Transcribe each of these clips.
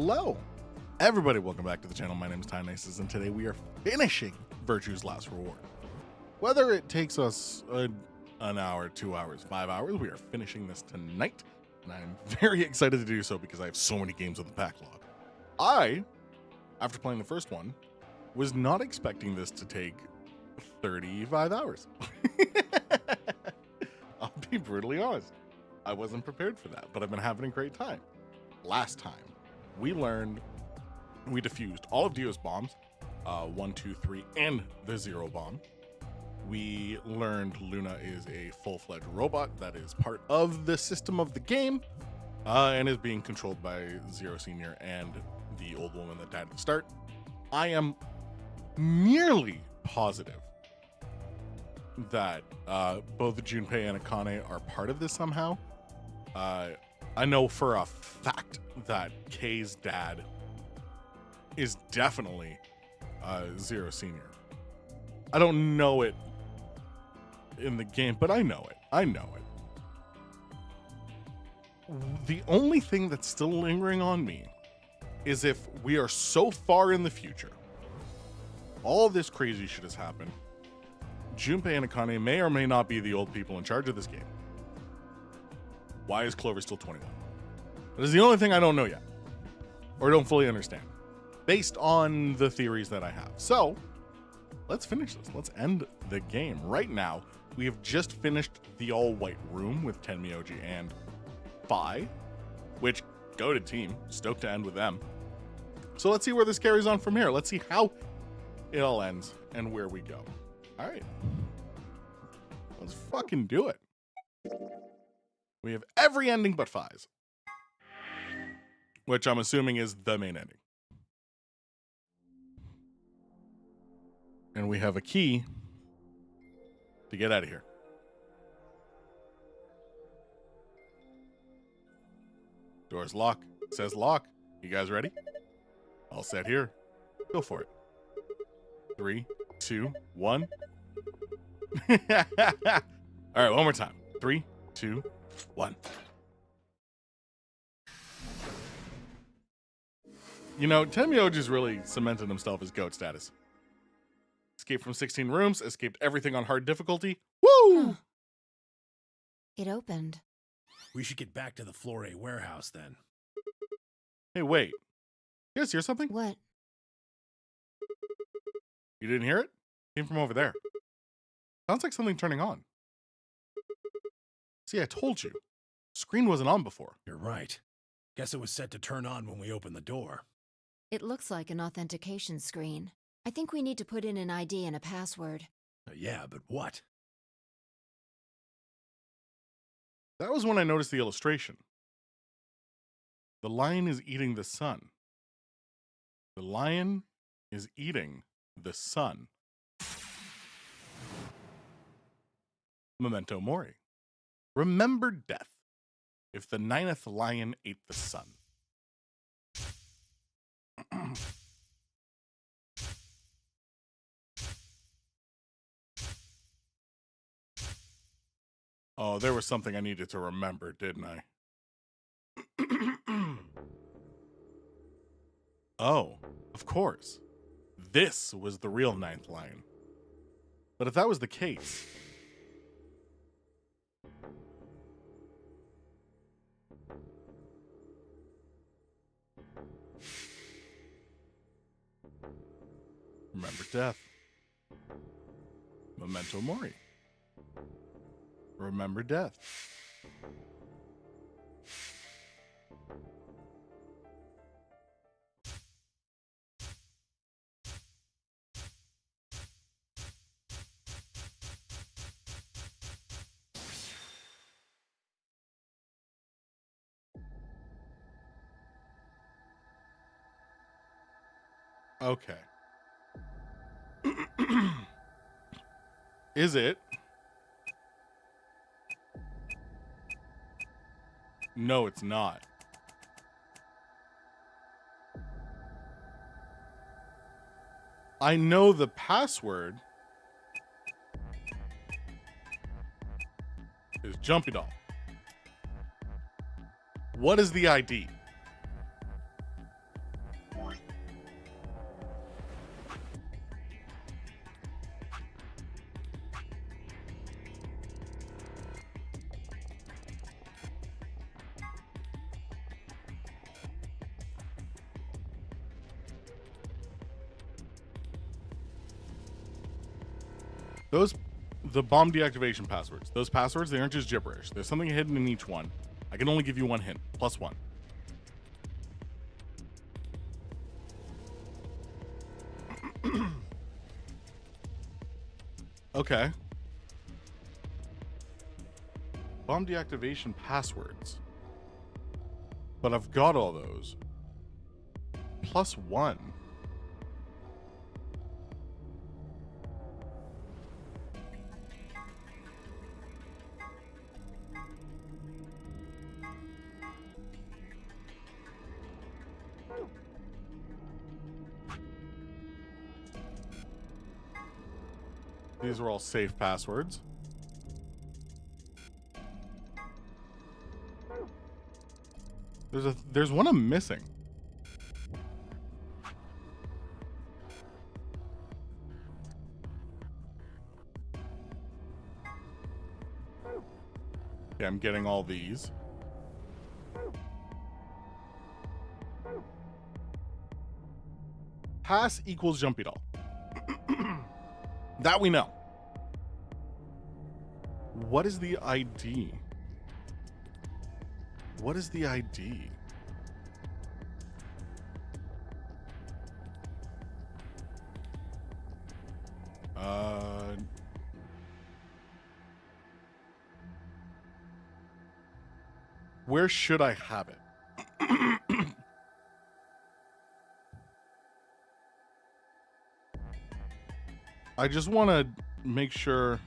Hello, everybody. Welcome back to the channel. My name is Tynices, and today we are finishing Virtue's Last Reward. Whether it takes us an hour, 2 hours, 5 hours, we are finishing this tonight, and I'm very excited to do so because I have so many games on the backlog. I, after playing the first one, was not expecting this to take 35 hours. I'll be brutally honest. I wasn't prepared for that, but I've been having a great time. Last time, we defused all of Dio's bombs, 1, 2, 3, and the 0 bomb. We learned Luna is a full-fledged robot that is part of the system of the game, and is being controlled by Zero Senior and the old woman that died at the start. I am nearly positive that both Junpei and Akane are part of this somehow. I know for a fact that Kei's dad is definitely Zero Senior. I don't know it in the game, but I know it. The only thing that's still lingering on me is if we are so far in the future, all this crazy shit has happened, Junpei and Akane may or may not be the old people in charge of this game. Why is Clover still 21? That is the only thing I don't know yet, or don't fully understand, based on the theories that I have. So, let's finish this. Let's end the game. Right now, we have just finished the all-white room with Tenmyoji and Phi, which, goated team. Stoked to end with them. So let's see where this carries on from here. Let's see how it all ends and where we go. All right. Let's fucking do it. We have every ending but Phi's, which I'm assuming is the main ending. And we have a key to get out of here. Door's locked. It says lock. You guys ready? All set here. Go for it. 3, 2, 1. All right, one more time. 3, 2, 1. You know, Tenmyoji's really cemented himself as GOAT status. Escaped from 16 rooms, escaped everything on hard difficulty. Woo! Huh. It opened. We should get back to the Floor A warehouse then. Hey, wait. You guys hear something? What? You didn't hear it? Came from over there. Sounds like something turning on. See, I told you. Screen wasn't on before. You're right. Guess it was set to turn on when we opened the door. It looks like an authentication screen. I think we need to put in an ID and a password. Yeah, but what? That was when I noticed the illustration. The lion is eating the sun. The lion is eating the sun. Memento Mori. Remember death if the 9th lion ate the sun. Oh, there was something I needed to remember, didn't I? Oh, of course. This was the real 9th lion. But if that was the case... Remember death. Memento Mori. Remember death. Okay. Is it? No, it's not. I know the password is Jumpy Doll. What is the ID? The bomb deactivation passwords. Those passwords, they aren't just gibberish. There's something hidden in each one. I can only give you one hint. +1. Okay. Bomb deactivation passwords. But I've got all those. +1. These are all safe passwords. There's one I'm missing. Okay, I'm getting all these. Pass equals jumpy doll. That we know. What is the ID? What is the ID? Where should I have it? I just want to make sure.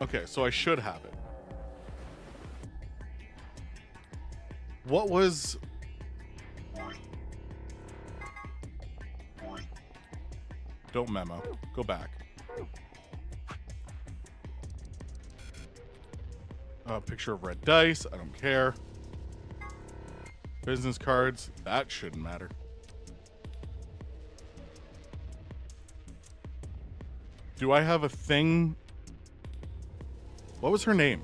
Okay, so I should have it. What was... Don't memo. Go back. Picture of red dice. I don't care. Business cards. That shouldn't matter. Do I have a thing? What was her name?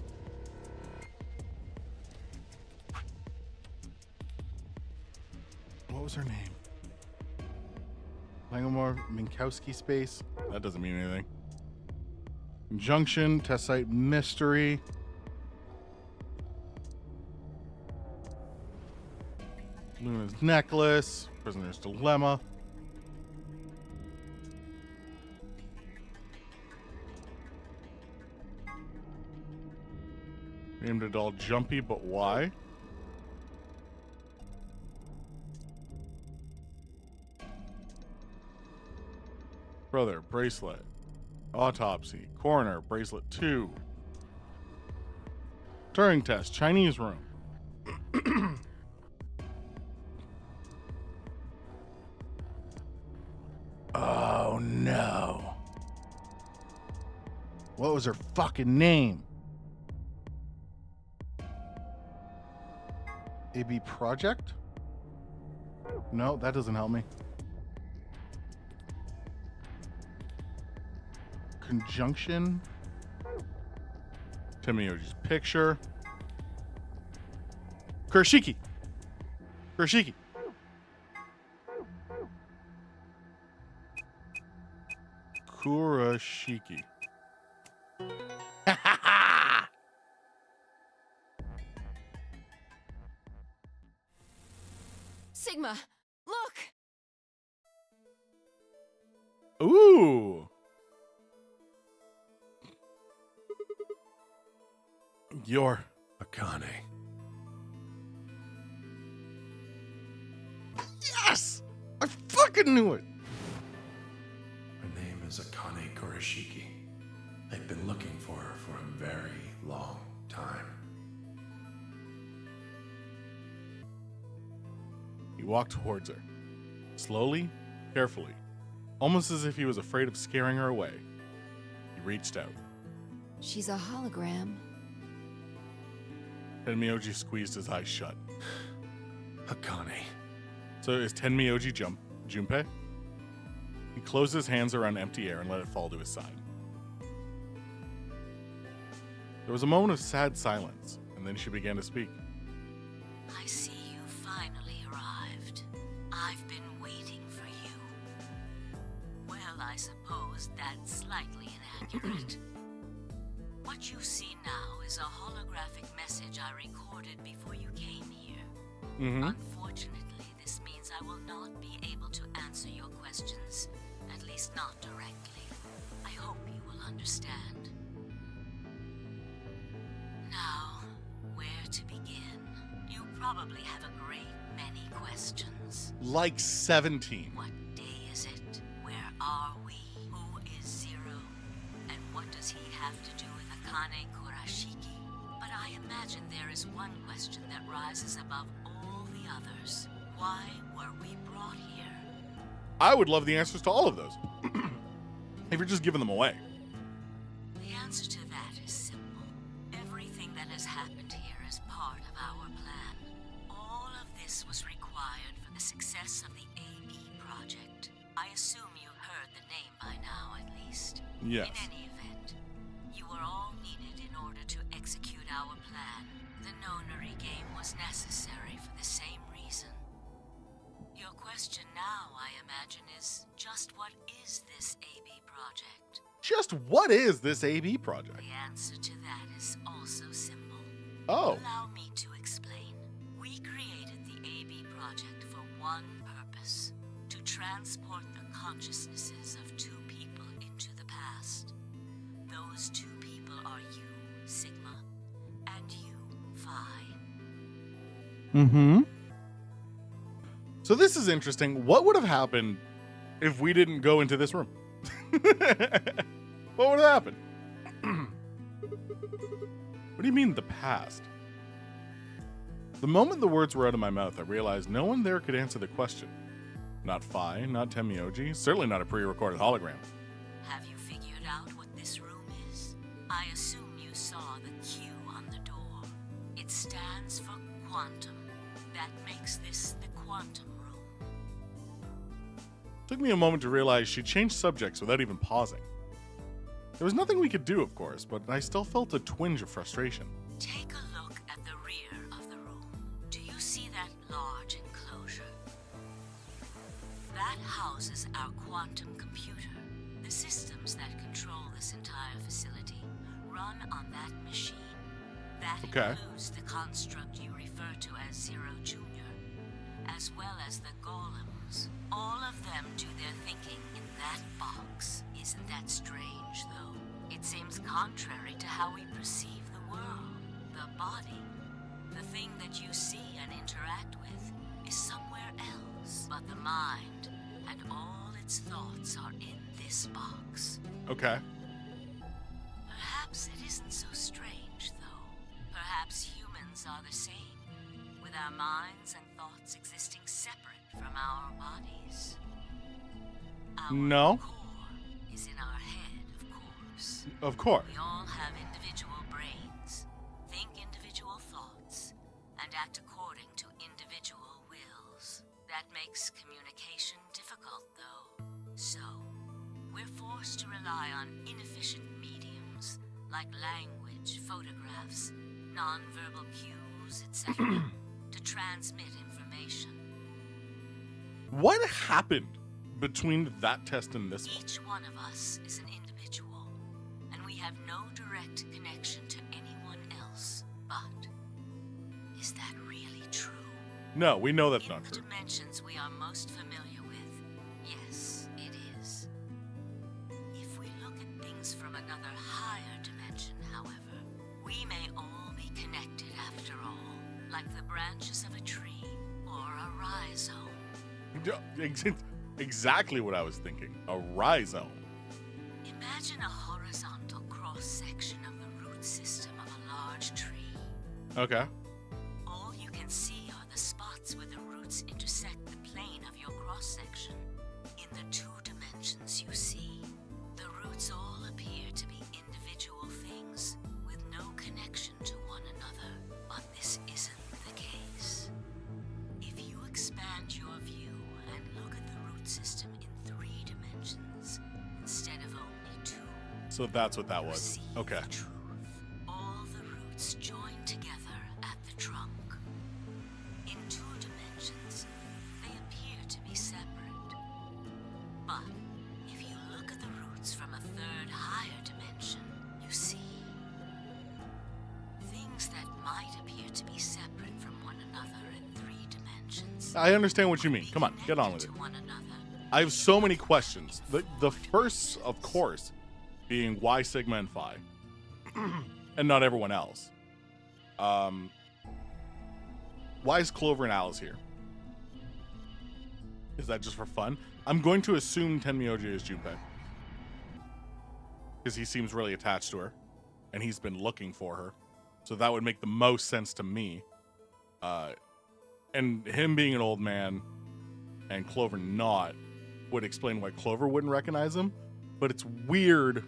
What was her name? Langmore Minkowski space. That doesn't mean anything. Conjunction, test site mystery. Luna's necklace. Prisoner's dilemma. Named it all jumpy, but why? Brother, bracelet. Autopsy. Coroner, bracelet 2. Turing test, Chinese room. Oh no. What was her fucking name? AB Project? No, that doesn't help me. Conjunction. Temioji's picture. Kurashiki. Kurashiki. Kurashiki. Sigma, look! Ooh. You're Akane. Yes! I fucking knew it. Her name is Akane Kurashiki. I've been looking for her for a very long time. He walked towards her. Slowly, carefully. Almost as if he was afraid of scaring her away. He reached out. She's a hologram. Tenmyoji squeezed his eyes shut. Akane. So is Tenmyoji Junpei? He closed his hands around empty air and let it fall to his side. There was a moment of sad silence, and then she began to speak. I see you finally arrived. I've been waiting. Well, I suppose that's slightly inaccurate. What you see now is a holographic message I recorded before you came here. Unfortunately, this means I will not be able to answer your questions, at least not directly. I hope you will understand. Now, where to begin? You probably have a great many questions. Like 17. What day is it? Where are we? Who is Zero? And what does he have to do with Akane Kurashiki? But I imagine there is one question that rises above all the others. Why were we brought here? I would love the answers to all of those. If you're just giving them away. The answer to that is simple. Everything that has happened here is part of our plan. All of this was required for the success of the AB project. I assume you heard the name by now, at least. Yes. In any event, you were all needed in order to execute our plan. The Nonary game was necessary for the same reason. Your question now, I imagine, is just what is this AB project? Just what is this AB project? The answer to that is also simple. Oh. Allow me to explain. We created the AB project for one purpose: to transport the consciousnesses of two people into the past. Those two people are you, Sigma, and you, Phi. So this is interesting. What would have happened if we didn't go into this room? What would have happened? What do you mean, the past? The moment the words were out of my mouth, I realized no one there could answer the question. Not Phi, not Temioji, certainly not a pre-recorded hologram. Have you figured out what this room is? I assume you saw the Q on the door. It stands for quantum. That makes this the quantum room. Took me a moment to realize she changed subjects without even pausing. There was nothing we could do, of course, but I still felt a twinge of frustration. Take a look at the rear of the room. Do you see that large enclosure? That houses our quantum computer. The systems that control this entire facility run on that machine. That includes the construct you refer to as Zero Jr., as well as the golems. All of them do their thinking in that box. Isn't that strange, though? It seems contrary to how we perceive the world. The body, the thing that you see and interact with, is somewhere else. But the mind and all its thoughts are in this box. Okay. Perhaps it isn't so strange, though. Perhaps humans are the same, with our minds and thoughts existing separate from our bodies. Our No. core is in our head, of course. Of course. We all have individual brains, think individual thoughts, and act according to individual wills. That makes communication difficult, though. So, we're forced to rely on inefficient mediums like language, photographs, nonverbal cues, etc., to transmit information. What happened between that test and this one? Each one of us is an individual, and we have no direct connection to anyone else. But is that really true? No, we know that's In not the true. dimensions we are most familiar with, yes, it is. If we look at things from another higher dimension, however, we may all be connected after all, like the branches of a tree or a rhizome. Exactly what I was thinking. A rhizome. Imagine a horizontal cross-section of the root system of a large tree. Okay. All you can see are the spots where the roots intersect the plane of your cross-section. In the two dimensions you see, the roots all appear to be individual things with no connection to one another. But this isn't the case. If you expand your view and look at the root system in 3 dimensions instead of only 2, So that's what that was. perceive Okay. the truth. All the roots join together at the trunk. In 2 dimensions, they appear to be separate. But if you to be separate from one another in 3 dimensions. I understand what you mean. Come on, get on with it. To one another. I have so many questions. The first, of course, being why Sigma and Phi, and not everyone else. Why is Clover and Alice here? Is that just for fun? I'm going to assume Tenmyoji is Junpei, because he seems really attached to her, and he's been looking for her. So that would make the most sense to me. And him being an old man and Clover not would explain why Clover wouldn't recognize him. But it's weird.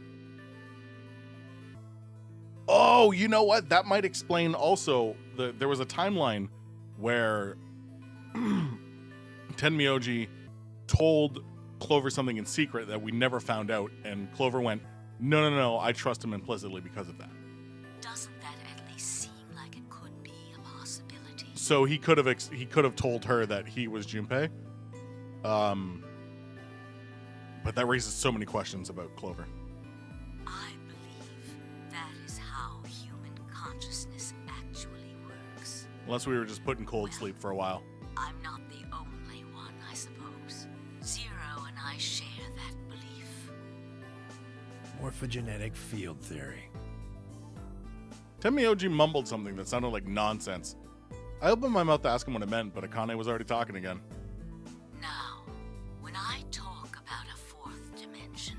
Oh, you know what? That might explain also there was a timeline where Tenmyoji told Clover something in secret that we never found out, and Clover went, no, I trust him implicitly because of that. Doesn't that at least seem like it could be a possibility? So he could have told her that he was Junpei. But that raises so many questions about Clover. I believe that is how human consciousness actually works. Unless we were just put in cold sleep for a while. I'm not the only one, I suppose. Zero and I share that belief. Morphogenetic field theory. Tenmyoji mumbled something that sounded like nonsense. I opened my mouth to ask him what it meant, but Akane was already talking again. Now, when I talk about a 4th dimension,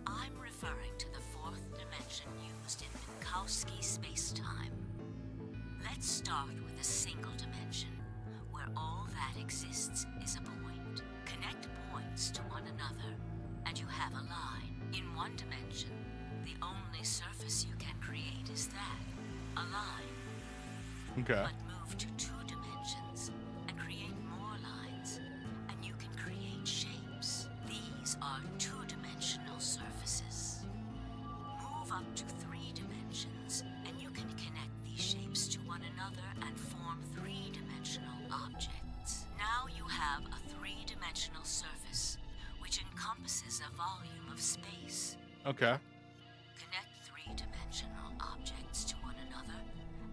I'm referring to the 4th dimension used in Minkowski space-time. Let's start with a single dimension, where all that exists is a point. Connect points to one another, and you have a line. In one dimension, the only surface you can create is that, a line. Okay. But move to 2 dimensions and create more lines, and you can create shapes. These are 2-dimensional surfaces. Move up to 3 dimensions, and you can connect these shapes to one another and form 3-dimensional objects. Now you have a 3-dimensional surface, which encompasses a volume of space. Okay. Connect 3-dimensional objects to one another,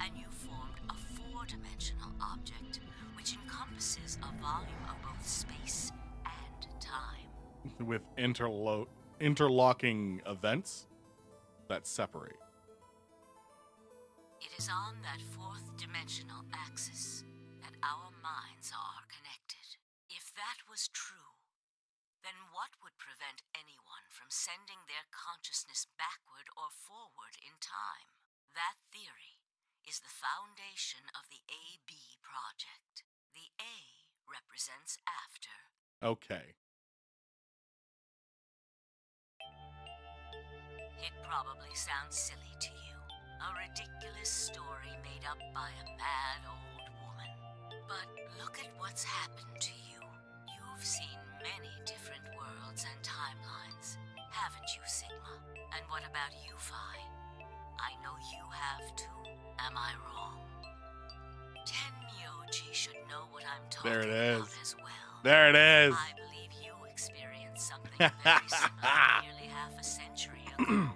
and you formed a 4-dimensional object, which encompasses a volume of both space and time. With interlocking events that separate. It is on that 4th dimensional axis that our minds are connected. If that was true, then what would prevent anyone from sending their consciousness backward or forward in time? That theory is the foundation of the AB project. The A represents after. Okay. It probably sounds silly to you. A ridiculous story made up by a mad old woman. But look at what's happened to you. You've seen many different worlds and timelines, haven't you, Sigma? And what about you, Phi? I know you have too. Am I wrong? Tenmyoji should know what I'm talking There it is. about as well. There it is. I believe you experienced something very similar nearly half a century ago. You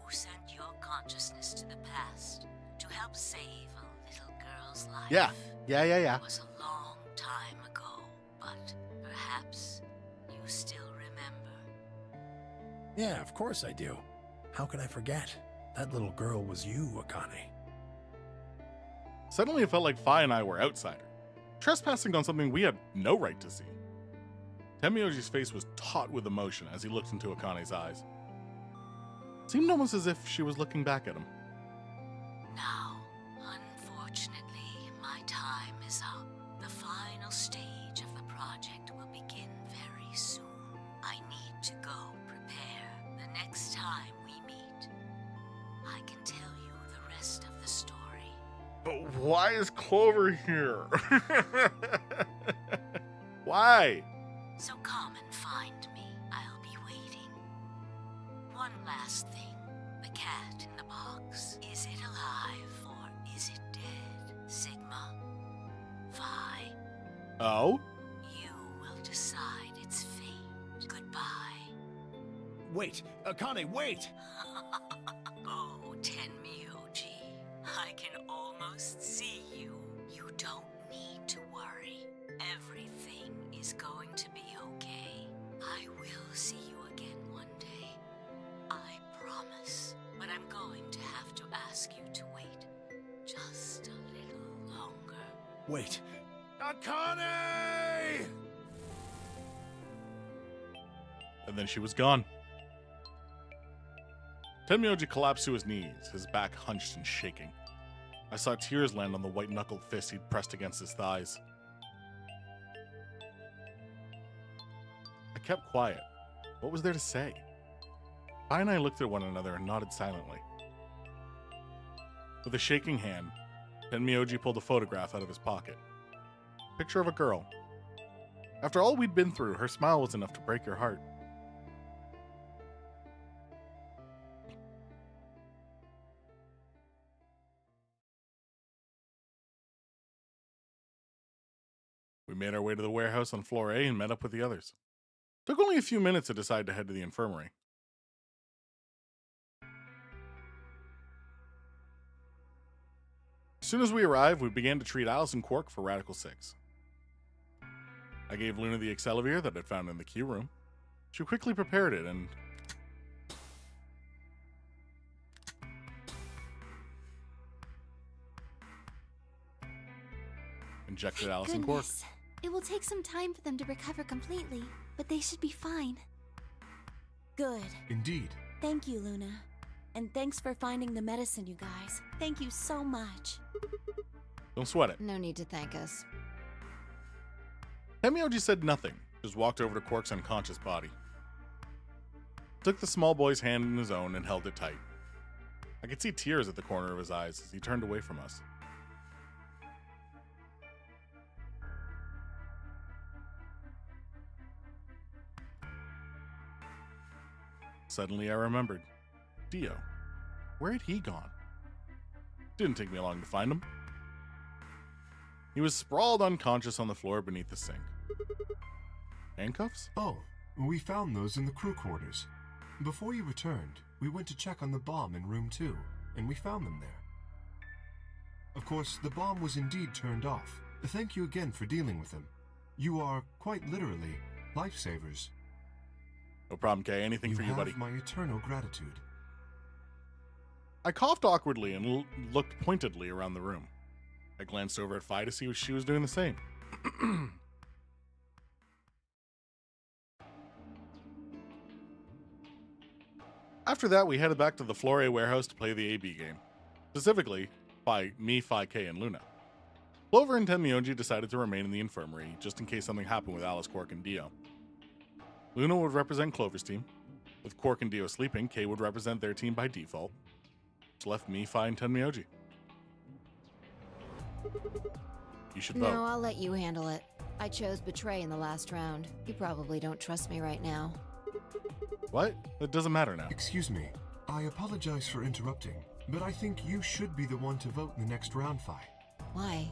sent your consciousness to the past to help save a little girl's life. Yeah. It was a long time ago, but perhaps you still remember. Yeah, of course I do. How could I forget? That little girl was you, Akane. Suddenly it felt like Phi and I were outsiders, trespassing on something we had no right to see. Tenmyoji's face was taut with emotion as he looked into Akane's eyes. It seemed almost as if she was looking back at him. Now, unfortunately, my time is up. The final stage of the project will begin very soon. I need to go prepare. The next time we meet, I can tell you the rest of the story. But why is Clover here? Why? So come and find me. I'll be waiting. One last thing. The cat in the box. Is it alive or is it dead? Sigma? Phi? Oh? You will decide its fate. Goodbye. Wait, Akane, wait! Oh, Tenmyoji. I can almost see don't need to worry. Everything is going to be okay. I will see you again one day. I promise. But I'm going to have to ask you to wait just a little longer. Wait. Akane! And then she was gone. Tenmyoji collapsed to his knees, his back hunched and shaking. I saw tears land on the white-knuckled fist he'd pressed against his thighs. I kept quiet. What was there to say? Pai and I looked at one another and nodded silently. With a shaking hand, Tenmyoji pulled a photograph out of his pocket. Picture of a girl. After all we'd been through, her smile was enough to break your heart. We made our way to the warehouse on floor A and met up with the others. Took only a few minutes to decide to head to the infirmary. As soon as we arrived, we began to treat Alice and Quark for Radical 6. I gave Luna the Excelivir that I'd found in the queue room. She quickly prepared it and... injected Alice and Quark. Goodness. It will take some time for them to recover completely, but they should be fine. Good. Indeed. Thank you, Luna. And thanks for finding the medicine, you guys. Thank you so much. Don't sweat it. No need to thank us. Tenmyoji said nothing, just walked over to Quark's unconscious body. Took the small boy's hand in his own and held it tight. I could see tears at the corner of his eyes as he turned away from us. Suddenly I remembered. Dio. Where had he gone? Didn't take me long to find him. He was sprawled unconscious on the floor beneath the sink. Handcuffs? Oh, we found those in the crew quarters. Before you returned, we went to check on the bomb in room 2, and we found them there. Of course, the bomb was indeed turned off. Thank you again for dealing with them. You are, quite literally, lifesavers. No problem, Kay. Anything for you, buddy. You have my eternal gratitude. I coughed awkwardly and looked pointedly around the room. I glanced over at Phi to see if she was doing the same. After that, we headed back to the Floor A warehouse to play the AB game. Specifically, me, Phi K, and Luna. Clover and Tenmyoji decided to remain in the infirmary, just in case something happened with Alice, Quark, and Dio. Luna would represent Clover's team. With Quark and Dio sleeping, Kay would represent their team by default. Which left me, Phi, and Tenmyoji. You should vote. No, I'll let you handle it. I chose Betray in the last round. You probably don't trust me right now. What? It doesn't matter now. Excuse me. I apologize for interrupting, but I think you should be the one to vote in the next round, Phi. Why?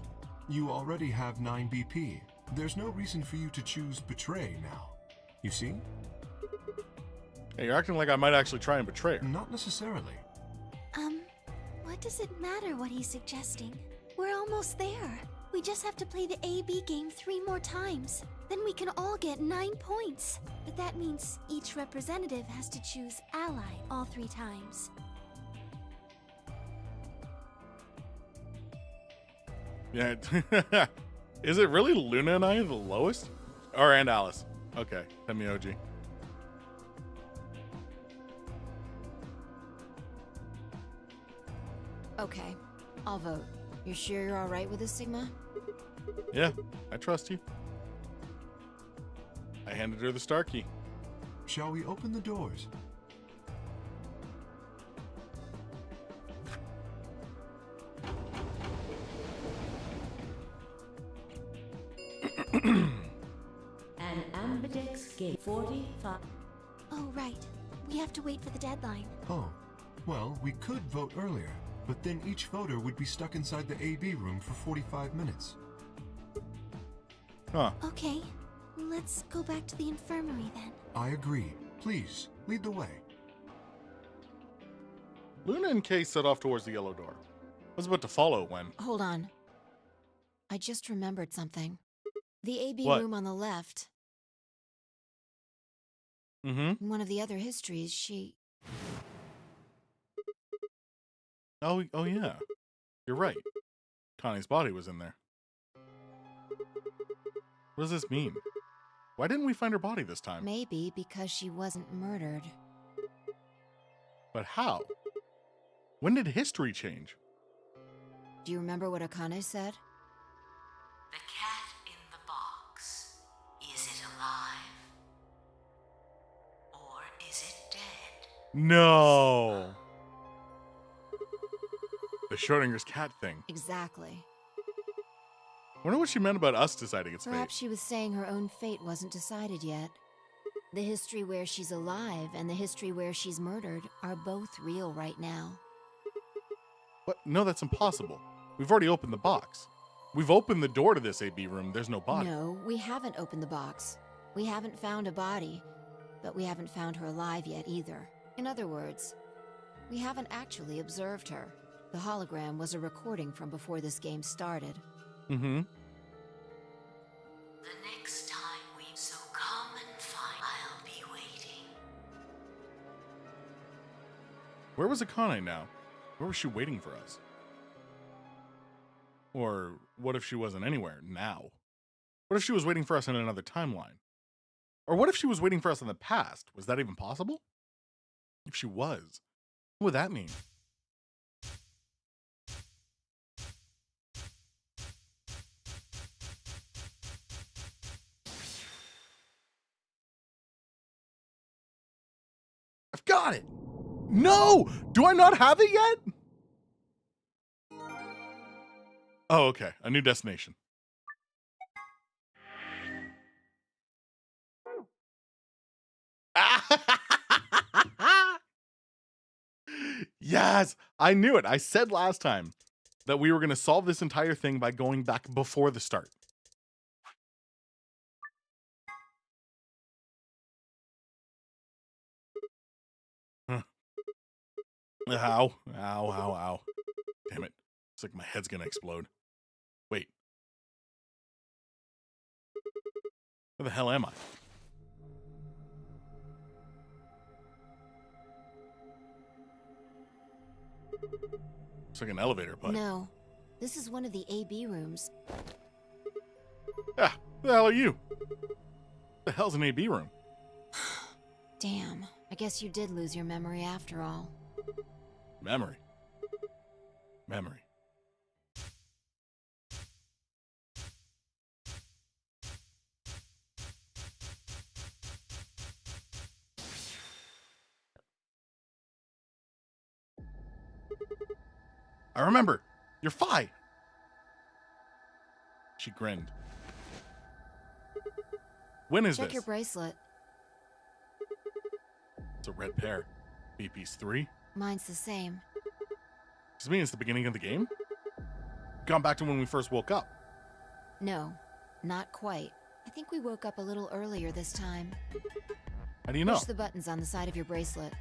You already have 9 BP. There's no reason for you to choose Betray now. You see? Hey, you're acting like I might actually try and betray her. Not necessarily. What does it matter what he's suggesting? We're almost there. We just have to play the AB game 3 more times. Then we can all get 9 points. But that means each representative has to choose ally all 3 times. Yeah. Is it really Luna and I the lowest? Or and Alice? Okay, Tenmyoji. Okay, I'll vote. You sure you're alright with this, Sigma? Yeah, I trust you. I handed her the star key. Shall we open the doors? An Ambidex Gate 45. Oh, right. We have to wait for the deadline. Oh, well, we could vote earlier, but then each voter would be stuck inside the AB room for 45 minutes. Huh. Okay, let's go back to the infirmary then. I agree. Please, lead the way. Luna and Kay set off towards the yellow door. I was about to follow when... Hold on. I just remembered something. The AB What? room on the left, Mm-hmm. in one of the other histories, she... Oh yeah. You're right. Connie's body was in there. What does this mean? Why didn't we find her body this time? Maybe because she wasn't murdered. But how? When did history change? Do you remember what Akane said? The cat in the box. Is it alive? Or is it dead? No. The Schrodinger's cat thing. Exactly. Wonder what she meant about us deciding its Perhaps fate. she was saying her own fate wasn't decided yet. The history where she's alive and the history where she's murdered are both real right now. What? No, that's impossible. We've already opened the box. We've opened the door to this AB room. There's no body. No, we haven't opened the box. We haven't found a body, but we haven't found her alive yet either. In other words, we haven't actually observed her. The hologram was a recording from before this game started. Mm-hmm. The next time we so come and find, I'll be waiting. Where was Akane now? Where was she waiting for us? Or what if she wasn't anywhere now? What if she was waiting for us in another timeline? Or what if she was waiting for us in the past? Was that even possible? If she was, what would that mean? I've got it! No! Do I not have it yet? Oh, okay. A new destination. Yes! I knew it. I said last time that we were going to solve this entire thing by going back before the start. Ow, ow, ow, ow. Damn it. It's like my head's gonna explode. Wait. Where the hell am I? It's like an elevator pipe. No, this is one of the AB rooms. Ah, who the hell are you? What the hell's an AB room? Damn, I guess you did lose your memory after all. Memory. Memory. I remember. You're Fi. She grinned. When is Check this? your bracelet. It's a red pair. BP's 3. Mine's the same. Does it mean it's the beginning of the game? Gone back to when we first woke up. No, not quite. I think we woke up a little earlier this time. How do you know? Push the buttons on the side of your bracelet.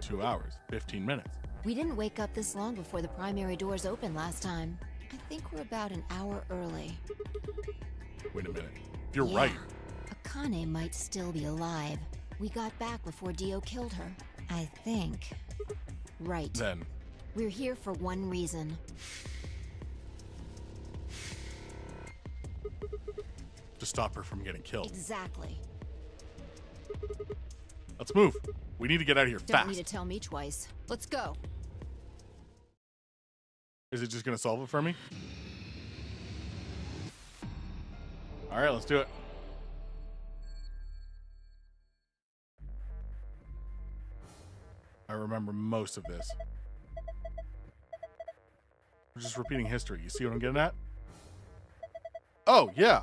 2 hours, 15 minutes. We didn't wake up this long before the primary doors opened last time. I think we're about an hour early. Wait a minute. You're Yeah. right. Akane might still be alive. We got back before Dio killed her. I think. Right. Then, We're here for one reason. to stop her from getting killed. Exactly. Let's move. We need to get out of here Don't fast. need to tell me twice. Let's go. Is it just going to solve it for me? All right, let's do it. I remember most of this. We're just repeating history. You see what I'm getting at? Oh, yeah.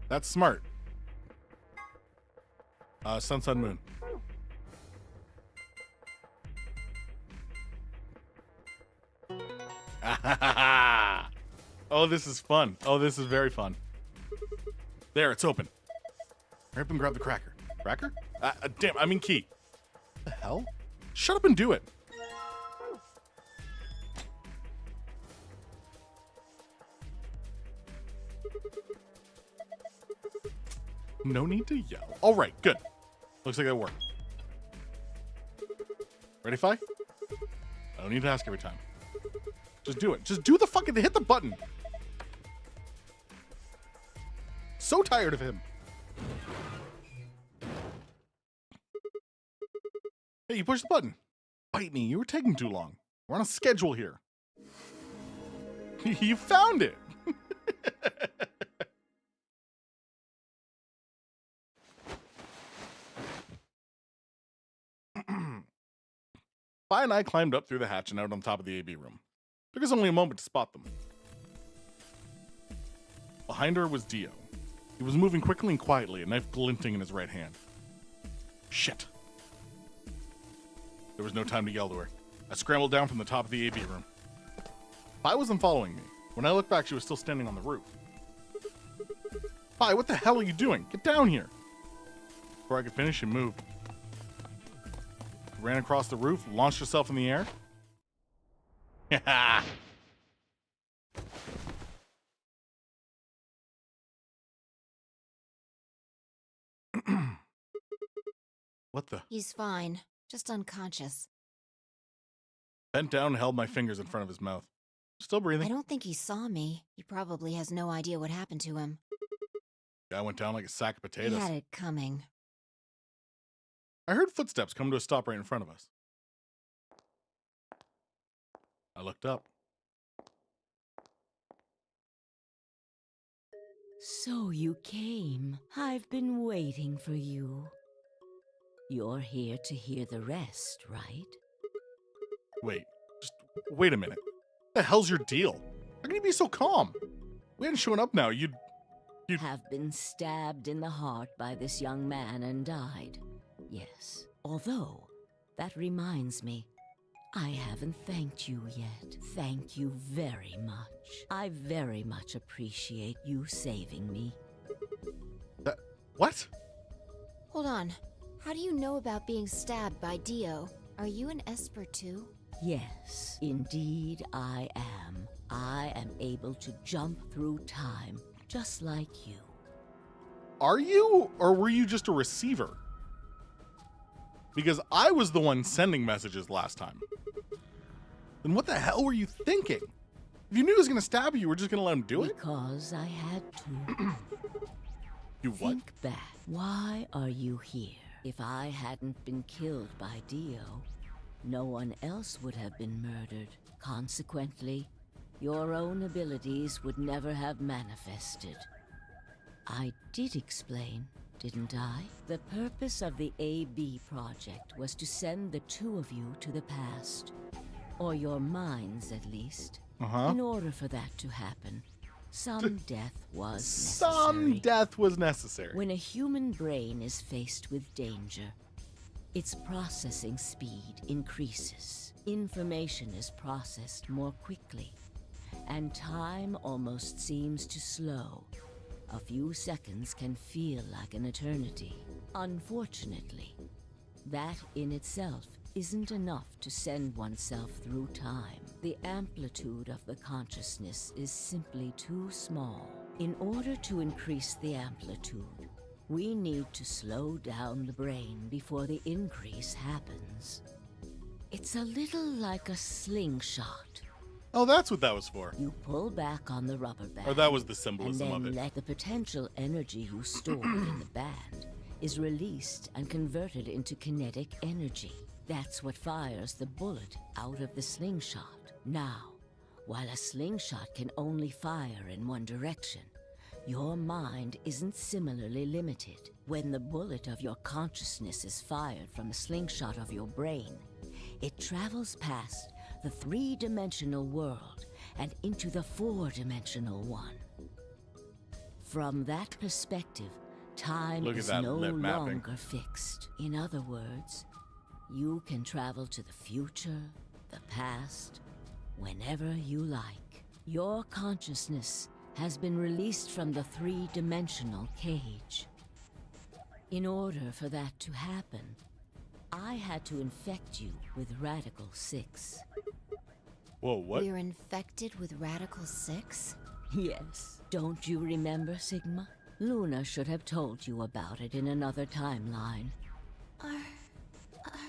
That's smart. Sun, sun, moon. Oh, this is fun. Oh, this is very fun. There, it's open. Hurry up and grab the cracker. Cracker? Damn, I mean key. The hell? Shut up and do it. No need to yell. All right, good. Looks like that worked. Ready, Fi? I don't need to ask every time. Just do it. Just do the fucking hit the button. So tired of him. Hey, you pushed the button. Bite me. You were taking too long. We're on a schedule here. You found it. Fi and I climbed up through the hatch and out on top of the AB room. Took us only a moment to spot them. Behind her was Dio. He was moving quickly and quietly, a knife glinting in his right hand. Shit. There was no time to yell to her. I scrambled down from the top of the AB room. Fi wasn't following me. When I looked back, she was still standing on the roof. Fi, what the hell are you doing? Get down here. Before I could finish, she moved. Ran across the roof, launched herself in the air. What the? He's fine. Just unconscious. Bent down and held my fingers in front of his mouth. Still I breathing. don't think he saw me. He probably has no idea what happened to him. Guy went down like a sack of He potatoes. had it coming. I heard footsteps come to a stop right in front of us. I looked up. So you came. I've been waiting for you. You're here to hear the rest, right? Wait a minute. What the hell's your deal? How can you be so calm? We hadn't shown up now. You'd... Have been stabbed in the heart by this young man and died. Yes. Although, that reminds me, I haven't thanked you yet. Thank you very much. I very much appreciate you saving me. What? Hold on. How do you know about being stabbed by Dio? Are you an Esper too? Yes, indeed I am. I am able to jump through time, just like you. Are you, or were you just a receiver? Because I was the one sending messages last time. Then what the hell were you thinking? If you knew he was going to stab you, you were just going to let him do it? Because I had to. You what? Think back. Why are you here? If I hadn't been killed by Dio, no one else would have been murdered. Consequently, your own abilities would never have manifested. I did explain, didn't I? The purpose of the AB project was to send the two of you to the past. Or your minds, at least. In order for that to happen, some death was necessary. Some death was necessary. When a human brain is faced with danger, its processing speed increases. Information is processed more quickly, and time almost seems to slow. A few seconds can feel like an eternity. Unfortunately, that in itself isn't enough to send oneself through time. The amplitude of the consciousness is simply too small. In order to increase the amplitude, we need to slow down the brain before the increase happens. It's a little like a slingshot. Oh, that's what that was for. You pull back on the rubber band. Or that was the and symbolism then of it. let the potential energy you stored in the band is released and converted into kinetic energy. That's what fires the bullet out of the slingshot. Now, while a slingshot can only fire in one direction, your mind isn't similarly limited. When the bullet of your consciousness is fired from a slingshot of your brain, it travels past the three-dimensional world and into the four-dimensional one. From that perspective, time is no longer fixed. In other words, you can travel to the future, the past, whenever you like. Your consciousness has been released from the three-dimensional cage. In order for that to happen, I had to infect you with Radical 6. Whoa, what? We're infected with Radical 6? Yes. Don't you remember, Sigma? Luna should have told you about it in another timeline. Are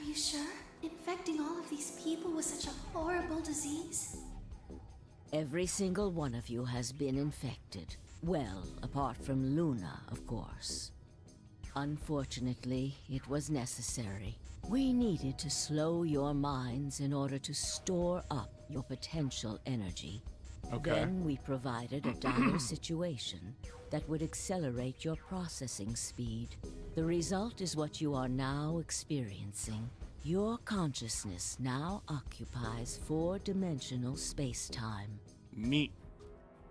you sure? Infecting all of these people with such a horrible disease? Every single one of you has been infected. Well, apart from Luna, of course. Unfortunately, it was necessary. We needed to slow your minds in order to store up your potential energy. Okay. Then we provided a dire situation that would accelerate your processing speed. The result is what you are now experiencing. Your consciousness now occupies 4-dimensional space-time. Neat.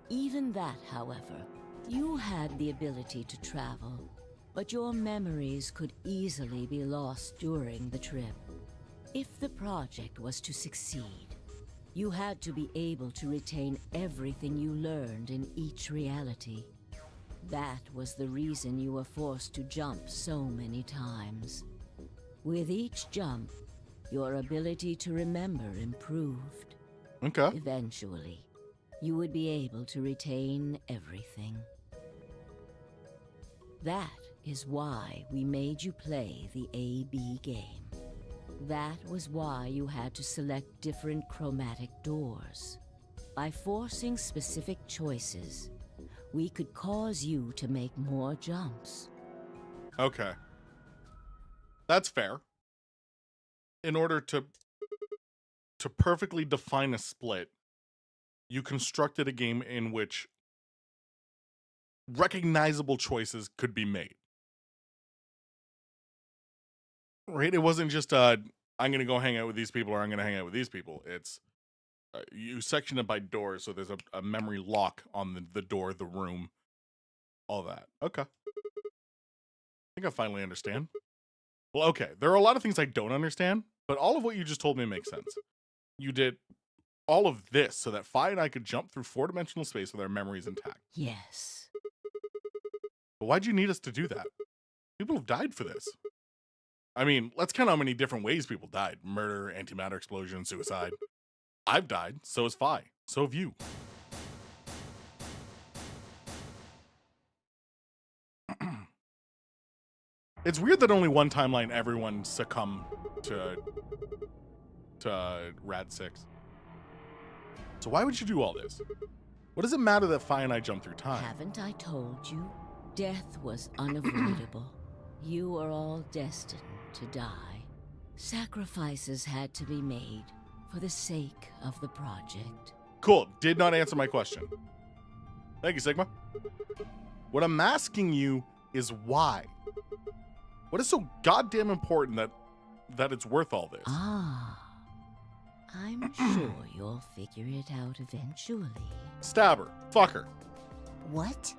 Even that, however, you had the ability to travel, but your memories could easily be lost during the trip. If the project was to succeed, you had to be able to retain everything you learned in each reality. That was the reason you were forced to jump so many times. With each jump, your ability to remember improved. Okay. Eventually, you would be able to retain everything. That is why we made you play the AB game. That was why you had to select different chromatic doors. By forcing specific choices, we could cause you to make more jumps. Okay. That's fair. In order to perfectly define a split, you constructed a game in which recognizable choices could be made. Right? It wasn't just I'm going to go hang out with these people or I'm going to hang out with these people. It's you section it by doors, so there's a memory lock on the door, the room, all that. Okay. I think I finally understand. Well, okay. There are a lot of things I don't understand, but all of what you just told me makes sense. You did all of this so that Fi and I could jump through 4-dimensional space with our memories intact. Yes. But why'd you need us to do that? People have died for this. I mean, let's count how many different ways people died. Murder, antimatter explosion, suicide. I've died, so has Fi. So have you. It's weird that only one timeline everyone succumbed to Rad 6. So why would you do all this? What does it matter that Fi and I jump through time? Haven't I told you? Death was unavoidable. You are all destined to die. Sacrifices had to be made for the sake of the project. Cool. Did not answer my question. Thank you, Sigma. What I'm asking you is why? What is so goddamn important that it's worth all this? Ah. I'm sure you'll figure it out eventually. Stab her. Fuck her. What?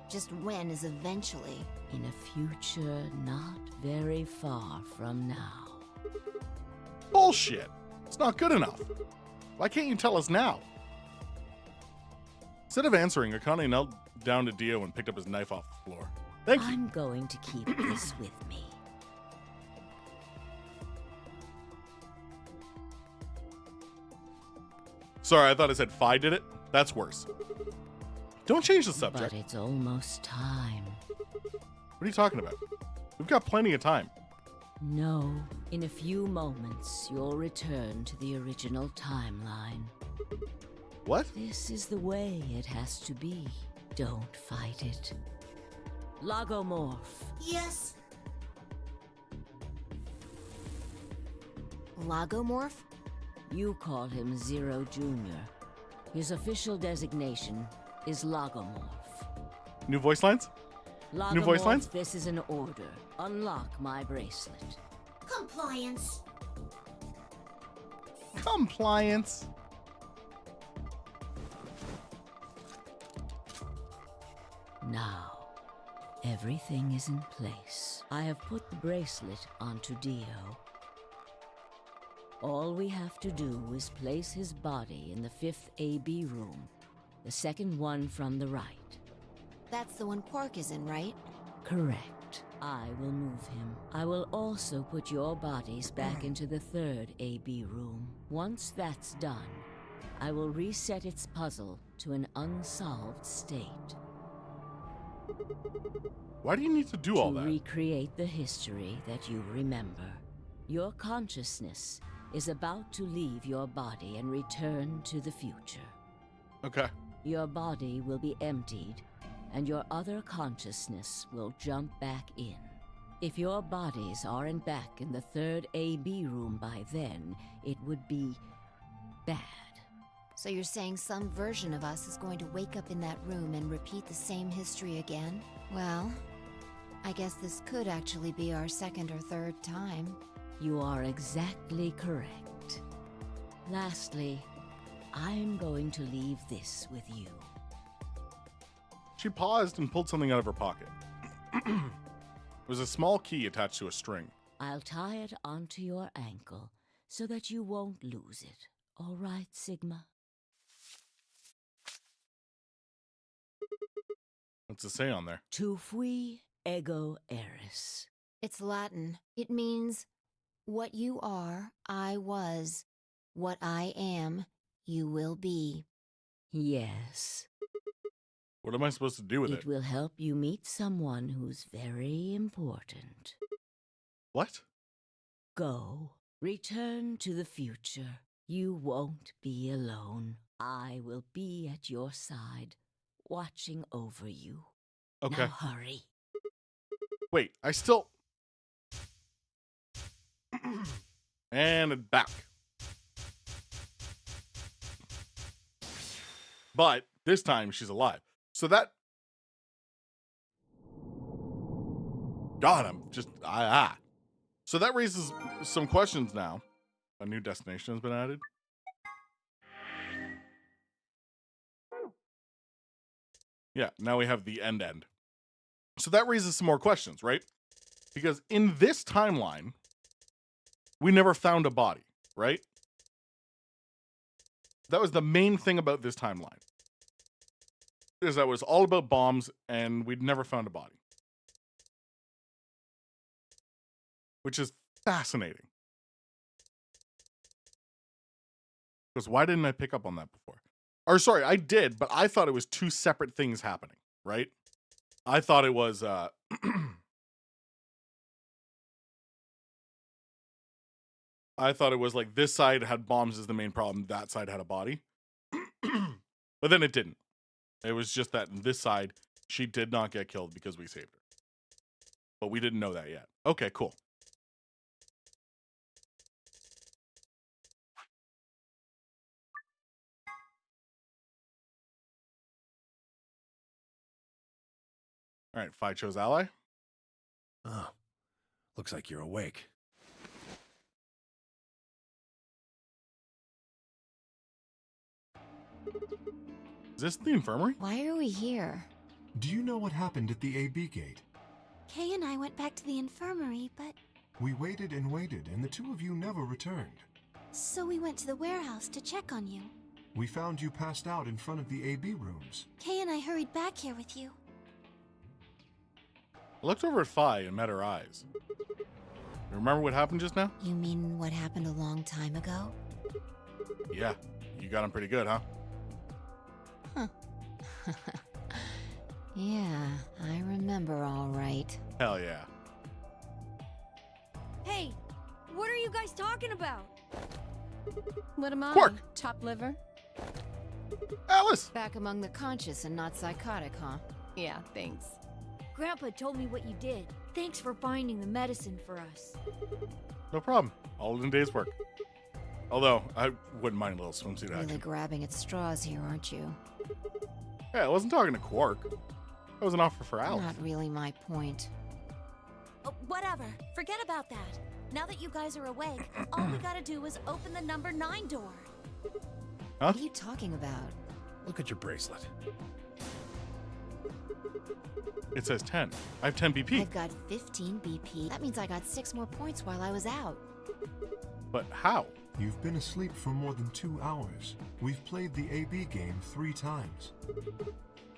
Just when is eventually? In a future not very far from now. Bullshit. It's not good enough. Why can't you tell us now? Instead of answering, Akane knelt down to Dio and picked up his knife off the floor. Thank you. I'm going to keep this with me. Sorry, I thought I said Fi did it. That's worse. Don't change the subject. But it's almost time. What are you talking about? We've got plenty of time. No, in a few moments, you'll return to the original timeline. What? This is the way it has to be. Don't fight it. Lagomorph. Yes. Lagomorph? You call him Zero Jr. His official designation is Lagomorph. New voice lines? New voice lines? This is an order. Unlock my bracelet. Compliance. Compliance. Now, everything is in place. I have put the bracelet onto Dio. All we have to do is place his body in the 5th AB room, the second one from the right. That's the one Quark is in, right? Correct. I will move him. I will also put your bodies back into the third AB room. Once that's done, I will reset its puzzle to an unsolved state. Why do you need to do all To that? recreate the history that you remember. Your consciousness is about to leave your body and return to the future. Okay. Your body will be emptied, and your other consciousness will jump back in. If your bodies aren't back in the third AB room by then, it would be bad. So you're saying some version of us is going to wake up in that room and repeat the same history again? Well, I guess this could actually be our second or third time. You are exactly correct. Lastly, I'm going to leave this with you. She paused and pulled something out of her pocket. It was a small key attached to a string. I'll tie it onto your ankle so that you won't lose it. All right, Sigma? What's it say on there? Tu fui ego eris. It's Latin. It means, what you are, I was. What I am, you will be. Yes. What am I supposed to do with it? It will help you meet someone who's very important. What? Go. Return to the future. You won't be alone. I will be at your side, watching over you. Okay. Now hurry. Wait, I still... and back. But this time she's alive. So that... God, I'm just... So that raises some questions now. A new destination has been added. Yeah, now we have the end. So that raises some more questions, right? Because in this timeline, we never found a body, right? That was the main thing about this timeline. Is that it was all about bombs and we'd never found a body. Which is fascinating. Because why didn't I pick up on that before? Or sorry, I did, but I thought it was two separate things happening, right? I thought it was I thought it was like this side had bombs as the main problem, that side had a body. But then it didn't. It was just that this side, she did not get killed because we saved her. But we didn't know that yet. Okay, cool. All right, Phi chose ally. Oh, looks like you're awake. Is this the infirmary? Why are we here? Do you know what happened at the AB gate? Kay and I went back to the infirmary, but... We waited and waited, and the two of you never returned. So we went to the warehouse to check on you. We found you passed out in front of the AB rooms. Kay and I hurried back here with you. I looked over at Phi and met her eyes. You remember what happened just now? You mean what happened a long time ago? Yeah, you got him pretty good, huh? Yeah, I remember all right. Hell yeah. Hey, what are you guys talking about? What am I? Quark! Top liver? Alice! Back among the conscious and not psychotic, huh? Yeah, thanks. Grandpa told me what you did. Thanks for finding the medicine for us. No problem. All in a day's work. Although, I wouldn't mind a little swimsuit Really action. grabbing at straws here, aren't you? Yeah, I wasn't talking to Quark. That was an offer for Alice. Not really my point. Oh, whatever. Forget about that. Now that you guys are awake, all we gotta do is open the number 9 door. Huh? What are you talking about? Look at your bracelet. It says 10. I have 10 BP. I've got 15 BP. That means I got 6 more points while I was out. But how? You've been asleep for more than 2 hours. We've played the AB game 3 times.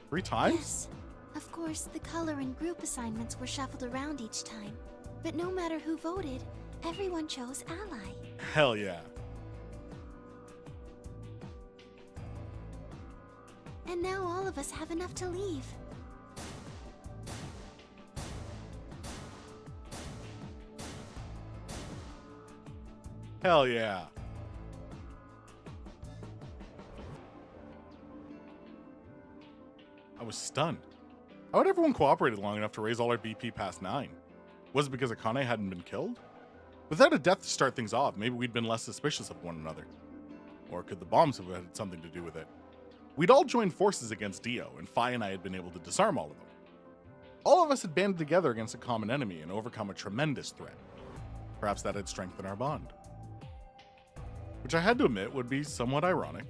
3 times? Yes. Of course, the color and group assignments were shuffled around each time. But no matter who voted, everyone chose Ally. Hell yeah. And now all of us have enough to leave. Hell yeah. I was stunned. How had everyone cooperated long enough to raise all our BP past 9? Was it because Akane hadn't been killed? Without a death to start things off, maybe we'd been less suspicious of one another. Or could the bombs have had something to do with it? We'd all joined forces against Dio, and Phi and I had been able to disarm all of them. All of us had banded together against a common enemy and overcome a tremendous threat. Perhaps that had strengthened our bond. Which I had to admit would be somewhat ironic.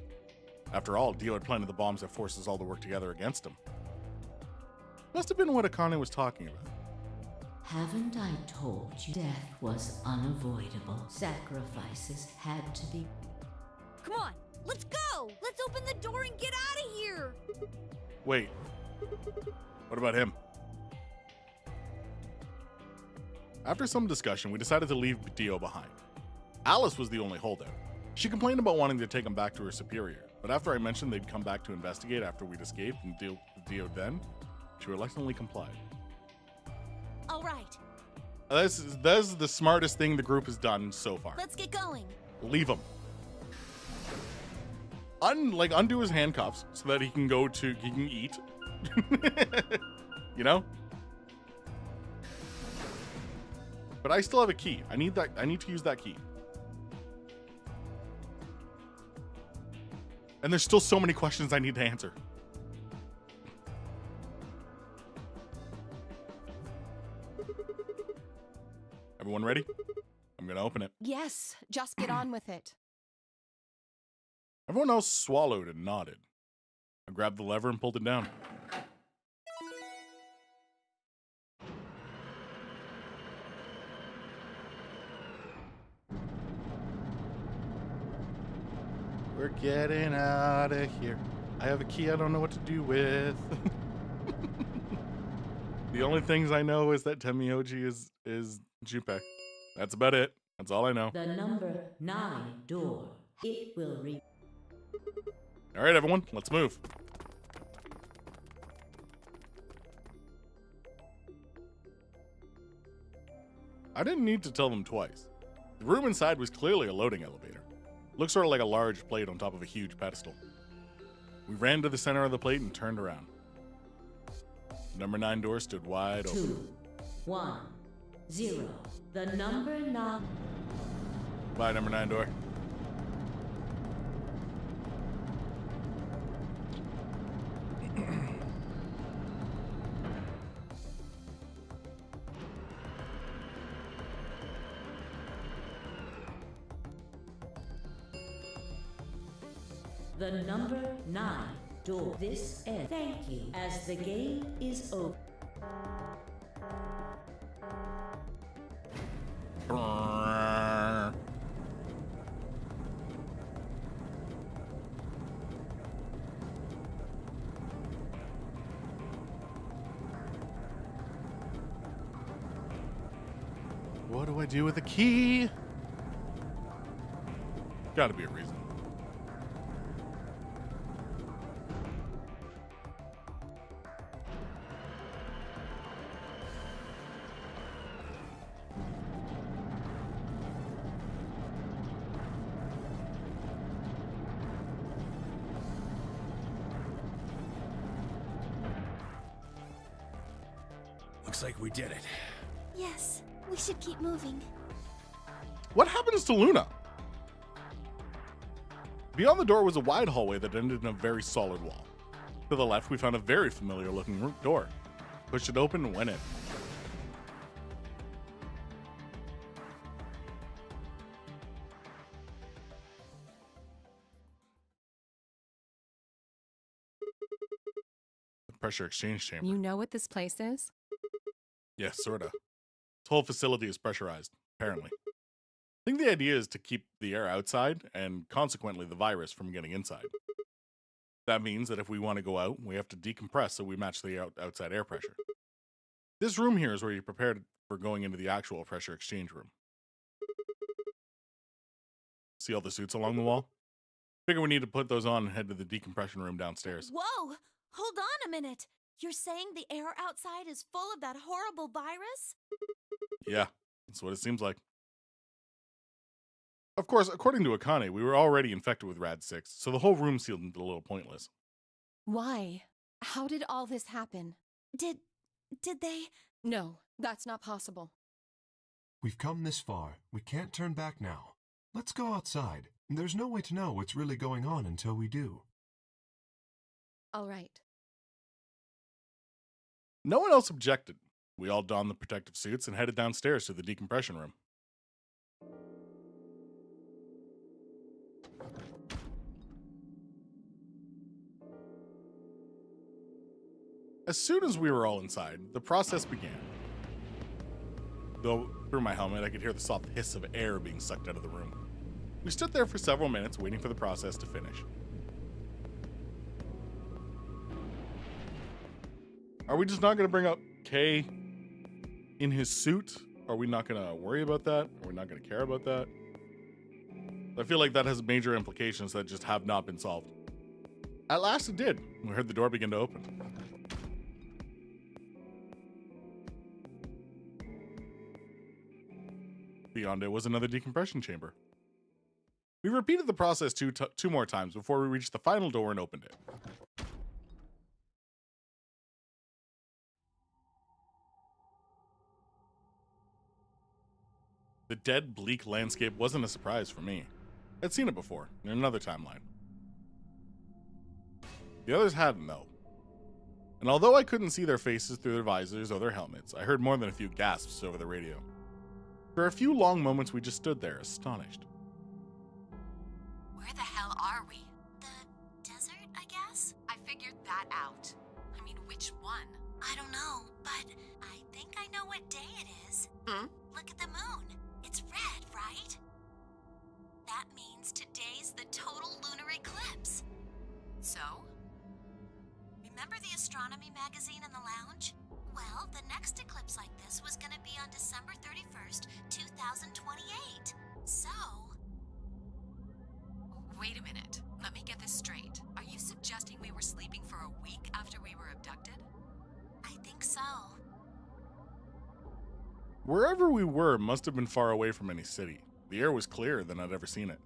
After all, Dio had planted the bombs that forced us all to work together against him. Must have been what Akane was talking about. Haven't I told you death was unavoidable? Sacrifices had to be. Come on, let's go! Let's open the door and get out of here! Wait. What about him? After some discussion, we decided to leave Dio behind. Alice was the only holdout. She complained about wanting to take him back to her superior, but after I mentioned they'd come back to investigate after we'd escaped and deal with Dio then, she reluctantly complied. All right, This is the smartest thing the group has done so far. let's get going. Leave him. Undo his handcuffs so that he can eat. You know? But I still have a key. I need to use that key. And there's still so many questions I need to answer. Everyone ready? I'm gonna open it. Yes, just get on with it. Everyone else swallowed and nodded. I grabbed the lever and pulled it down. We're getting out of here. I have a key I don't know what to do with. The only things I know is that Temioji is Junpei. That's about it. That's all I know. The number 9 door. It will re. All right, everyone, let's move. I didn't need to tell them twice. The room inside was clearly a loading elevator. Looked sort of like a large plate on top of a huge pedestal. We ran to the center of the plate and turned around. The number 9 door stood wide open. 2 1 0. The number 9. Bye, number 9 door. The number 9 door. This end. Thank you. As the game is open. What do I do with the key? Gotta be a reason. Looks like we did it. Yes, we should keep moving. What happens to Luna? Beyond the door was a wide hallway that ended in a very solid wall. To the left, we found a very familiar looking door. Pushed it open and went in. The pressure exchange chamber. You know what this place is? Yes, sorta. This whole facility is pressurized, apparently. I think the idea is to keep the air outside and consequently the virus from getting inside. That means that if we want to go out, we have to decompress so we match the outside air pressure. This room here is where you're prepared for going into the actual pressure exchange room. See all the suits along the wall? Figure we need to put those on and head to the decompression room downstairs. Whoa! Hold on a minute. You're saying the air outside is full of that horrible virus? Yeah, that's what it seems like. Of course, according to Akane, we were already infected with Rad-6, so the whole room seemed a little pointless. Why? How did all this happen? Did they? No, that's not possible. We've come this far. We can't turn back now. Let's go outside. There's no way to know what's really going on until we do. All right. No one else objected. We all donned the protective suits and headed downstairs to the decompression room. As soon as we were all inside, the process began. Though through my helmet, I could hear the soft hiss of air being sucked out of the room. We stood there for several minutes waiting for the process to finish. Are we just not going to bring up Kay in his suit? Are we not going to worry about that? Are we not going to care about that? I feel like that has major implications that just have not been solved. At last it did. We heard the door begin to open. Beyond it was another decompression chamber. We repeated the process two more times before we reached the final door and opened it. The dead, bleak landscape wasn't a surprise for me. I'd seen it before, in another timeline. The others hadn't, though. And although I couldn't see their faces through their visors or their helmets, I heard more than a few gasps over the radio. For a few long moments, we just stood there, astonished. Where the hell are we? The desert, I guess? I figured that out. I mean, which one? I don't know, but I think I know what day it is. Look at the moon. It's red, right? That means today's the total lunar eclipse. So? Remember the astronomy magazine in the lounge? Well, the next eclipse like this was gonna be on December 31st, 2028. So... Wait a minute. Let me get this straight. Are you suggesting we were sleeping for a week after we were abducted? I think so. Wherever we were must have been far away from any city. The air was clearer than I'd ever seen it.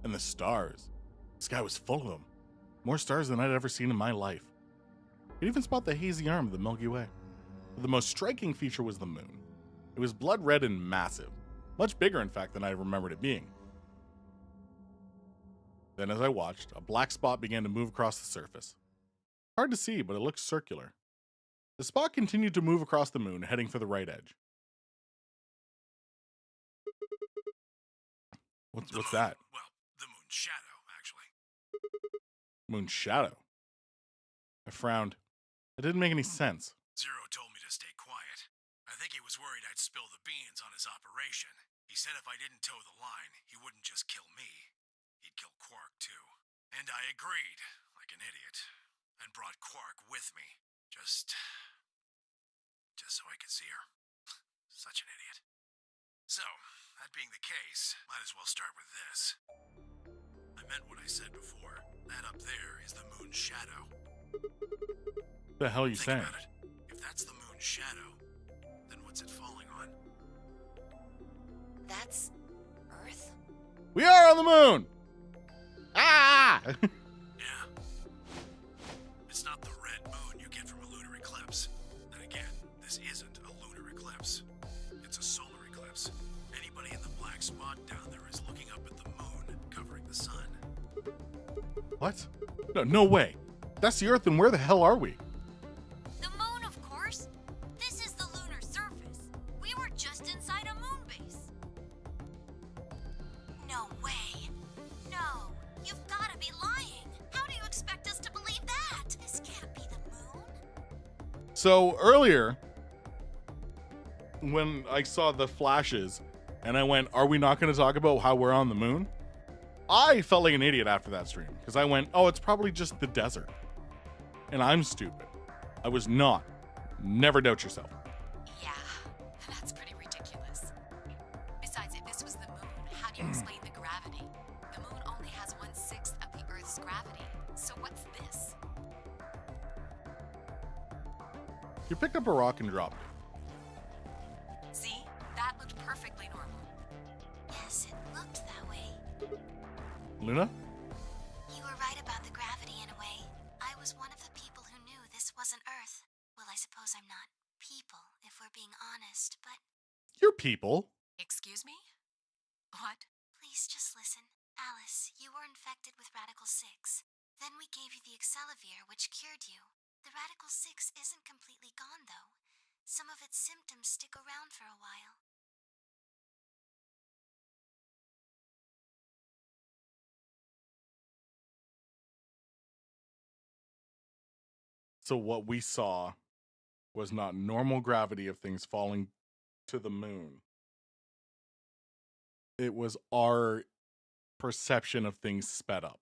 And the stars. The sky was full of them. More stars than I'd ever seen in my life. I could even spot the hazy arm of the Milky Way. But the most striking feature was the moon. It was blood red and massive. Much bigger, in fact, than I remembered it being. Then as I watched, a black spot began to move across the surface. Hard to see, but it looked circular. The spot continued to move across the moon, heading for the right edge. What's that? Well, the moon's shadow, actually. Moon's shadow? I frowned. It didn't make any sense. Zero told me to stay quiet. I think he was worried I'd spill the beans on his operation. He said if I didn't toe the line, he wouldn't just kill me. He'd kill Quark, too. And I agreed, like an idiot, and brought Quark with me. Just so I could see her. Such an idiot. So, that being the case, might as well start with this. I meant what I said before. That up there is the moon's shadow. What the hell are you saying? Think about it. If that's the moon's shadow, then what's it falling on? That's Earth? We are on the moon! Ah! Yeah. It's not the red moon you get from a lunar eclipse. And again, this isn't a lunar eclipse. It's a solar eclipse. Anybody in the black spot down there is looking up at the moon, covering the sun. What? No way. That's the Earth, and where the hell are we? The moon, of course. This is the lunar surface. We were just inside a moon base. No way. No, you've got to be lying. How do you expect us to believe that? This can't be the moon. So earlier, when I saw the flashes, and I went, are we not going to talk about how we're on the moon? I felt like an idiot after that stream because I went, oh, it's probably just the desert. And I'm stupid. I was not. Never doubt yourself. Yeah, that's pretty ridiculous. Besides, if this was the moon, how do you explain the gravity? The moon only has 1/6 of the Earth's gravity. So what's this? You picked up a rock and dropped it. See? That looked perfectly normal. Yes, it looked that way. Luna? You were right about the gravity in a way. I was one of the people who knew this wasn't Earth. Well, I suppose I'm not people, if we're being honest, but You're people. Excuse me? What? please just listen. Alice, you were infected with Radical 6. Then we gave you the Excelivir, which cured you. The Radical 6 isn't completely gone, though. Some of its symptoms stick around for a while. So what we saw was not normal gravity of things falling to the moon. It was our perception of things sped up.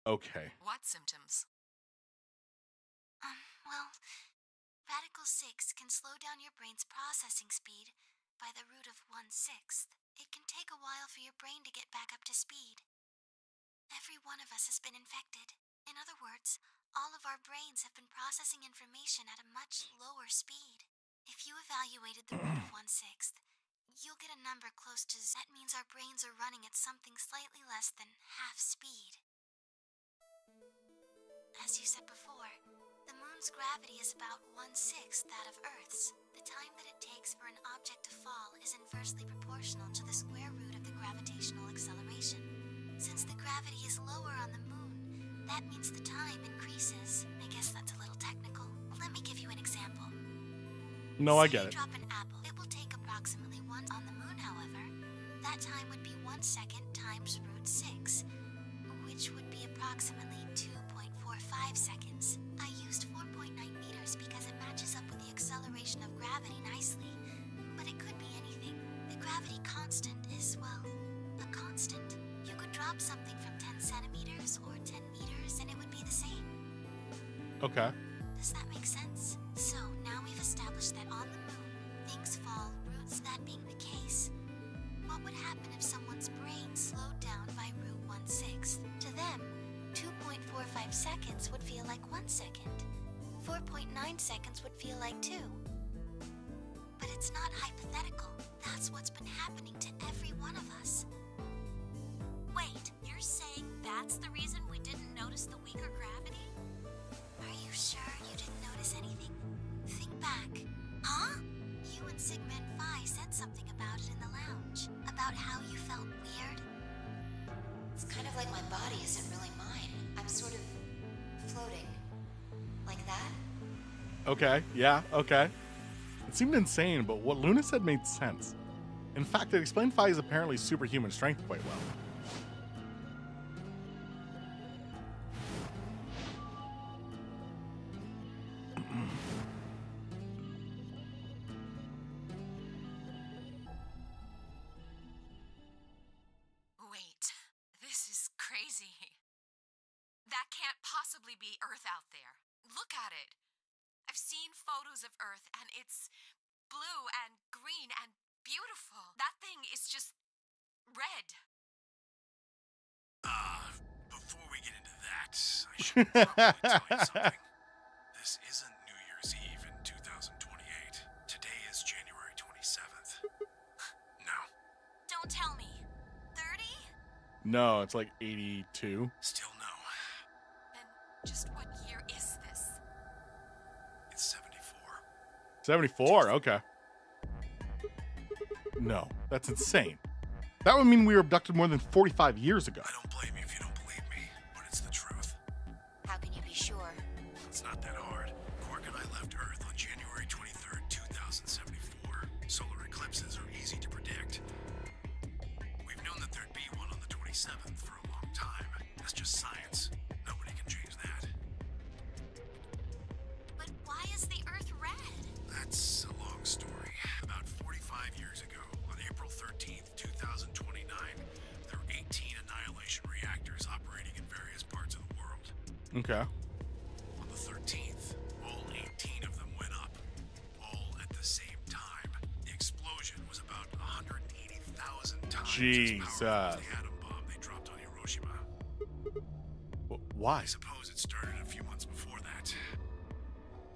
Okay. What symptoms? Well, Radical 6 can slow down your brain's processing speed by the root of 1/6. It can take a while for your brain to get back up to speed. Every one of us has been infected. In other words, all of our brains have been processing information at a much lower speed. If you evaluated the root of 1/6, you'll get a number close to that means our brains are running at something slightly less than half speed. As you said before, the moon's gravity is about 1/6 that of Earth's. The time that it takes for an object to fall is inversely proportional to the square root of the gravitational acceleration. Since the gravity is lower on the moon, that means the time increases. I guess that's a little technical. Let me give you an example. No, I Say get you it. drop an apple. It will take approximately 1 on the moon, however. That time would be 1 second times root 6, which would be approximately 2.45 seconds. I used 4.9 meters because it matches up with the acceleration of gravity nicely, but it could be anything. The gravity constant is, well, a constant. You could drop something from 10 centimeters or 10 meters and it would be the same. Okay. Does that make sense? So now we've established that on the moon, things fall, roots that being the case. What would happen if someone's brain slowed down by root 1/6? To them, 2.45 seconds would feel like 1 second. 4.9 seconds would feel like 2. But it's not hypothetical. That's what's been happening to every one of us. Wait, you're saying that's the reason we didn't notice the weaker gravity? Are you sure you didn't notice anything? Think back. Huh? You and Sigma and Phi said something about it in the lounge. About how you felt weird. It's kind of like my body isn't really mine. I'm sort of floating. Like that? Okay. Yeah. Okay. It seemed insane, but what Luna said made sense. In fact, it explained Phi's apparently superhuman strength quite well. Wait, this is crazy. That can't possibly be Earth out there. Look at it. I've seen photos of Earth and it's blue and green and beautiful. That thing is just red. Before we get into that, I should probably tell you something. This isn't New Year's Eve in 2028. Today is January 27th. No. Don't tell me. 30? No, it's like 82. Still no. Then just what year is this? It's 74. 74. Okay. No, that's insane. That would mean we were abducted more than 45 years ago. I don't blame you if you don't believe me, but it's the truth. How can you be sure? It's not that hard. Quark and I left Earth on January 23rd, 2074. Solar eclipses are easy to predict. We've known that there'd be one on the 27th for a long time. That's just science. Nobody can change that. But why is the Earth red? That's a long story. About 45 years ago, on April 13th, 2029, there were 18 Okay. On the 13th, all 18 of them went up, all at the same time. The explosion was about 180,000 times as powerful as the atom bomb they dropped on Hiroshima. Why? I suppose it started a few months before that.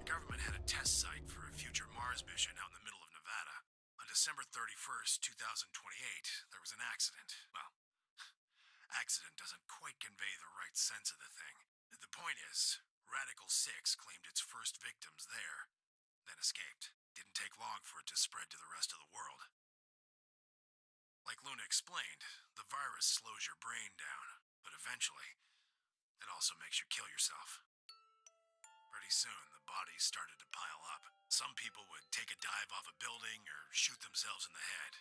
The government had a test site for a future Mars mission out in the middle of Nevada. On December 31st, 2028, there was an accident. Well, accident doesn't quite convey the right sense of the thing. The point is, Radical 6 claimed its first victims there, then escaped. Didn't take long for it to spread to the rest of the world. Like Luna explained, the virus slows your brain down, but eventually, it also makes you kill yourself. Pretty soon, the bodies started to pile up. Some people would take a dive off a building or shoot themselves in the head.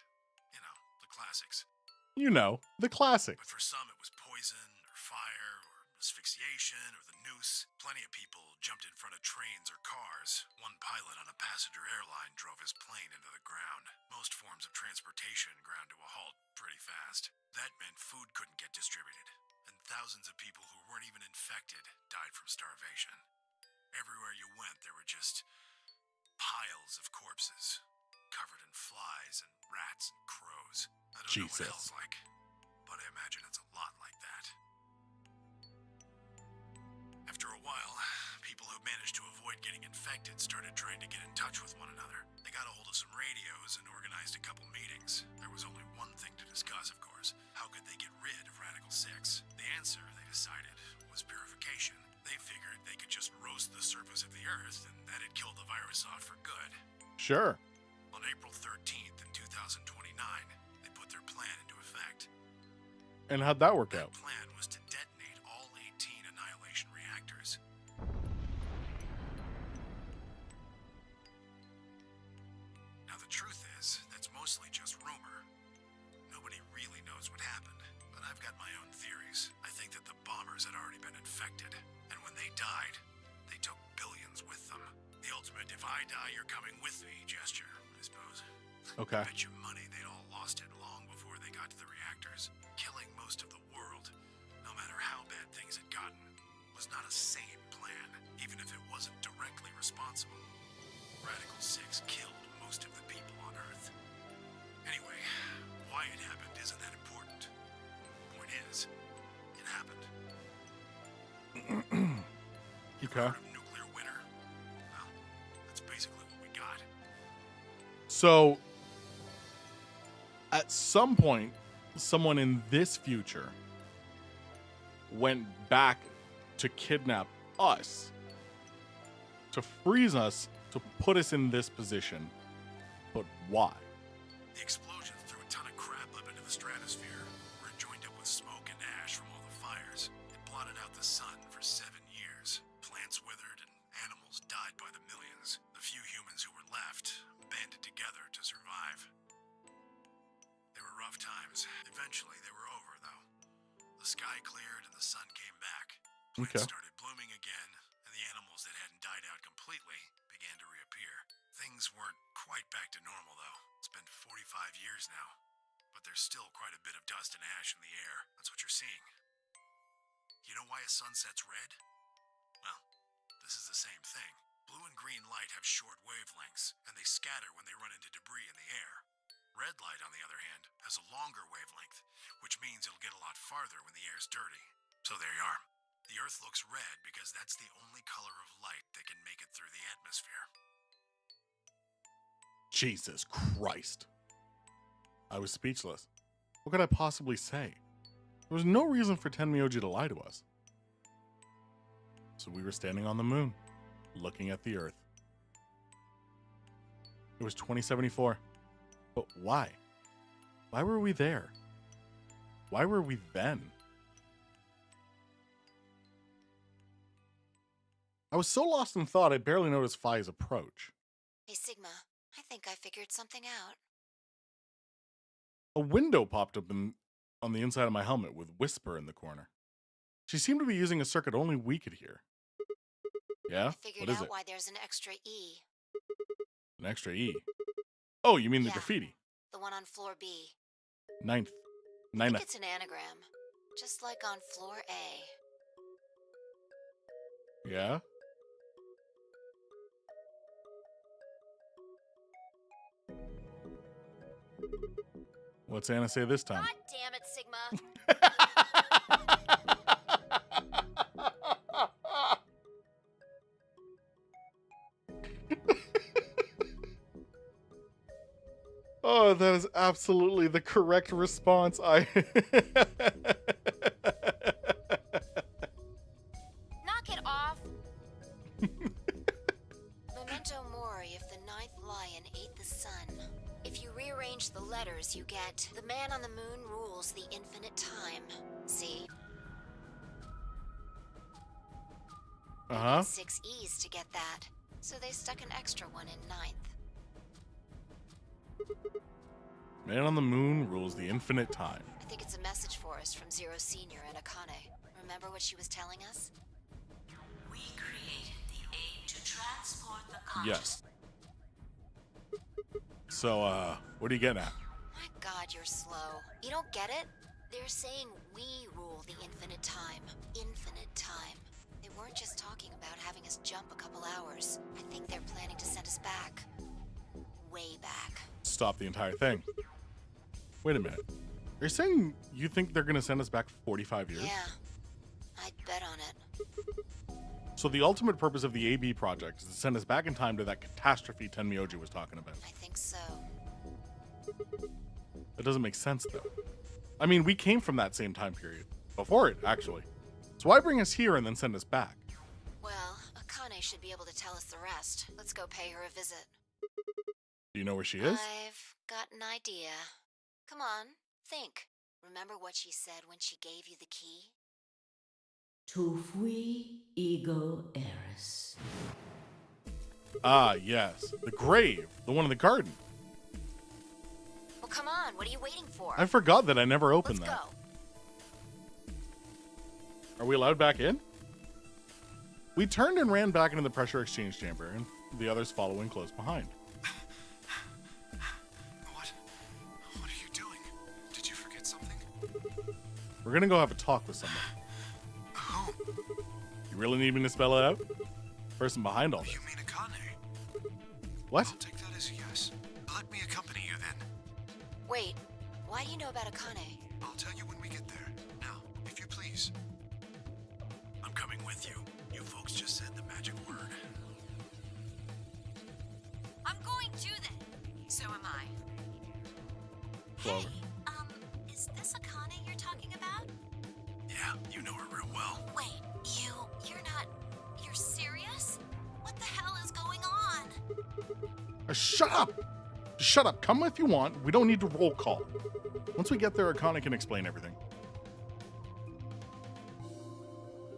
You know, the classics. You know, the classics. But for some, it was poison, or fire, or asphyxiation, or the noose. Plenty of people jumped in front of trains or cars. One pilot on a passenger airline drove his plane into the ground. Most forms of transportation ground to a halt pretty fast. That meant food couldn't get distributed, and thousands of people who weren't even infected died from starvation. Everywhere you went, there were just piles of corpses, covered in flies and rats and crows. I don't know what hell's like, but I imagine it's a lot like that. After a while, people who managed to avoid getting infected started trying to get in touch with one another. They got a hold of some radios and organized a couple meetings. There was only one thing to discuss, of course. How could they get rid of Radical 6? The answer, they decided, was purification. They figured they could just roast the surface of the Earth and that'd kill the virus off for good. Sure. On April 13th in 2029, they put their plan into effect. And how'd that work out? That plan was to detonate all 18 annihilation reactors. Now the truth is, that's mostly just rumor. Nobody really knows what happened, but I've got my own theories. I think that the bombers had already been infected, and when they died, they took billions with them. The ultimate if I die, you're coming with me gesture, I suppose. Okay. I bet you money they'd all lost it long before they got to the reactors. Killing most of the world, no matter how bad things had gotten, was not a sane plan, even if it wasn't directly responsible. Radical 6 killed most of the people on Earth. Anyway, why it happened isn't that important. Point is, it happened. Okay. Heard of nuclear winter? Well, that's basically what we got. So, at some point, someone in this future went back to kidnap us, to freeze us, to put us in this position. But why? The explosion threw a ton of crap up into the stratosphere, where it joined up with smoke and ash from all the fires. It blotted out the sun for 7 years. Plants withered and animals died by the millions. The few humans who were left banded together to survive. They were rough times. Eventually, they were over, though. The sky cleared and the sun came back. Plants started blooming again, and the animals that hadn't died out completely began to reappear. Things weren't quite back to normal, though. It's been 45 years now, but there's still quite a bit of dust and ash in the air. That's what you're seeing. You know why a sun sets red? Well, this is the same thing. Blue and green light have short wavelengths, and they scatter when they run into debris in the air. Red light, on the other hand, has a longer wavelength, which means it'll get a lot farther when the air's dirty. So there you are. The Earth looks red because that's the only color of light that can make it through the atmosphere. Jesus Christ. I was speechless. What could I possibly say? There was no reason for Tenmyoji to lie to us. So we were standing on the moon, looking at the Earth. It was 2074. But why? Why were we there? Why were we then? I was so lost in thought I barely noticed Phi's approach. Hey, Sigma, I think I figured something out. A window popped up on the inside of my helmet with Whisper in the corner. She seemed to be using a circuit only we could hear. Yeah? I figured What is out it? why there's an extra E. An extra E. Oh, you mean the Yeah. graffiti? The one on floor B. Ninth. I think it's an anagram, just like on floor A. Yeah? What's Anna say this time? God damn it, Sigma. Oh, that is absolutely the correct response. Knock it off. Memento mori, if the ninth lion ate the sun. If you rearrange the letters, you get the man on the moon rules the infinite time. See? Uh-huh. They need 6 E's to get that, so they stuck an extra one in ninth. Man on the moon rules the infinite time. I think it's a message for us from Zero Senior and Akane. Remember what she was telling us? We created the aid to transport the conscious. Yes. So, what are you getting at? My God, you're slow. You don't get it? They're saying we rule the infinite time. Infinite time. They weren't just talking about having us jump a couple hours. I think they're planning to send us back. Way back. Stop the entire thing. Wait a minute. Are you saying you think they're going to send us back 45 years? Yeah. I'd bet on it. So the ultimate purpose of the AB project is to send us back in time to that catastrophe Tenmyoji was talking about. I think so. That doesn't make sense, though. I mean, we came from that same time period. Before it, actually. So why bring us here and then send us back? Well, Akane should be able to tell us the rest. Let's go pay her a visit. Do you know where she is? I've got an idea. Come on, think. Remember what she said when she gave you the key? Tu fui ego eris. Ah, yes. The grave. The one in the garden. Well, come on. What are you waiting for? I forgot that I never opened Let's that. go. Are we allowed back in? We turned and ran back into the pressure exchange chamber, and the others following close behind. What are you doing? Did you forget something? We're gonna go have a talk with someone. Who? You really need me to spell it out? Person behind all this. You mean Akane? What? I'll take that as a yes. Let me accompany you then. Wait, why do you know about Akane? I'll tell you when we get there. Now, if you please. I'm coming with you. You folks just said the magic word. I'm going too then. So am I. Clover. Hey, is this Akane you're talking about? Yeah, you know her real well. Wait, you're serious? What the hell is going on? Shut up! Shut up. Come if you want. We don't need to roll call. Once we get there, Akane can explain everything.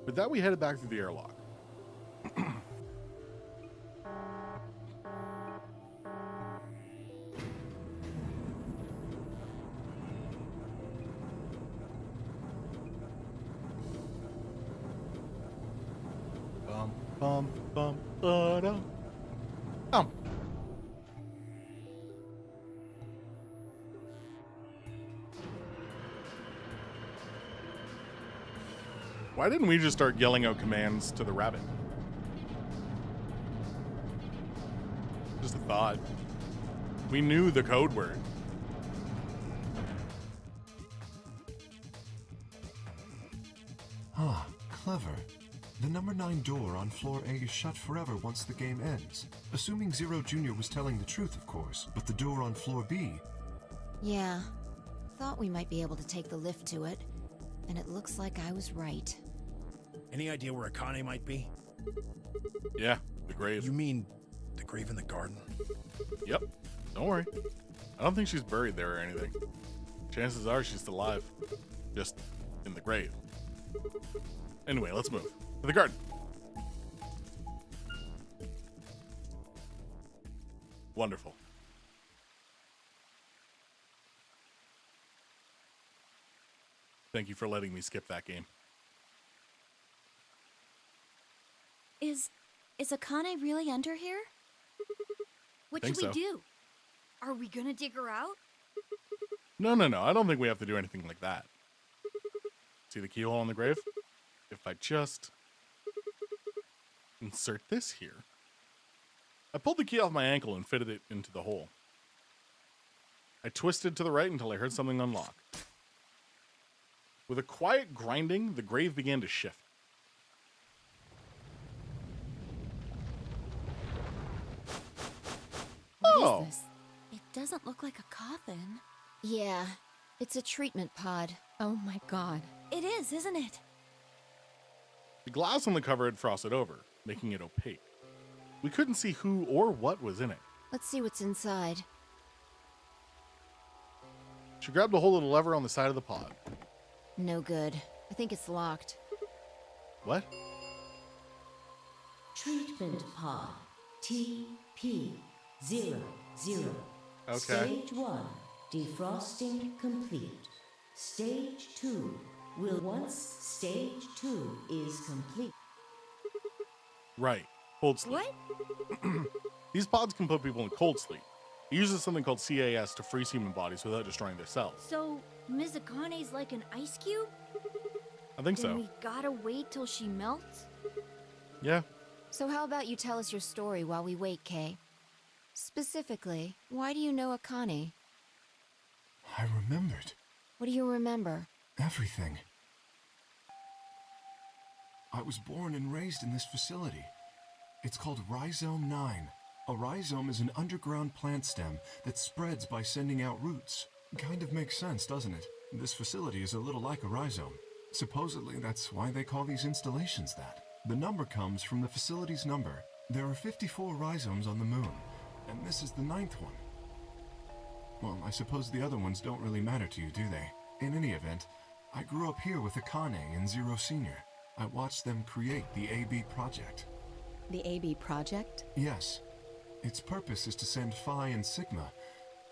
With that, we headed back through the airlock. Bum, bum, bum, ba-dum. Why didn't we just start yelling out commands to the rabbit? Just a thought. We knew the code word. Ah, clever. The number 9 door on floor A is shut forever once the game ends. Assuming Zero Jr. was telling the truth, of course, but the door on floor B... Yeah. Thought we might be able to take the lift to it. And it looks like I was right. Any idea where Akane might be? Yeah, the grave. You mean the grave in the garden? Yep. Don't worry. I don't think she's buried there or anything. Chances are she's still alive. Just in the grave. Anyway, let's move. To the garden. Wonderful. Thank you for letting me skip that game. Is Akane really under here? What Think should we so. do? Are we gonna dig her out? No. I don't think we have to do anything like that. See the keyhole in the grave? If I just... insert this here. I pulled the key off my ankle and fitted it into the hole. I twisted to the right until I heard something unlock. With a quiet grinding, the grave began to shift. What is this? It doesn't look like a coffin. Yeah, it's a treatment pod. Oh my god. It is, isn't it? The glass on the cover had frosted over, making it opaque. We couldn't see who or what was in it. Let's see what's inside. She grabbed a hold of the lever on the side of the pod. No good. I think it's locked. What? Treatment pod TP00. Okay. Stage 1, defrosting complete. Stage 2 will once stage 2 is complete. Right. Cold sleep. What? These pods can put people in cold sleep. It uses something called CAS to freeze human bodies without destroying their cells. So, Ms. Akane's like an ice cube? I think Then so. we gotta wait till she melts? Yeah. So how about you tell us your story while we wait, Kay? Specifically, why do you know Akane? I remembered What do you remember? everything. I was born and raised in this facility. It's called Rhizome 9. A rhizome is an underground plant stem that spreads by sending out roots. Kind of makes sense, doesn't it? This facility is a little like a rhizome. Supposedly, that's why they call these installations that. The number comes from the facility's number. There are 54 rhizomes on the moon, and this is the 9th one. Well, I suppose the other ones don't really matter to you, do they? In any event, I grew up here with Akane and Zero Senior. I watched them create the AB project. The AB project? Yes. Its purpose is to send Phi and Sigma,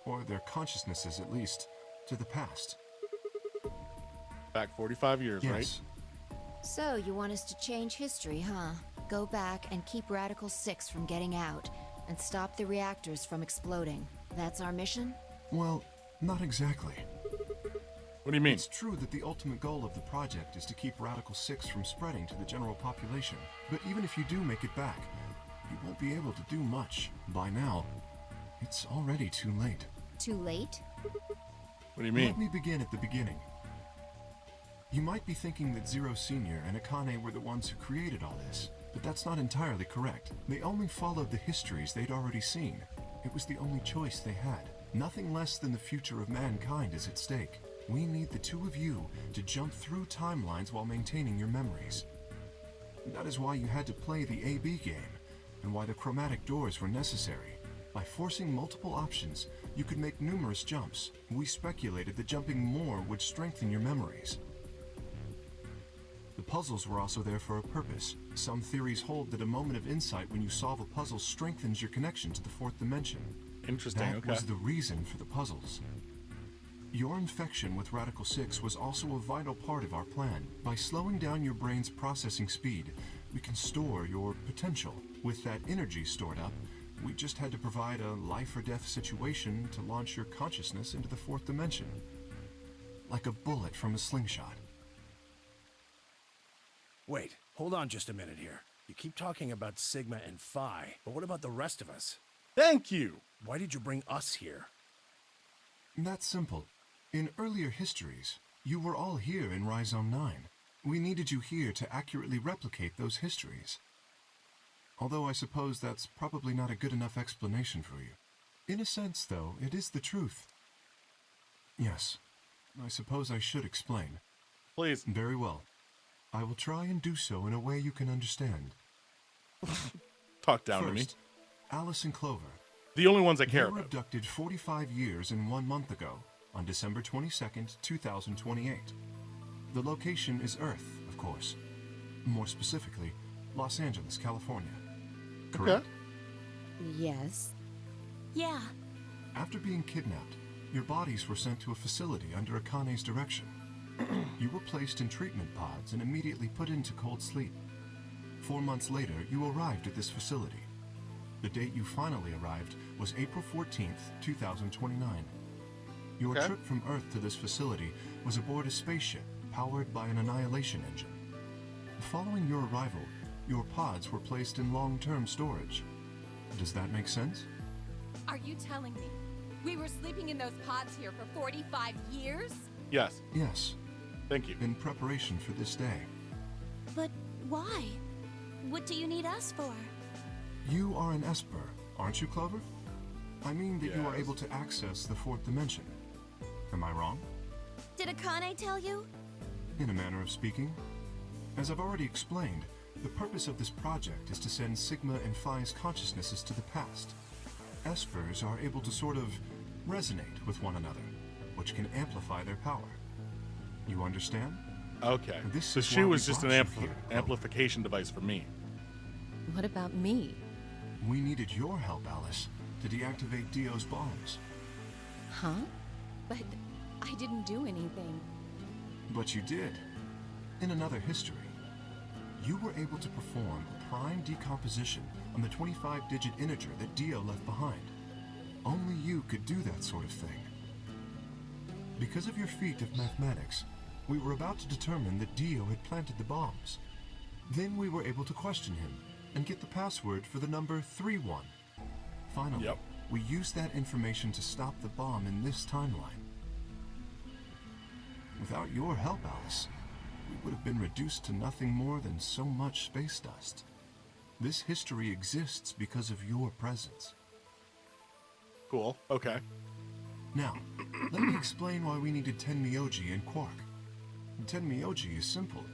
or their consciousnesses at least, to the past. Back 45 years, Yes. right? So, you want us to change history, huh? Go back and keep Radical 6 from getting out, and stop the reactors from exploding. That's our mission? Well, not exactly. What do you mean? It's true that the ultimate goal of the project is to keep Radical 6 from spreading to the general population. But even if you do make it back, you won't be able to do much. By now, it's already too late. Too late? What do you mean? Let me begin at the beginning. You might be thinking that Zero Senior and Akane were the ones who created all this, but that's not entirely correct. They only followed the histories they'd already seen. It was the only choice they had. Nothing less than the future of mankind is at stake. We need the two of you to jump through timelines while maintaining your memories. That is why you had to play the AB game, and why the chromatic doors were necessary. By forcing multiple options, you could make numerous jumps. We speculated that jumping more would strengthen your memories. The puzzles were also there for a purpose. Some theories hold that a moment of insight when you solve a puzzle strengthens your connection to the fourth dimension. Interesting, That okay. was the reason for the puzzles. Your infection with Radical 6 was also a vital part of our plan. By slowing down your brain's processing speed, we can store your potential. With that energy stored up, we just had to provide a life or death situation to launch your consciousness into the fourth dimension. Like a bullet from a slingshot. Wait, hold on just a minute here. You keep talking about Sigma and Phi, but what about the rest of us? Thank you! Why did you bring us here? That's simple. In earlier histories, you were all here in Rhizome 9. We needed you here to accurately replicate those histories. Although I suppose that's probably not a good enough explanation for you. In a sense, though, it is the truth. Yes, I suppose I should explain. Please. Very well. I will try and do so in a way you can understand. Talk down to me. First, Alice and Clover. The only ones I care They were about. abducted 45 years and 1 month ago, on December 22nd, 2028. The location is Earth, of course. More specifically, Los Angeles, California. Correct? Yes. Yeah. After being kidnapped, your bodies were sent to a facility under Akane's direction. You were placed in treatment pods and immediately put into cold sleep. 4 months later, you arrived at this facility. The date you finally arrived was April 14th, 2029. Your Okay. trip from Earth to this facility was aboard a spaceship powered by an annihilation engine. Following your arrival, your pods were placed in long-term storage. Does that make sense? Are you telling me we were sleeping in those pods here for 45 years? Yes. Yes, Thank you. in preparation for this day. But why? What do you need us for? You are an Esper, aren't you, Clover? I mean that you are Yes. able to access the fourth dimension. Am I wrong? Did Akane tell you? In a manner of speaking. As I've already explained, the purpose of this project is to send Sigma and Phi's consciousnesses to the past. Espers are able to sort of resonate with one another, which can amplify their power. You understand? Okay. This So is she why we was just an brought you here, Chloe. amplification device for me. What about me? We needed your help, Alice, to deactivate Dio's bombs. Huh? But I didn't do anything. But you did. In another history, you were able to perform a prime decomposition on the 25-digit integer that Dio left behind. Only you could do that sort of thing. Because of your feat of mathematics, we were about to determine that Dio had planted the bombs. Then we were able to question him and get the password for the number 31. Finally, Yep. we used that information to stop the bomb in this timeline. Without your help, Alice, we would have been reduced to nothing more than so much space dust. This history exists because of your presence. Cool. Okay. Now, let me explain why we needed Tenmyoji and Quark. Tenmyoji is simple.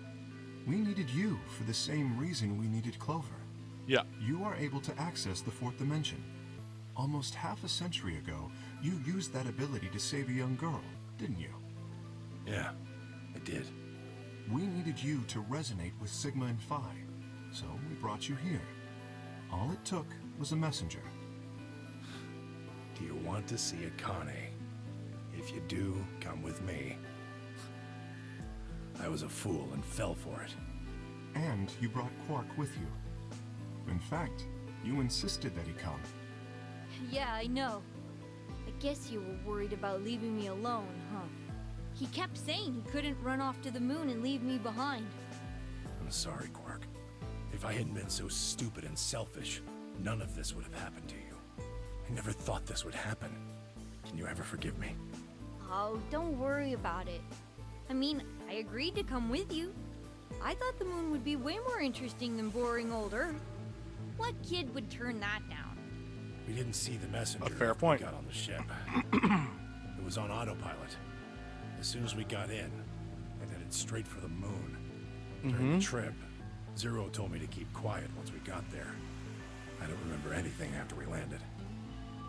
We needed you for the same reason we needed Clover. Yeah. You are able to access the fourth dimension. Almost half a century ago, you used that ability to save a young girl, didn't you? Yeah, I did. We needed you to resonate with Sigma and Phi, so we brought you here. All it took was a messenger. Do you want to see Akane? If you do, come with me. I was a fool and fell for it. And you brought Quark with you. In fact, you insisted that he come. Yeah, I know. I guess you were worried about leaving me alone, huh? He kept saying he couldn't run off to the moon and leave me behind. I'm sorry, Quark. If I hadn't been so stupid and selfish, none of this would have happened to you. I never thought this would happen. Can you ever forgive me? Oh, don't worry about it. I mean, I agreed to come with you. I thought the moon would be way more interesting than boring old Earth. What kid would turn that down? We didn't see the messenger. A fair point. We got on the ship. It was on autopilot. As soon as we got in, it headed straight for the moon. During the trip, Zero told me to keep quiet once we got there. I don't remember anything after we landed.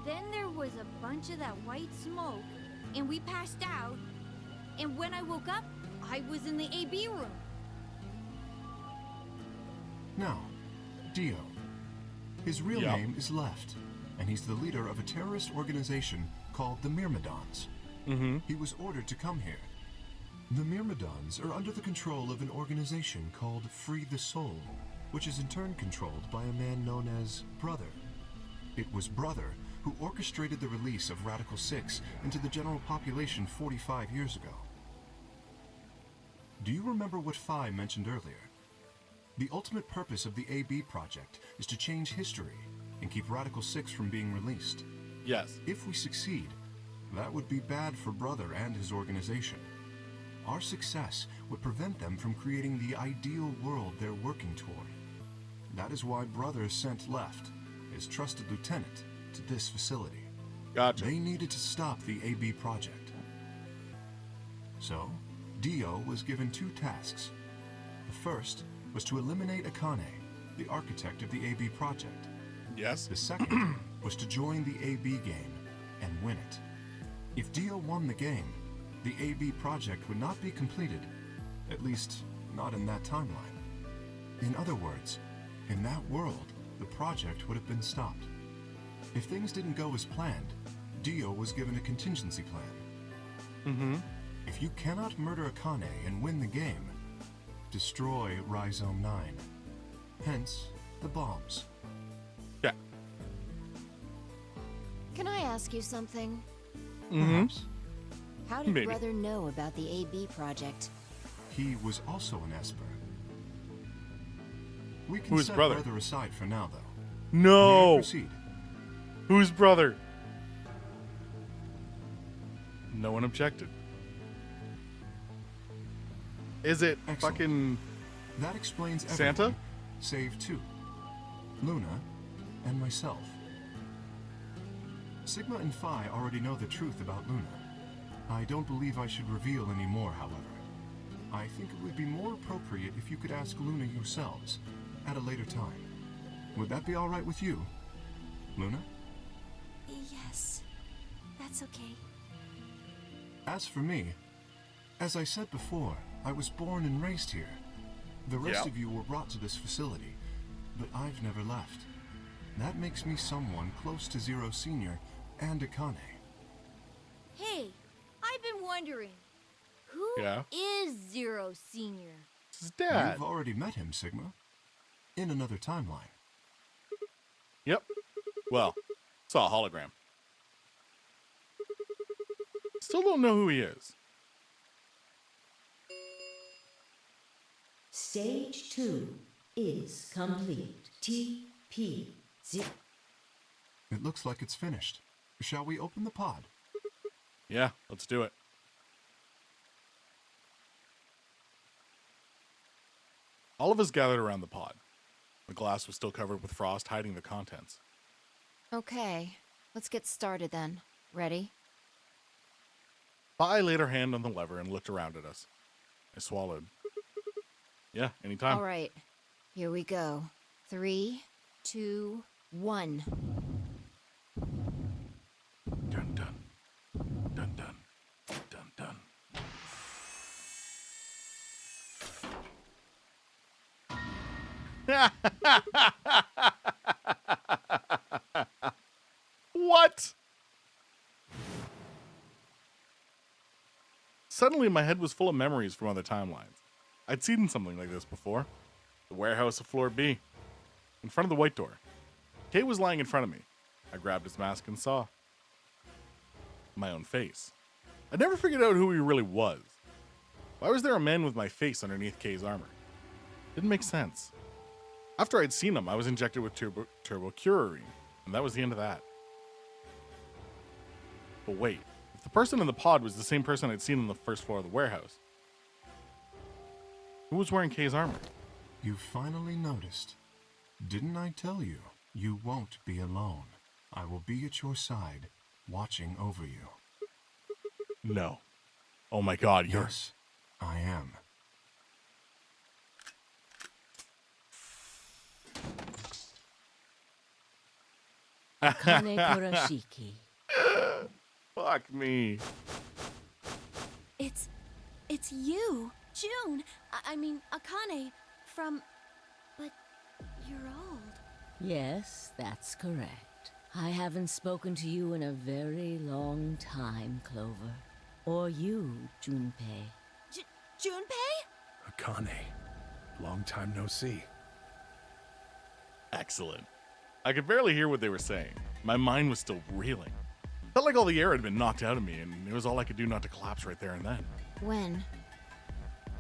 Then there was a bunch of that white smoke, and we passed out. And when I woke up, I was in the AB room. Now, Dio. His real Yep. name is Left, and he's the leader of a terrorist organization called the Myrmidons. He was ordered to come here. The Myrmidons are under the control of an organization called Free the Soul, which is in turn controlled by a man known as Brother. It was Brother who orchestrated the release of Radical 6 into the general population 45 years ago. Do you remember what Phi mentioned earlier? The ultimate purpose of the AB project is to change history and keep Radical 6 from being released. Yes. If we succeed, that would be bad for Brother and his organization. Our success would prevent them from creating the ideal world they're working toward. That is why Brother sent Left, his trusted lieutenant, to this facility. Gotcha. They needed to stop the AB project. So, Dio was given two tasks. The first was to eliminate Akane, the architect of the AB project. Yes. The second was to join the AB game and win it. If Dio won the game, the AB project would not be completed, at least not in that timeline. In other words, in that world, the project would have been stopped. If things didn't go as planned, Dio was given a contingency plan. If you cannot murder Akane and win the game, destroy Rhizome 9. Hence, the bombs. Yeah. Can I ask you something? Perhaps. How did Maybe. Brother know about the AB project? He was also an Esper. We can Whose set brother? brother aside for now, though. No. May I proceed? Whose brother? No one objected. Is it Excellent. fucking That explains everyone, Santa? save two. Luna and myself. Sigma and Phi already know the truth about Luna. I don't believe I should reveal any more, however. I think it would be more appropriate if you could ask Luna yourselves at a later time. Would that be all right with you, Luna? Yes, that's okay. As for me, as I said before, I was born and raised here. The rest Yeah. of you were brought to this facility, but I've never left. That makes me someone close to Zero Senior and Akane. Hey, I've been wondering, who Yeah? is Zero Senior? It's his dad. You've already met him, Sigma. In another timeline. Yep. Well, saw a hologram. Still don't know who he is. Stage 2 is complete. TP0. It looks like it's finished. Shall we open the pod? Yeah, let's do it. All of us gathered around the pod. The glass was still covered with frost, hiding the contents. Okay, let's get started then. Ready? Phi laid her hand on the lever and looked around at us. I swallowed. Yeah, anytime. All right, here we go. 3, 2, 1. Dun dun. Dun dun. Dun dun. What? Suddenly, my head was full of memories from other timelines. I'd seen something like this before. The warehouse of Floor B. In front of the white door. Kay was lying in front of me. I grabbed his mask and saw my own face. I never figured out who he really was. Why was there a man with my face underneath Kay's armor? Didn't make sense. After I'd seen him, I was injected with Turbo Curarine, and that was the end of that. But wait, if the person in the pod was the same person I'd seen on the first floor of the warehouse, who was wearing Kay's armor? You finally noticed. Didn't I tell you? You won't be alone. I will be at your side, watching over you. No. Oh my god, you're... Yes, I am. Akane Kurashiki. Fuck me. It's you, June. I mean, Akane, from... But you're old. Yes, that's correct. I haven't spoken to you in a very long time, Clover. Or you, Junpei. Junpei? Akane, long time no see. Excellent. I could barely hear what they were saying. My mind was still reeling. Felt like all the air had been knocked out of me, and it was all I could do not to collapse right there and then. When?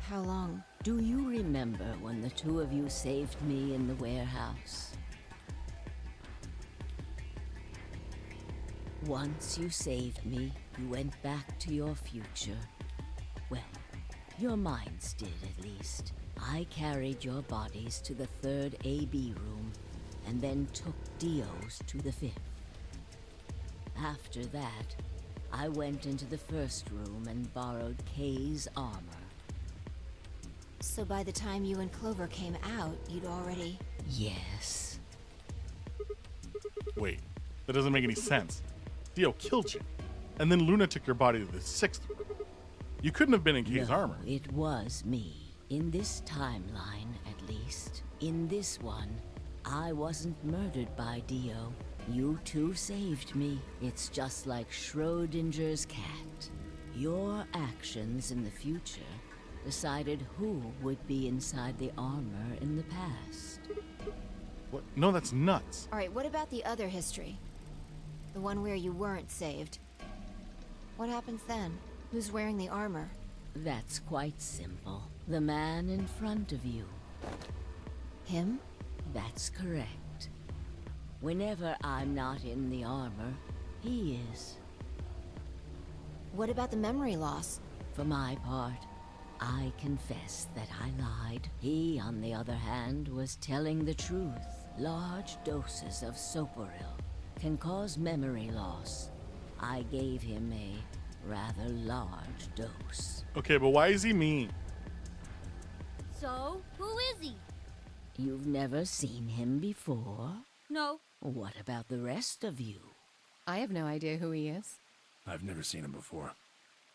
How long? Do you remember when the two of you saved me in the warehouse? Once you saved me, you went back to your future. Well, your minds did at least. I carried your bodies to the 3rd AB room, and then took Dio's to the 5th. After that, I went into the 1st room and borrowed Kay's armor. So by the time you and Clover came out, you'd already... Yes. Wait, that doesn't make any sense. Dio killed you, and then Luna took your body to the 6th room. You couldn't have been in Kay's No, armor. it was me. In this timeline, at least. In this one, I wasn't murdered by Dio. You two saved me. It's just like Schrodinger's cat. Your actions in the future decided who would be inside the armor in the past. What? No, that's nuts. All right, what about the other history? The one where you weren't saved. What happens then? Who's wearing the armor? That's quite simple. The man in front of you. Him? That's correct. Whenever I'm not in the armor, he is. What about the memory loss? For my part, I confess that I lied. He, on the other hand, was telling the truth. Large doses of Soporil can cause memory loss. I gave him a rather large dose. Okay, but why is he mean? So, who is he? You've never seen him before? No. What about the rest of you? I have no idea who he is. I've never seen him before.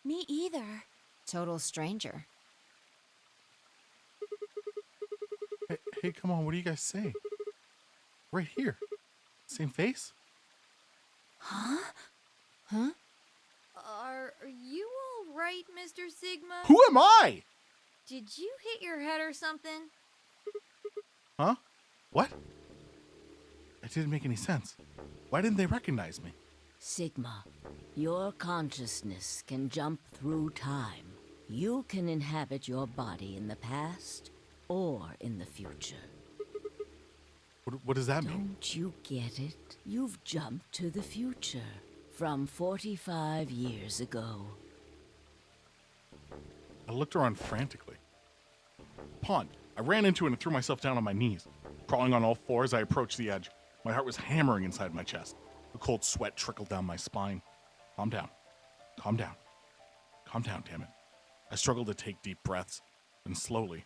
Me either. Total stranger. Hey, come on, what do you guys say? Right here. Same face? Huh? Are you all right, Mr. Sigma? Who am I? Did you hit your head or something? Huh? What? It didn't make any sense. Why didn't they recognize me? Sigma, your consciousness can jump through time. You can inhabit your body in the past or in the future. What does that mean? Don't you get it? You've jumped to the future from 45 years ago. I looked around frantically. Pond. I ran into it and threw myself down on my knees. Crawling on all fours, I approached the edge. My heart was hammering inside my chest. The cold sweat trickled down my spine. Calm down. Calm down. Calm down, damn it. I struggled to take deep breaths. Then slowly,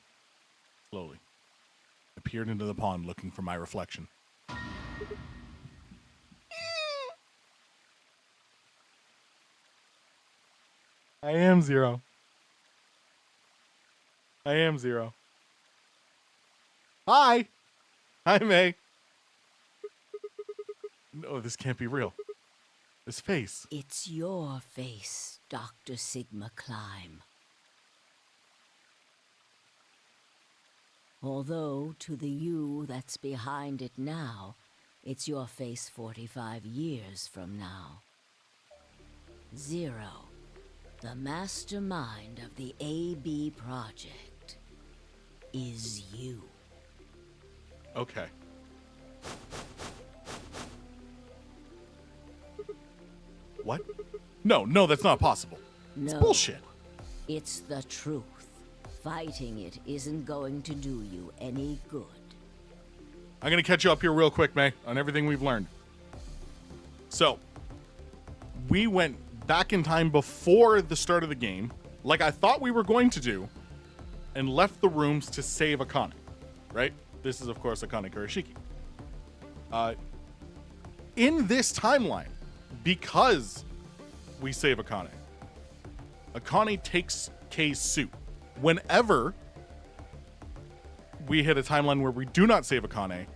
I peered into the pond looking for my reflection. I am Zero. I am Zero. Hi! Hi, May. No, this can't be real. This face. It's your face, Dr. Sigma Climb. Although, to the you that's behind it now, it's your face 45 years from now. Zero, the mastermind of the AB project, is you. Okay. What? No, that's not possible. It's No. bullshit. It's the truth. Fighting it isn't going to do you any good. I'm going to catch you up here real quick, May, on everything we've learned. So, we went back in time before the start of the game, like I thought we were going to do, and left the rooms to save Akane, right? This is, of course, Akane Kurashiki. In this timeline, because we save Akane, Akane takes Kei's suit. Whenever we hit a timeline where we do not save Akane,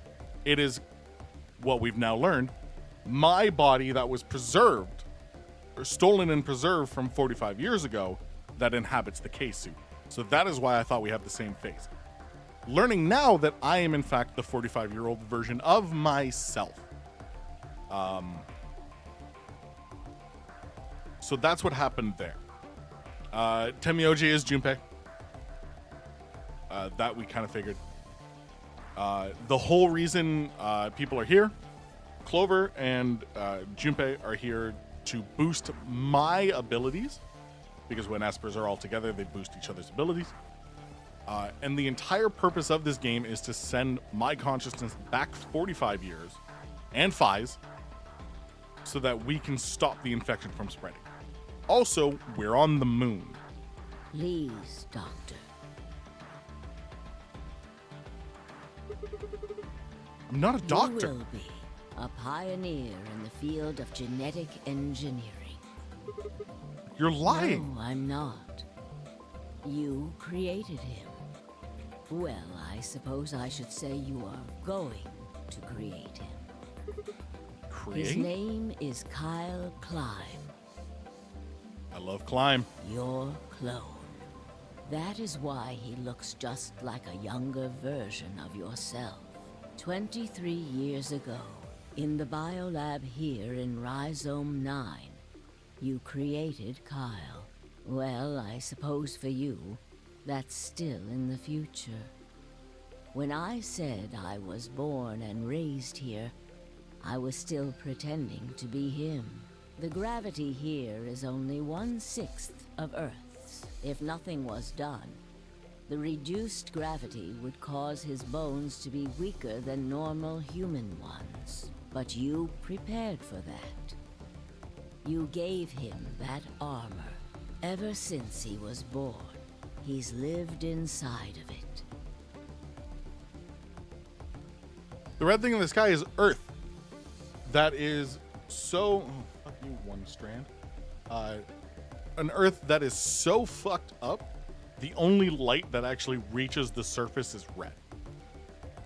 it is what we've now learned, my body that was preserved, or stolen and preserved from 45 years ago, that inhabits the Kei suit. So that is why I thought we have the same face. Learning now that I am in fact the 45-year-old version of myself. So that's what happened there. Temioji is Junpei. That we kind of figured. The whole reason people are here, Clover and Junpei are here to boost my abilities, because when Espers are all together, they boost each other's abilities. And the entire purpose of this game is to send my consciousness back 45 years and Phai's so that we can stop the infection from spreading. Also, we're on the moon. Please, Doctor. I'm not a doctor. You will be a pioneer in the field of genetic engineering. You're lying. No, I'm not. You created him. Well, I suppose I should say you are going to create him. His Create? name is Kyle Climb, I love climb. your clone. That is why he looks just like a younger version of yourself. 23 years ago, in the biolab here in Rhizome 9, you created Kyle. Well, I suppose for you, that's still in the future. When I said I was born and raised here, I was still pretending to be him. The gravity here is only 1/6 of Earth's. If nothing was done, the reduced gravity would cause his bones to be weaker than normal human ones. But you prepared for that. You gave him that armor. Ever since he was born, he's lived inside of it. The red thing in the sky is Earth. That is so... Oh, fuck you, one strand. An Earth that is so fucked up, the only light that actually reaches the surface is red.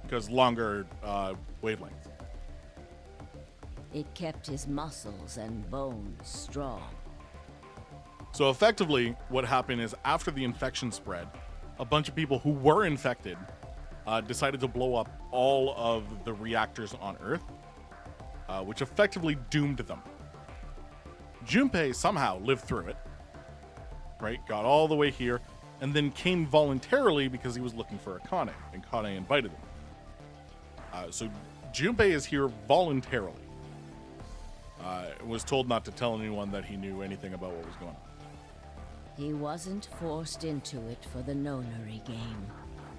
Because longer wavelengths. It kept his muscles and bones strong. So effectively, what happened is after the infection spread, a bunch of people who were infected decided to blow up all of the reactors on Earth, which effectively doomed them. Junpei somehow lived through it, right? Got all the way here, and then came voluntarily because he was looking for Akane, and Akane invited him. So Junpei is here voluntarily. Was told not to tell anyone that he knew anything about what was going on. He wasn't forced into it for the nonary game.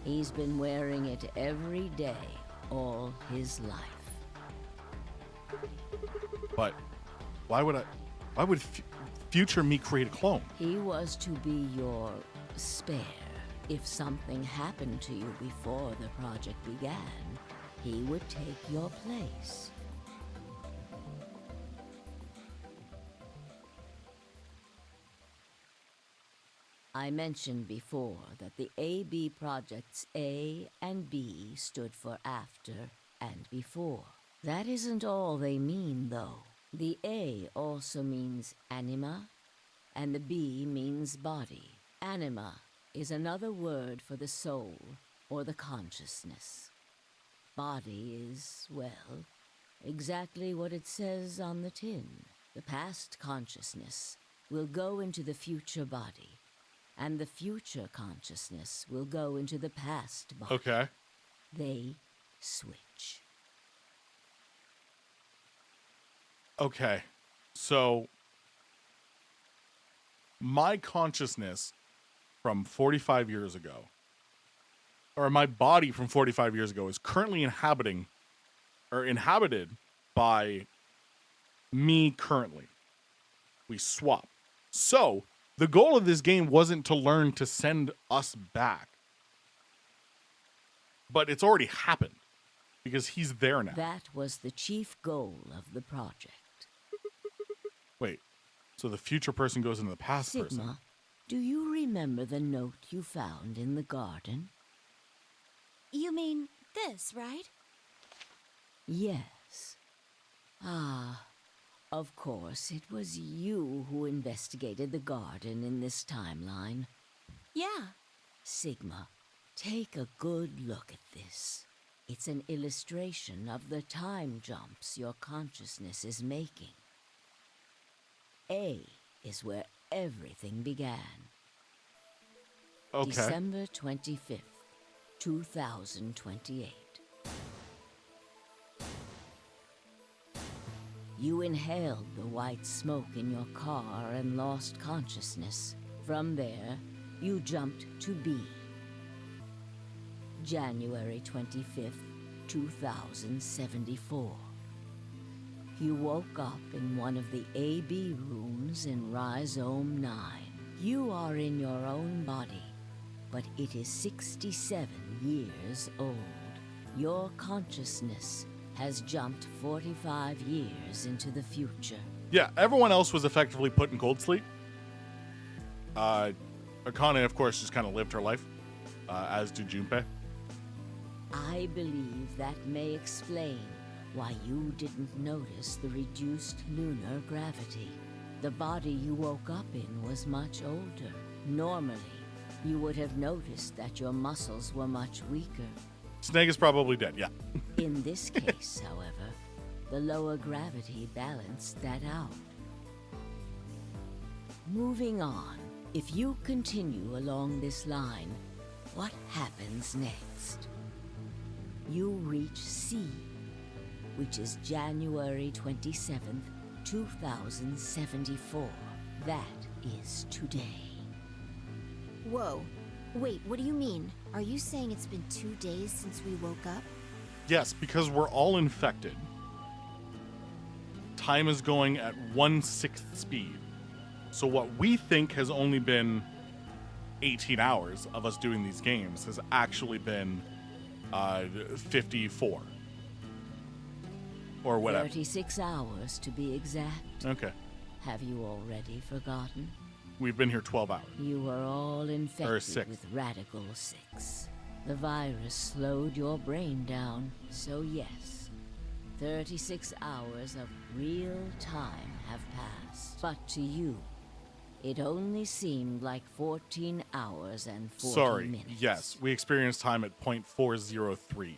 He's been wearing it every day, all his life. But why would future me create a clone? He was to be your spare. If something happened to you before the project began, he would take your place. I mentioned before that the AB projects A and B stood for after and before. That isn't all they mean, though. The A also means anima, and the B means body. Anima is another word for the soul or the consciousness. Body is, well, exactly what it says on the tin. The past consciousness will go into the future body, and the future consciousness will go into the past body. Okay. They switch. Okay. So my consciousness from 45 years ago, or my body from 45 years ago, is currently inhabited by me currently. We swap. So the goal of this game wasn't to learn to send us back. But it's already happened. Because he's there now. That was the chief goal of the project. Wait. So the future person goes into the past Sigma, person. do you remember the note you found in the garden? You mean this, right? Yes. Ah, of course, it was you who investigated the garden in this timeline. Yeah. Sigma, take a good look at this. It's an illustration of the time jumps your consciousness is making. A is where everything began. Okay. December 25th, 2028. You inhaled the white smoke in your car and lost consciousness. From there, you jumped to B. January 25th, 2074. You woke up in one of the AB rooms in Rhizome 9. You are in your own body, but it is 67 years old. Your consciousness has jumped 45 years into the future. Yeah, everyone else was effectively put in cold sleep. Akane, of course, just kind of lived her life, as did Junpei. I believe that may explain why you didn't notice the reduced lunar gravity. The body you woke up in was much older. Normally, you would have noticed that your muscles were much weaker. Snake is probably dead, yeah. In this case, however, the lower gravity balanced that out. Moving on, if you continue along this line, what happens next? you reach C, which is January 27th, 2074. That is today. Whoa. Wait, what do you mean? Are you saying it's been 2 days since we woke up? Yes, because we're all infected. Time is going at 1/6 speed. So what we think has only been 18 hours of us doing these games has actually been 54. Or whatever. 36 hours to be exact. Okay. Have you already forgotten? We've been here 12 hours. You are all infected six. with Radical 6. The virus slowed your brain down, so yes, 36 hours of real time have passed. But to you, it only seemed like 14 hours and 40 minutes. Yes, we experienced time at 0.403,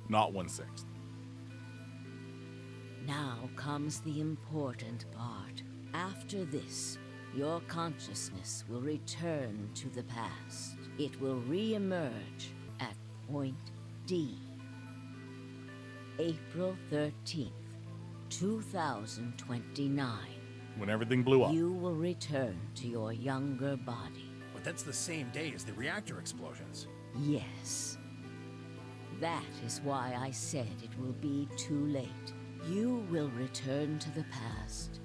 not 1/6. Now comes the important part. After this, your consciousness will return to the past. It will re-emerge at point D. April 13th, 2029. When everything blew up. You will return to your younger body. But that's the same day as the reactor explosions. Yes. That is why I said it will be too late. You will return to the past,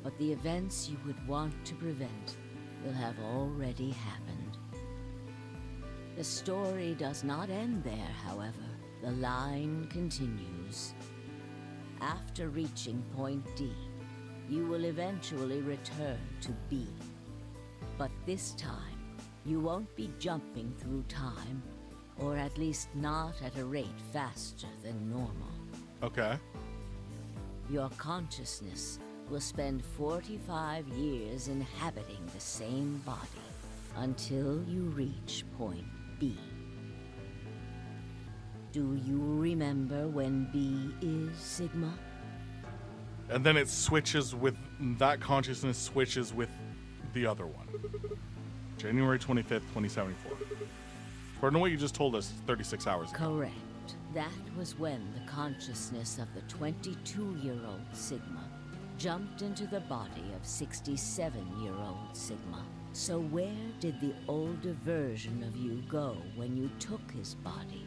but the events you would want to prevent will have already happened. The story does not end there, however. The line continues. After reaching point D, you will eventually return to B. But this time, you won't be jumping through time, or at least not at a rate faster than normal. Okay. Your consciousness will spend 45 years inhabiting the same body until you reach point B. Do you remember when B is Sigma? And then it switches with, that consciousness switches with the other one. January 25th, 2074. According to what you just told us 36 hours ago. Correct. That was when the consciousness of the 22-year-old Sigma jumped into the body of 67-year-old Sigma. So where did the older version of you go when you took his body?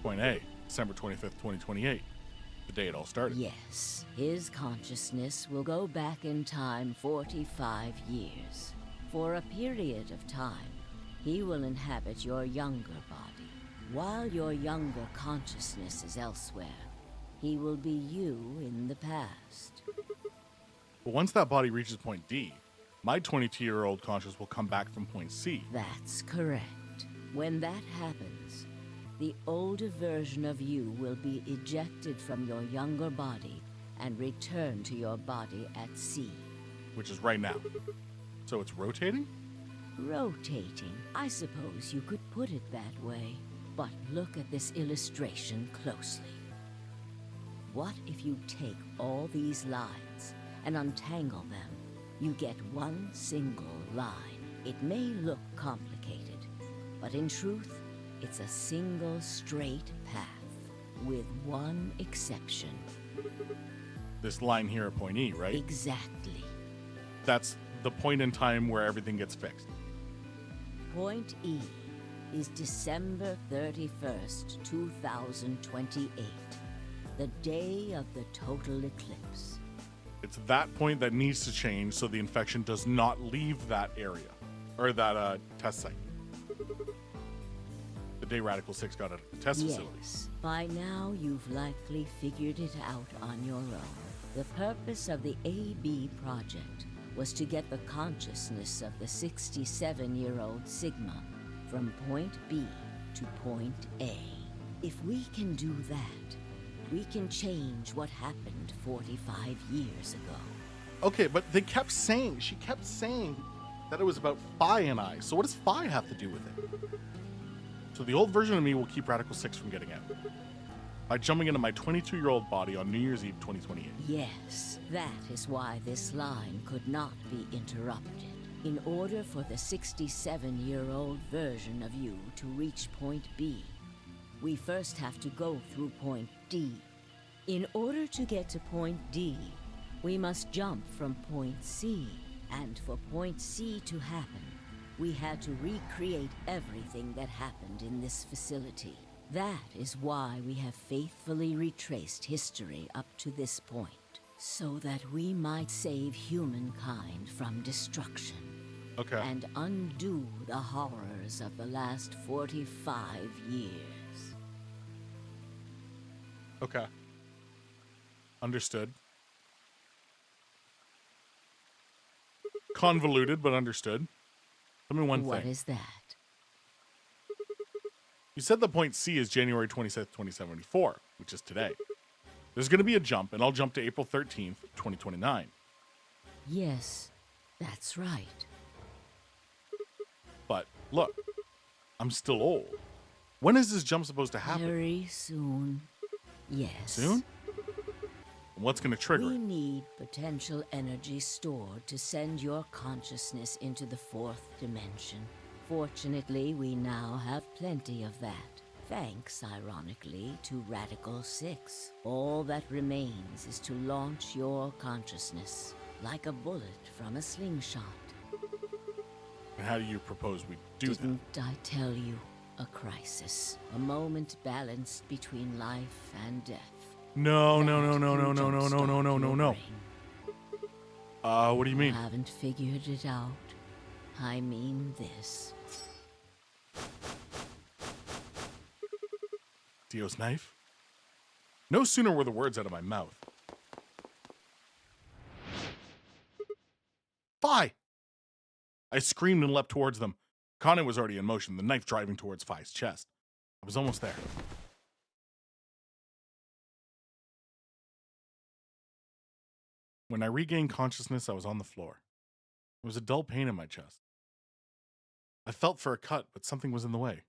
Point A, December 25th, 2028. The day it all started. Yes, his consciousness will go back in time 45 years. For a period of time, he will inhabit your younger body. While your younger consciousness is elsewhere, he will be you in the past. But once that body reaches point D, my 22-year-old conscious will come back from point C. That's correct. When that happens, the older version of you will be ejected from your younger body and return to your body at C. Which is right now. So it's rotating? Rotating, I suppose you could put it that way. But look at this illustration closely. What if you take all these lines and untangle them? You get one single line. It may look complicated, but in truth, it's a single straight path, with one exception. This line here at point E, right? Exactly. That's the point in time where everything gets fixed. Point E is December 31st, 2028, the day of the total eclipse. It's that point that needs to change so the infection does not leave that area, or that test site. The day Radical 6 got out of the test facility. Yes, by now you've likely figured it out on your own. The purpose of the AB project was to get the consciousness of the 67-year-old Sigma from point B to point A. If we can do that, we can change what happened 45 years ago. Okay, but she kept saying that it was about Phi and I. So what does Phi have to do with it? So the old version of me will keep Radical 6 from getting out by jumping into my 22-year-old body on New Year's Eve 2028. Yes, that is why this line could not be interrupted. In order for the 67-year-old version of you to reach point B, we first have to go through point D. In order to get to point D, we must jump from point C. And for point C to happen, we had to recreate everything that happened in this facility. That is why we have faithfully retraced history up to this point, so that we might save humankind from destruction. Okay. And undo the horrors of the last 45 years. Okay. Understood. Convoluted, but understood. Tell me one thing. What is that? You said the point C is January 26th, 2074, which is today. There's going to be a jump, and I'll jump to April 13th, 2029. Yes, that's right. But look, I'm still old. When is this jump supposed to happen? Very soon. Yes. Soon? What's going to trigger We it? need potential energy stored to send your consciousness into the fourth dimension. Fortunately, we now have plenty of that. Thanks, ironically, to Radical 6. All that remains is to launch your consciousness, like a bullet from a slingshot. And how do you propose we do that? Didn't I tell you? A crisis. A moment balanced between life and death. No. That can jumpstart your brain. What do you mean? Haven't figured it out. I mean this. Dio's knife? No sooner were the words out of my mouth. Fi! I screamed and leapt towards them. Connie was already in motion, the knife driving towards Fi's chest. I was almost there. When I regained consciousness, I was on the floor. There was a dull pain in my chest. I felt for a cut, but something was in the way. It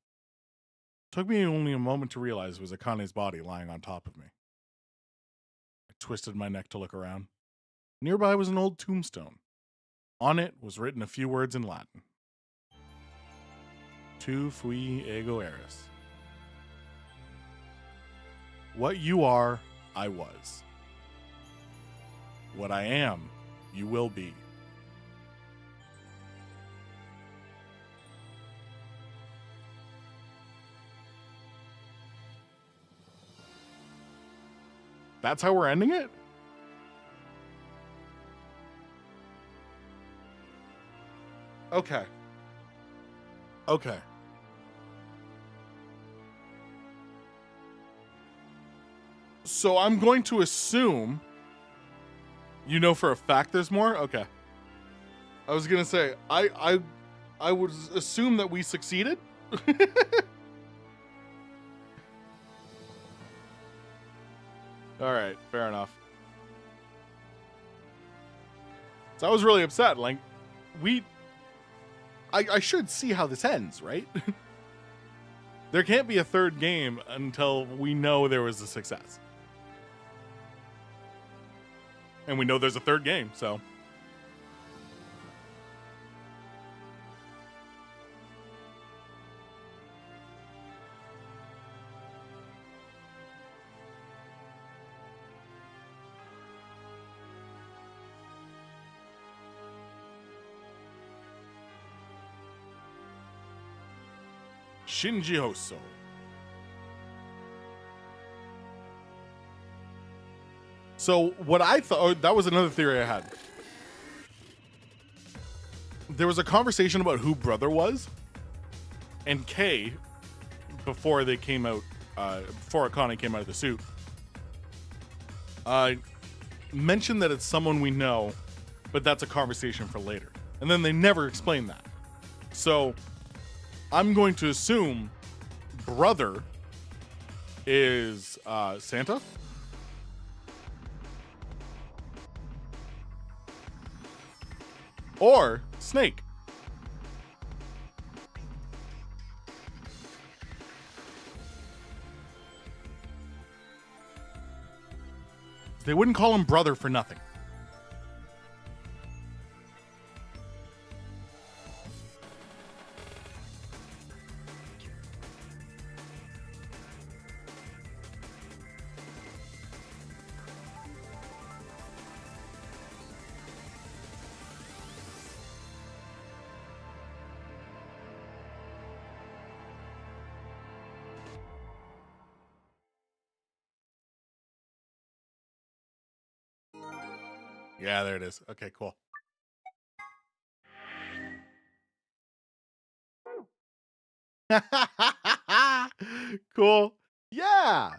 took me only a moment to realize it was Akane's body lying on top of me. I twisted my neck to look around. Nearby was an old tombstone. On it was written a few words in Latin. Tu fui ego eris. What you are, I was. What I am, you will be. That's how we're ending it? Okay. Okay. So I'm going to assume you know for a fact there's more? Okay. I was going to say I would assume that we succeeded. All right, fair enough. So I was really upset. Like, I should see how this ends, right? There can't be a third game until we know there was a success. And we know there's a third game, so. Shinji Hoso. So what I thought, that was another theory I had. There was a conversation about who Brother was, and Kay, before they came out, before Akane came out of the suit, mentioned that it's someone we know, but that's a conversation for later. And then they never explained that. So I'm going to assume Brother is Santa. Or Snake. They wouldn't call him Brother for nothing. Yeah, there it is. Okay, cool. Cool. Yeah.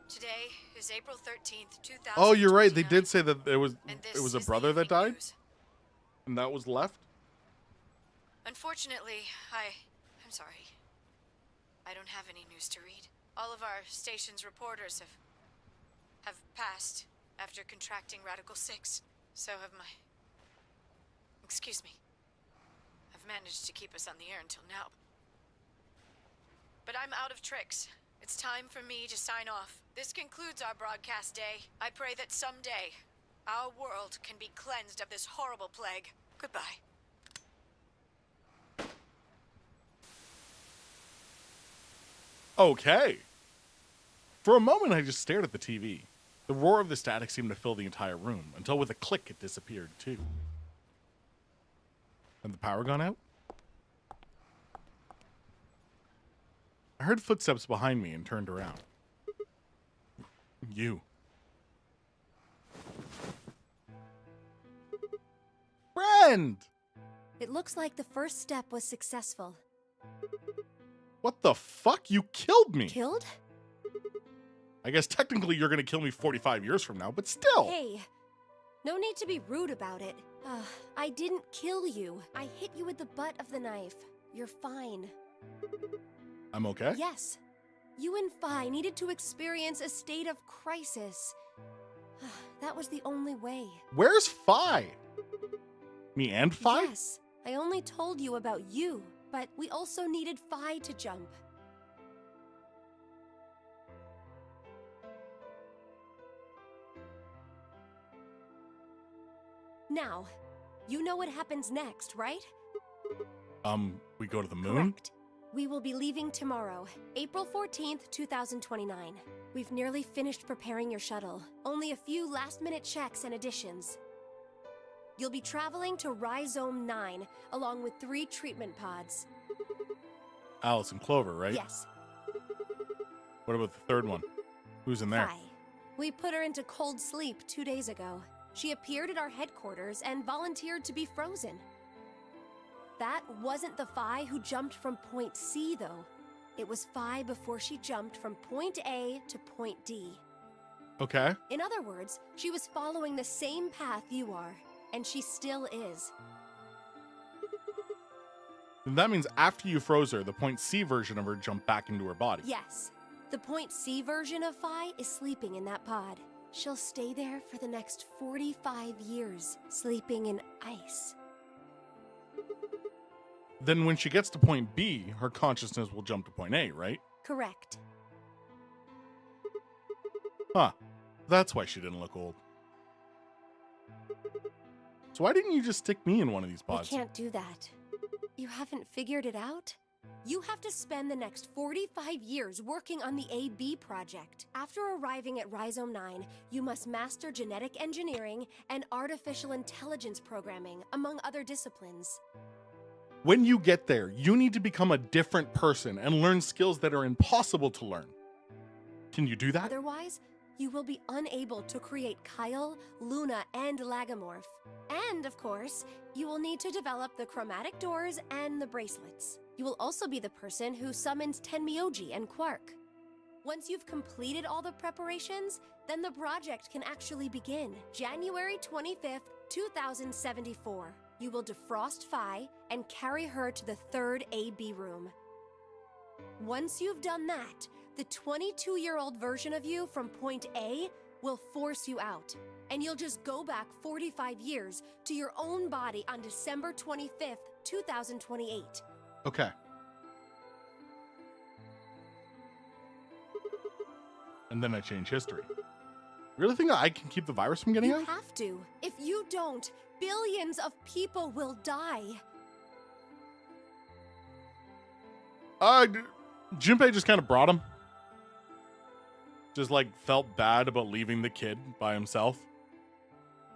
Today is April 13th, 2000. Oh, you're right. They did say that it was And a this is brother the that died, news. and that was left. Unfortunately, I'm sorry. I don't have any news to read. All of our station's reporters have passed after contracting Radical 6. So have my... Excuse me. I've managed to keep us on the air until now. But I'm out of tricks. It's time for me to sign off. This concludes our broadcast day. I pray that someday our world can be cleansed of this horrible plague. Goodbye. Okay. For a moment, I just stared at the TV. The roar of the static seemed to fill the entire room, until with a click it disappeared too. And the power gone out? I heard footsteps behind me and turned around. You. Friend! It looks like the first step was successful. What the fuck? You killed me! Killed? I guess technically you're gonna kill me 45 years from now, but still! Hey, no need to be rude about it. I didn't kill you. I hit you with the butt of the knife. You're fine. I'm okay? Yes. You and Phi needed to experience a state of crisis. That was the only way. Where's Phi? Me and Phi? Yes. I only told you about you, but we also needed Phi to jump. Now, you know what happens next, right? We go to the moon? Correct. We will be leaving tomorrow, April 14th, 2029. We've nearly finished preparing your shuttle. Only a few last-minute checks and additions. You'll be traveling to Rhizome 9, along with 3 treatment pods. Alice and Clover, right? Yes. What about the third one? Who's in there? Phi. We put her into cold sleep 2 days ago. She appeared at our headquarters and volunteered to be frozen. That wasn't the Phi who jumped from Point C, though. It was Phi before she jumped from Point A to Point D. Okay. In other words, she was following the same path you are, and she still is. Then that means after you froze her, the Point C version of her jumped back into her body. Yes. The Point C version of Phi is sleeping in that pod. She'll stay there for the next 45 years, sleeping in ice. Then when she gets to Point B, her consciousness will jump to Point A, right? Correct. Huh. That's why she didn't look old. So why didn't you just stick me in one of these pods? We can't do that. You haven't figured it out? You have to spend the next 45 years working on the AB project. After arriving at Rhizome 9, you must master genetic engineering and artificial intelligence programming, among other disciplines. When you get there, you need to become a different person and learn skills that are impossible to learn. Can you do that? Otherwise, you will be unable to create Kyle, Luna, and Lagomorph. And, of course, you will need to develop the chromatic doors and the bracelets. You will also be the person who summons Tenmyoji and Quark. Once you've completed all the preparations, then the project can actually begin. January 25th, 2074. You will defrost Phi and carry her to the 3rd AB room. Once you've done that, the 22-year-old version of you from Point A will force you out, and you'll just go back 45 years to your own body on December 25th, 2028. Okay. And then I change history. Really think I can keep the virus from getting You out? have to. If you don't, billions of people will die. Junpei just kind of brought him. Just like felt bad about leaving the kid by himself.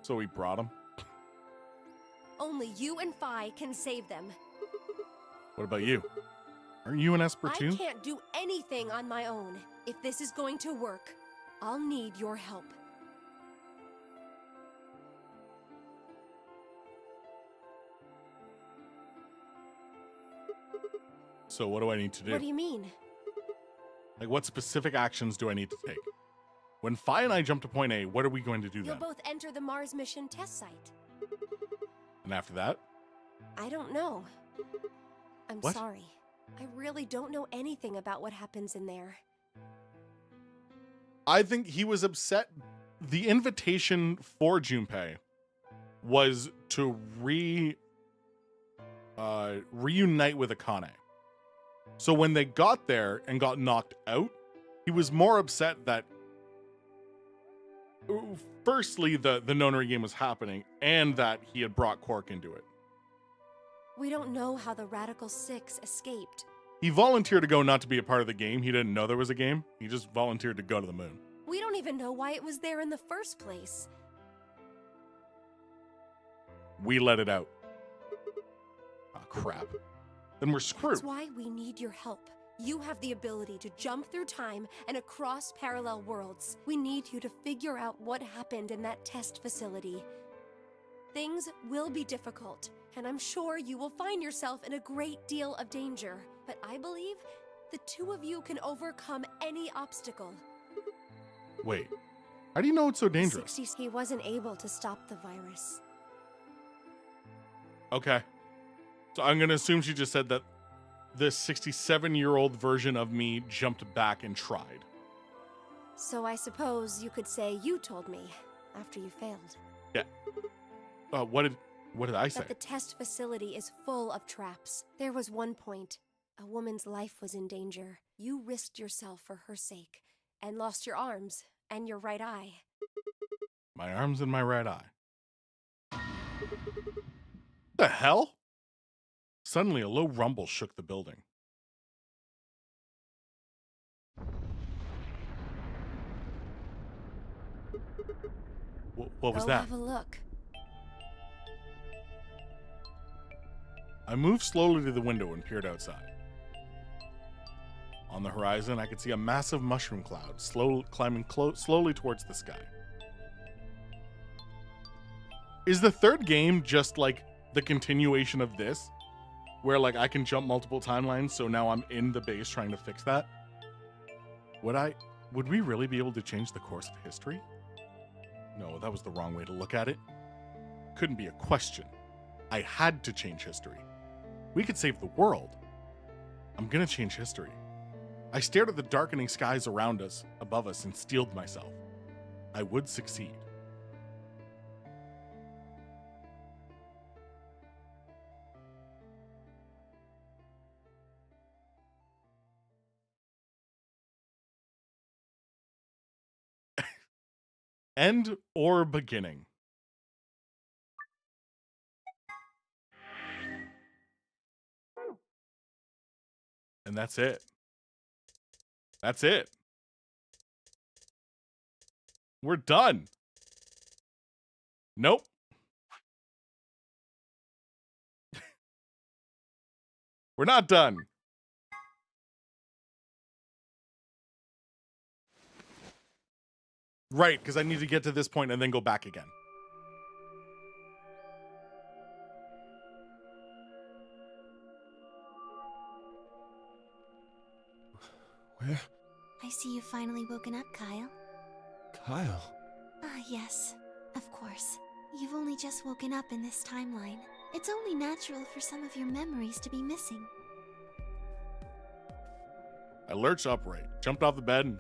So he brought him. only you and Phi can save them. What about you? Aren't you an Esper I too? can't do anything on my own. If this is going to work, I'll need your help. So what do I need to do? What do you mean? Like, what specific actions do I need to take? When Phi and I jump to point A, what are we going to do You'll then? both enter the Mars mission test site. And after that? I don't know. I'm What? sorry. I really don't know anything about what happens in there. I think he was upset. The invitation for Junpei was to reunite with Akane. So when they got there and got knocked out, he was more upset that firstly the Nonary game was happening and that he had brought Quark into it. We don't know how the Radical Six escaped. He volunteered to go not to be a part of the game. He didn't know there was a game. He just volunteered to go to the moon. We don't even know why it was there in the first place. We let it out. Ah, crap. Then we're screwed. That's why we need your help. You have the ability to jump through time and across parallel worlds. We need you to figure out what happened in that test facility. Things will be difficult, and I'm sure you will find yourself in a great deal of danger. But I believe the two of you can overcome any obstacle. Wait, how do you know it's so dangerous? 60s, he wasn't able to stop the virus. Okay. So I'm going to assume she just said that the 67-year-old version of me jumped back and tried. So I suppose you could say you told me after you failed. Yeah. What did I say? That the test facility is full of traps. There was one point. A woman's life was in danger. You risked yourself for her sake and lost your arms and your right eye. My arms and my right eye. The hell? Suddenly, a low rumble shook the building. What was Go that? have a look. I moved slowly to the window and peered outside. On the horizon, I could see a massive mushroom cloud climbing slowly towards the sky. Is the third game just like the continuation of this? Where like I can jump multiple timelines, so now I'm in the base trying to fix that? Would we really be able to change the course of history? No, that was the wrong way to look at it. Couldn't be a question. I had to change history. We could save the world. I'm gonna change history. I stared at the darkening skies around us, above us, and steeled myself. I would succeed. End or beginning? And that's it. That's it. We're done. Nope. We're not done. Right, because I need to get to this point and then go back again. Where? I see you've finally woken up, Kyle. Kyle. Ah, yes. Of course. You've only just woken up in this timeline. It's only natural for some of your memories to be missing. I lurched upright, jumped off the bed, and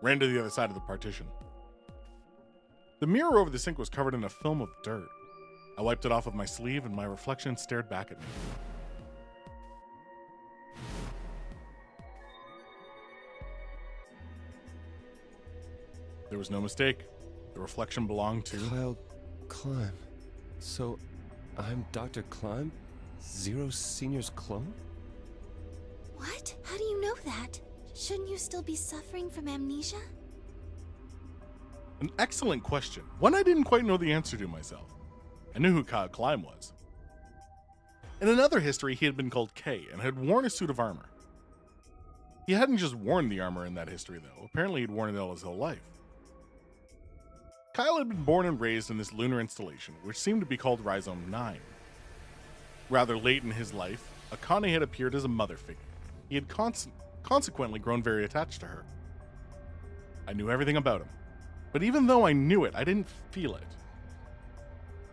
ran to the other side of the partition. The mirror over the sink was covered in a film of dirt. I wiped it off with my sleeve, and my reflection stared back at me. There was no mistake. The reflection belonged to Kyle Climb. So, I'm Dr. Climb? Zero Senior's clone? What? How do you know that? Shouldn't you still be suffering from amnesia? An excellent question. One I didn't quite know the answer to myself. I knew who Kyle Climb was. In another history, he had been called K and had worn a suit of armor. He hadn't just worn the armor in that history, though. Apparently, he'd worn it all his whole life. Kyle had been born and raised in this lunar installation, which seemed to be called Rhizome 9. Rather late in his life, Akane had appeared as a mother figure. He had consequently grown very attached to her. I knew everything about him, but even though I knew it, I didn't feel it.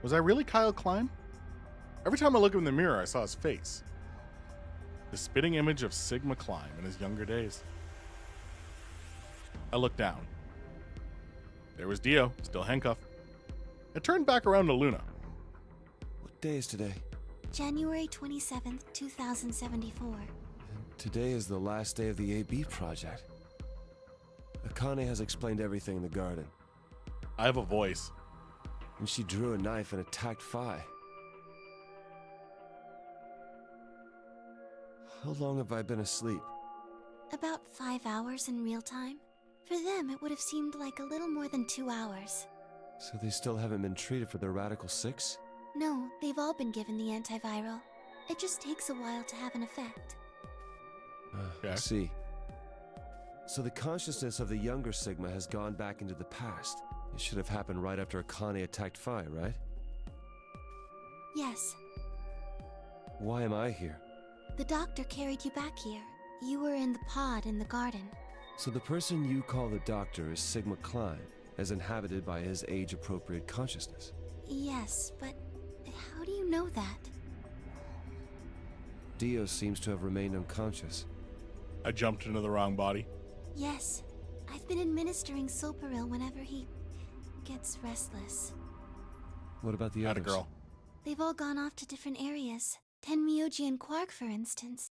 Was I really Kyle Klein? Every time I looked in the mirror, I saw his face. The spitting image of Sigma Klein in his younger days. I looked down. There was Dio, still handcuffed. I turned back around to Luna. What day is today? January 27th, 2074. And today is the last day of the AB project. Akane has explained everything in the garden. I have a voice. And she drew a knife and attacked Phi. How long have I been asleep? About 5 hours in real time. For them, it would have seemed like a little more than 2 hours. So they still haven't been treated for their Radical 6? No, they've all been given the antiviral. It just takes a while to have an effect. I see. So the consciousness of the younger Sigma has gone back into the past. It should have happened right after Akane attacked Phi, right? Yes. Why am I here? The doctor carried you back here. You were in the pod in the garden. So the person you call the doctor is Sigma Klein, as inhabited by his age-appropriate consciousness. Yes, but how do you know that? Dio seems to have remained unconscious. I jumped into the wrong body. Yes. I've been administering Soparil whenever he gets restless. What about the others? Girl. They've all gone off to different areas. Tenmyoji and Quark, for instance.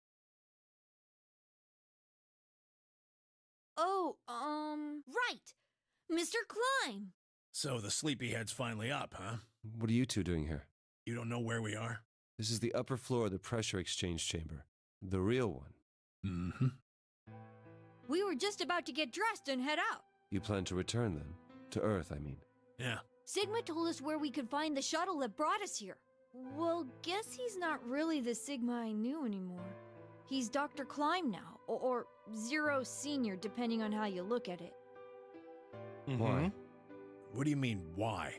Oh, right! Mr. Klein! So the sleepyhead's finally up, huh? What are you two doing here? You don't know where we are? This is the upper floor of the pressure exchange chamber. The real one. Mm-hmm. We were just about to get dressed and head out. You plan to return then? To Earth, I mean. Yeah. Sigma told us where we could find the shuttle that brought us here. Well, guess he's not really the Sigma I knew anymore. He's Dr. Klein now, or Zero Senior, depending on how you look at it. Why? What do you mean, why?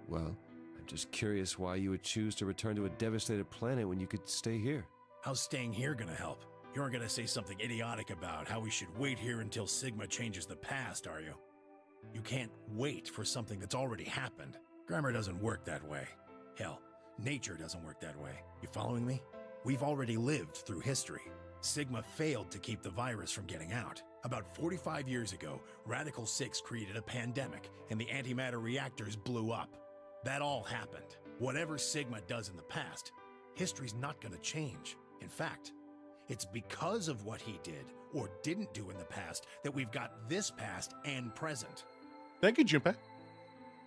Well, I'm just curious why you would choose to return to a devastated planet when you could stay here. How's staying here gonna help? You aren't gonna say something idiotic about how we should wait here until Sigma changes the past, are you? You can't wait for something that's already happened. Grammar doesn't work that way. Hell, nature doesn't work that way. You following me? We've already lived through history. Sigma failed to keep the virus from getting out. About 45 years ago, Radical 6 created a pandemic, and the antimatter reactors blew up. That all happened. Whatever Sigma does in the past, history's not gonna change. In fact, it's because of what he did, or didn't do in the past, that we've got this past and present. Thank you, Junpei.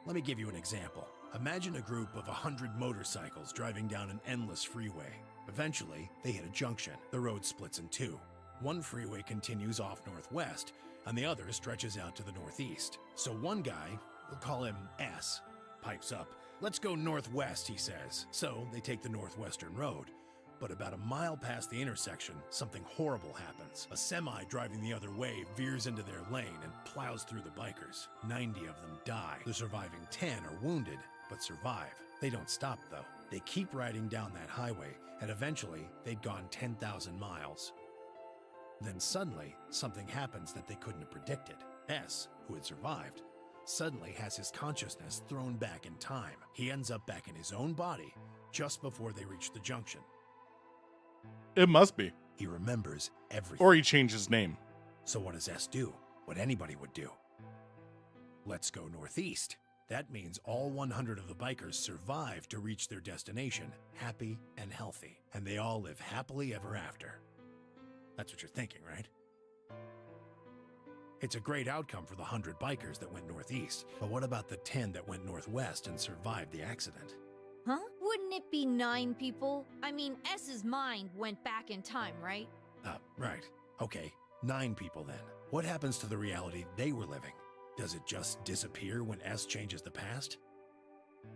Let me give you an example. Imagine a group of 100 motorcycles driving down an endless freeway. Eventually, they hit a junction. The road splits in two. One freeway continues off northwest, and the other stretches out to the northeast. So one guy, we'll call him S, pipes up. "Let's go northwest," he says. So they take the northwestern road. But about a mile past the intersection, something horrible happens. A semi driving the other way veers into their lane and plows through the bikers. 90 of them die. The surviving 10 are wounded, but survive. They don't stop, though. They keep riding down that highway, and eventually they'd gone 10,000 miles. Then suddenly, something happens that they couldn't have predicted. S, who had survived, suddenly has his consciousness thrown back in time. He ends up back in his own body just before they reach the junction. It must be. He remembers everything. Or he changed his name. So what does S do? What anybody would do. Let's go northeast. That means all 100 of the bikers survive to reach their destination, happy and healthy. And they all live happily ever after. That's what you're thinking, right? It's a great outcome for the 100 bikers that went northeast. But what about the 10 that went northwest and survived the accident? Huh? Wouldn't it be 9 people? I mean, S's mind went back in time, right? Right. Okay, 9 people then. What happens to the reality they were living? Does it just disappear when S changes the past?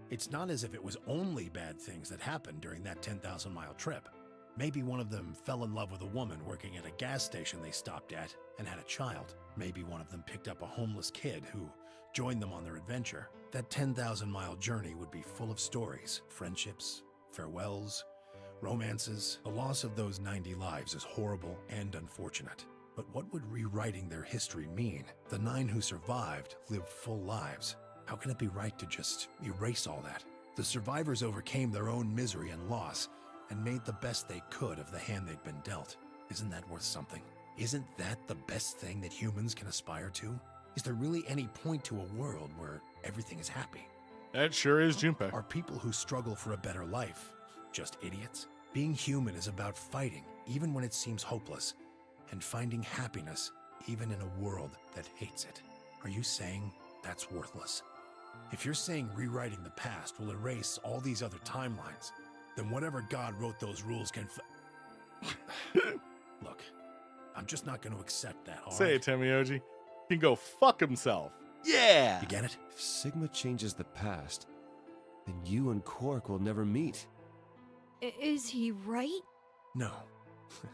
It's not as if it was only bad things that happened during that 10,000-mile trip. Maybe one of them fell in love with a woman working at a gas station they stopped at and had a child. Maybe one of them picked up a homeless kid who joined them on their adventure. That 10,000-mile journey would be full of stories, friendships, farewells, romances. The loss of those 90 lives is horrible and unfortunate. But what would rewriting their history mean? The 9 who survived lived full lives. How can it be right to just erase all that? The survivors overcame their own misery and loss and made the best they could of the hand they'd been dealt. Isn't that worth something? Isn't that the best thing that humans can aspire to? Is there really any point to a world where everything is happy? That sure is Junpei. Are people who struggle for a better life just idiots? Being human is about fighting, even when it seems hopeless, and finding happiness, even in a world that hates it. Are you saying that's worthless? If you're saying rewriting the past will erase all these other timelines, then whatever God wrote those rules can Look, I'm just not going to accept that, all Say right? it, Temioji. He can go fuck himself. Yeah! You get it? If Sigma changes the past, then you and Quark will never meet. Is he right? No,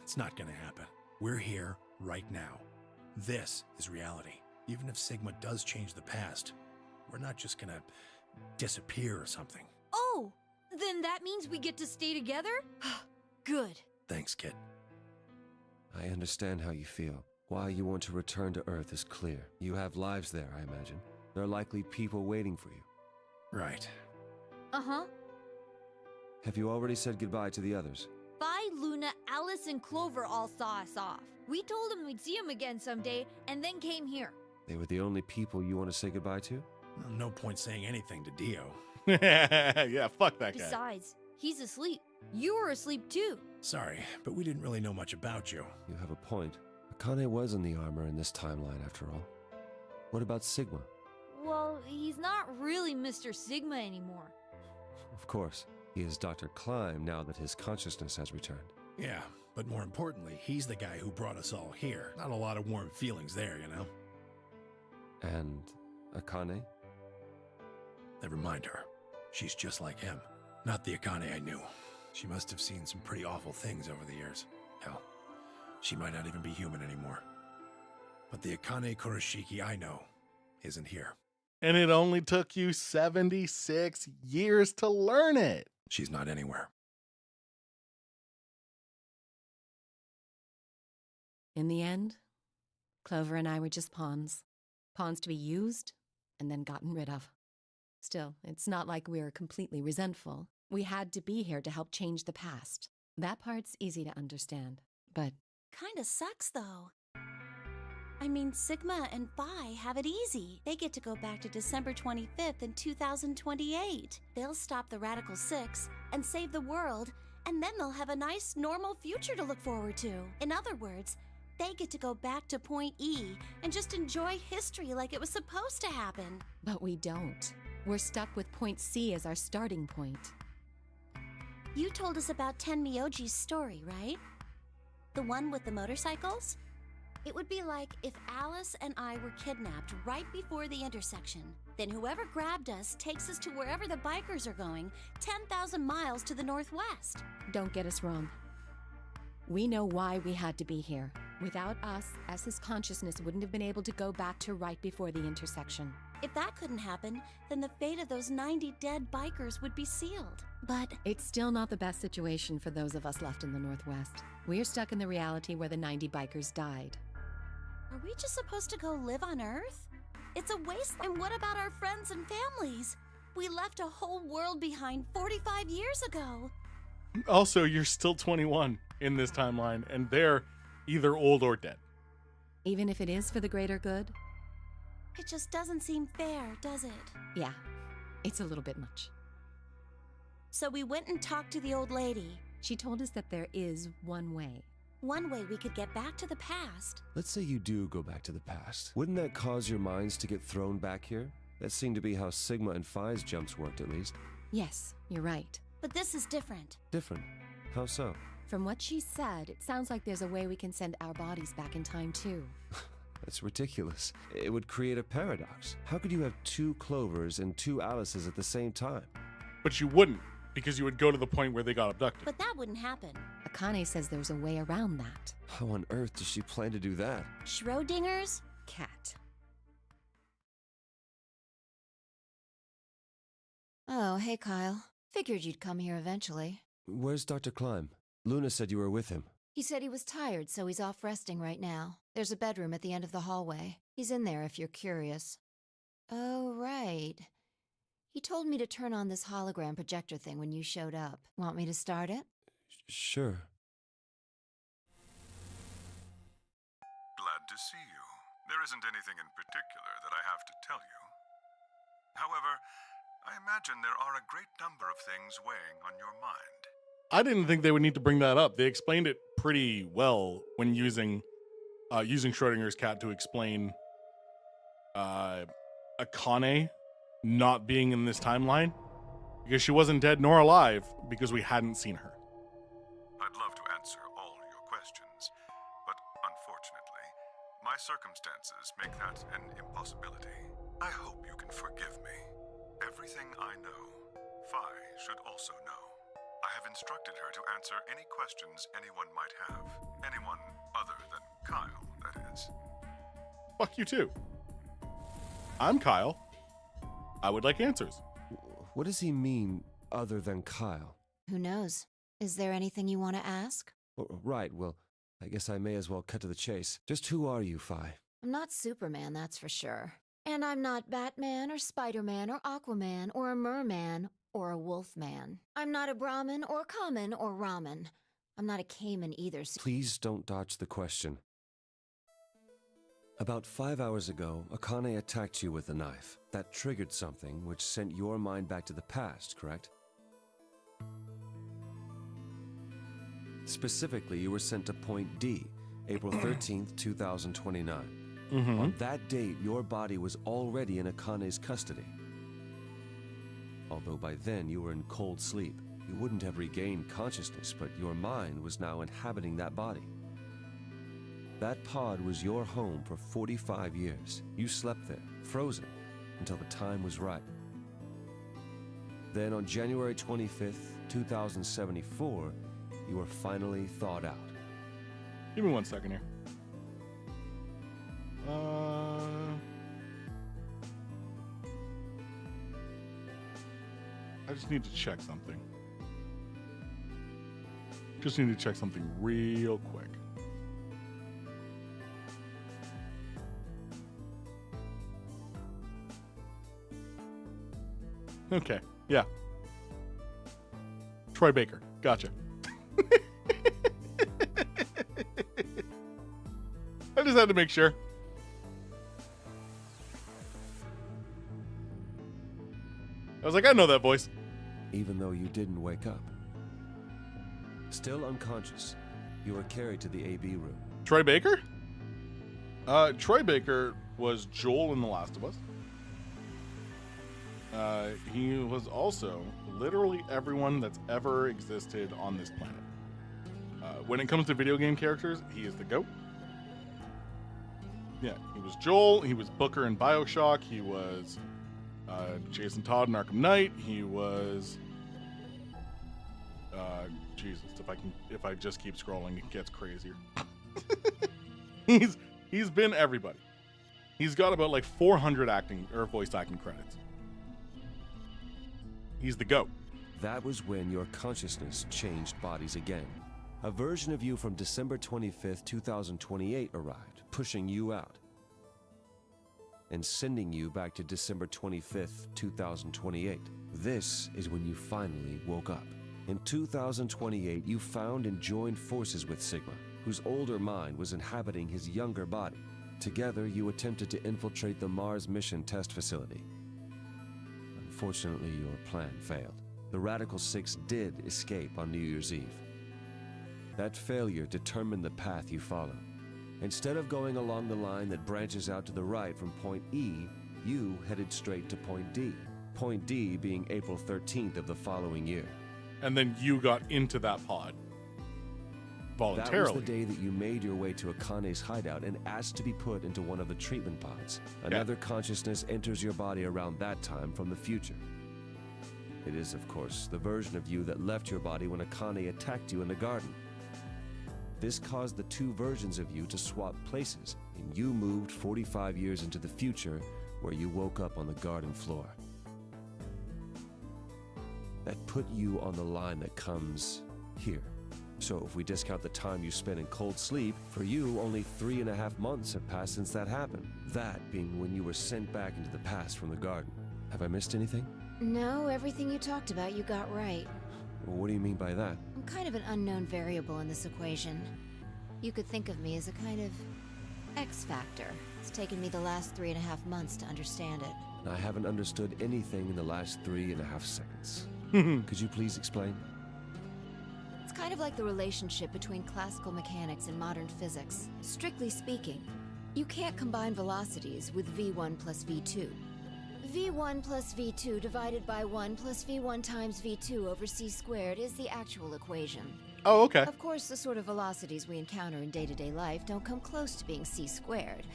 it's not going to happen. We're here right now. This is reality. Even if Sigma does change the past, we're not just going to disappear or something. Oh, then that means we get to stay together? Good. Thanks, kid. I understand how you feel. Why you want to return to Earth is clear. You have lives there, I imagine. There are likely people waiting for you. Right. Uh-huh. Have you already said goodbye to the others? Vi, Luna, Alice, and Clover all saw us off. We told them we'd see them again someday, and then came here. They were the only people you want to say goodbye to? Well, no point saying anything to Dio. Yeah, fuck that guy. Besides, he's asleep. You were asleep too. Sorry, but we didn't really know much about you. You have a point. Akane was in the armor in this timeline, after all. What about Sigma? Well, he's not really Mr. Sigma anymore. Of course, he is Dr. Klein now that his consciousness has returned. Yeah, but more importantly, he's the guy who brought us all here. Not a lot of warm feelings there, you know? And Akane? Never mind her. She's just like him. Not the Akane I knew. She must have seen some pretty awful things over the years. Hell, she might not even be human anymore. But the Akane Kurashiki I know isn't here. And it only took you 76 years to learn it. She's not anywhere. In the end, Clover and I were just pawns. Pawns to be used and then gotten rid of. Still, it's not like we were completely resentful. We had to be here to help change the past. That part's easy to understand, but... Kinda sucks, though. I mean, Sigma and Vi have it easy. They get to go back to December 25th in 2028. They'll stop the Radical Six and save the world, and then they'll have a nice, normal future to look forward to. In other words, they get to go back to Point E and just enjoy history like it was supposed to happen. But we don't. We're stuck with Point C as our starting point. You told us about Tenmyoji's story, right? The one with the motorcycles? It would be like if Alice and I were kidnapped right before the intersection. Then whoever grabbed us takes us to wherever the bikers are going, 10,000 miles to the northwest. Don't get us wrong. We know why we had to be here. Without us, S's consciousness wouldn't have been able to go back to right before the intersection. If that couldn't happen, then the fate of those 90 dead bikers would be sealed. But it's still not the best situation for those of us left in the Northwest. We're stuck in the reality where the 90 bikers died. Are we just supposed to go live on Earth? It's a wasteland. What about our friends and families? We left a whole world behind 45 years ago. Also, you're still 21 in this timeline, and they're either old or dead. Even if it is for the greater good? It just doesn't seem fair, does it? Yeah, it's a little bit much. So we went and talked to the old lady. She told us that there is one way. One way we could get back to the past. Let's say you do go back to the past. Wouldn't that cause your minds to get thrown back here? That seemed to be how Sigma and Phi's jumps worked, at least. Yes, you're right. But this is different. Different? How so? From what she said, it sounds like there's a way we can send our bodies back in time, too. That's ridiculous. It would create a paradox. How could you have 2 Clovers and 2 Alices at the same time? But you wouldn't, because you would go to the point where they got abducted. But that wouldn't happen. Akane says there's a way around that. How on earth does she plan to do that? Schrodinger's cat. Oh, hey, Kyle. Figured you'd come here eventually. Where's Dr. Klein? Luna said you were with him. He said he was tired, so he's off resting right now. There's a bedroom at the end of the hallway. He's in there if you're curious. Oh, right. He told me to turn on this hologram projector thing when you showed up. Want me to start it? Sure. Glad to see you. There isn't anything in particular that I have to tell you. However, I imagine there are a great number of things weighing on your mind. I didn't think they would need to bring that up. They explained it pretty well when using Schrodinger's cat to explain Akane not being in this timeline, because she wasn't dead nor alive, because we hadn't seen her. I'd love to answer all your questions, but unfortunately, my circumstances make that an impossibility. I hope you can forgive me. Everything I know, Phi should also know. I have instructed her to answer any questions anyone might have. Anyone other than Kyle, that is. Fuck you too. I'm Kyle. I would like answers. What does he mean, other than Kyle? Who knows? Is there anything you want to ask? Right, well, I guess I may as well cut to the chase. Just who are you, Phi? I'm not Superman, that's for sure. And I'm not Batman or Spider-Man or Aquaman or a merman or a wolfman. I'm not a Brahmin or common or ramen. I'm not a Cayman either. Please don't dodge the question. About 5 hours ago, Akane attacked you with a knife. That triggered something which sent your mind back to the past, correct? Specifically, you were sent to Point D, April 13th, 2029. On that date, your body was already in Akane's custody. Although by then you were in cold sleep. You wouldn't have regained consciousness, but your mind was now inhabiting that body. That pod was your home for 45 years. You slept there, frozen, until the time was right. Then on January 25th, 2074, you were finally thawed out. Give me 1 second here. I just need to check something. Just need to check something real quick. Okay, yeah. Troy Baker, gotcha. I just had to make sure. I was like, I know that voice. Even though you didn't wake up. Still unconscious, you were carried to the AB room. Troy Baker? Troy Baker was Joel in The Last of Us. He was also literally everyone that's ever existed on this planet. When it comes to video game characters, he is the GOAT. Yeah, he was Joel, he was Booker in BioShock, he was Jason Todd in Arkham Knight, he was Jesus, if I just keep scrolling, it gets crazier. He's been everybody. He's got about like 400 acting or voice acting credits. He's the GOAT. That was when your consciousness changed bodies again. A version of you from December 25th, 2028 arrived, pushing you out and sending you back to December 25th, 2028. This is when you finally woke up. In 2028, you found and joined forces with Sigma, whose older mind was inhabiting his younger body. Together, you attempted to infiltrate the Mars mission test facility. Unfortunately, your plan failed. The Radical Six did escape on New Year's Eve. That failure determined the path you follow. Instead of going along the line that branches out to the right from Point E, you headed straight to Point D. Point D being April 13th of the following year. And then you got into that pod voluntarily. That was the day that you made your way to Akane's hideout and asked to be put into one of the treatment pods. Another consciousness enters your body around that time from the future. It is, of course, the version of you that left your body when Akane attacked you in the garden. This caused the two versions of you to swap places, and you moved 45 years into the future, where you woke up on the garden floor. That put you on the line that comes here. So if we discount the time you spent in cold sleep, for you, only 3.5 months have passed since that happened. That being when you were sent back into the past from the garden. Have I missed anything? No, everything you talked about you got right. Well, what do you mean by that? I'm kind of an unknown variable in this equation. You could think of me as a kind of X factor. It's taken me the last 3.5 months to understand it. I haven't understood anything in the last 3.5 seconds. Could you please explain? It's kind of like the relationship between classical mechanics and modern physics. Strictly speaking, you can't combine velocities with v1 plus v2. v1 plus v2 divided by 1 plus v1 times v2 over c squared is the actual equation. Oh, okay. Of course, the sort of velocities we encounter in day-to-day life don't come close to being c squared,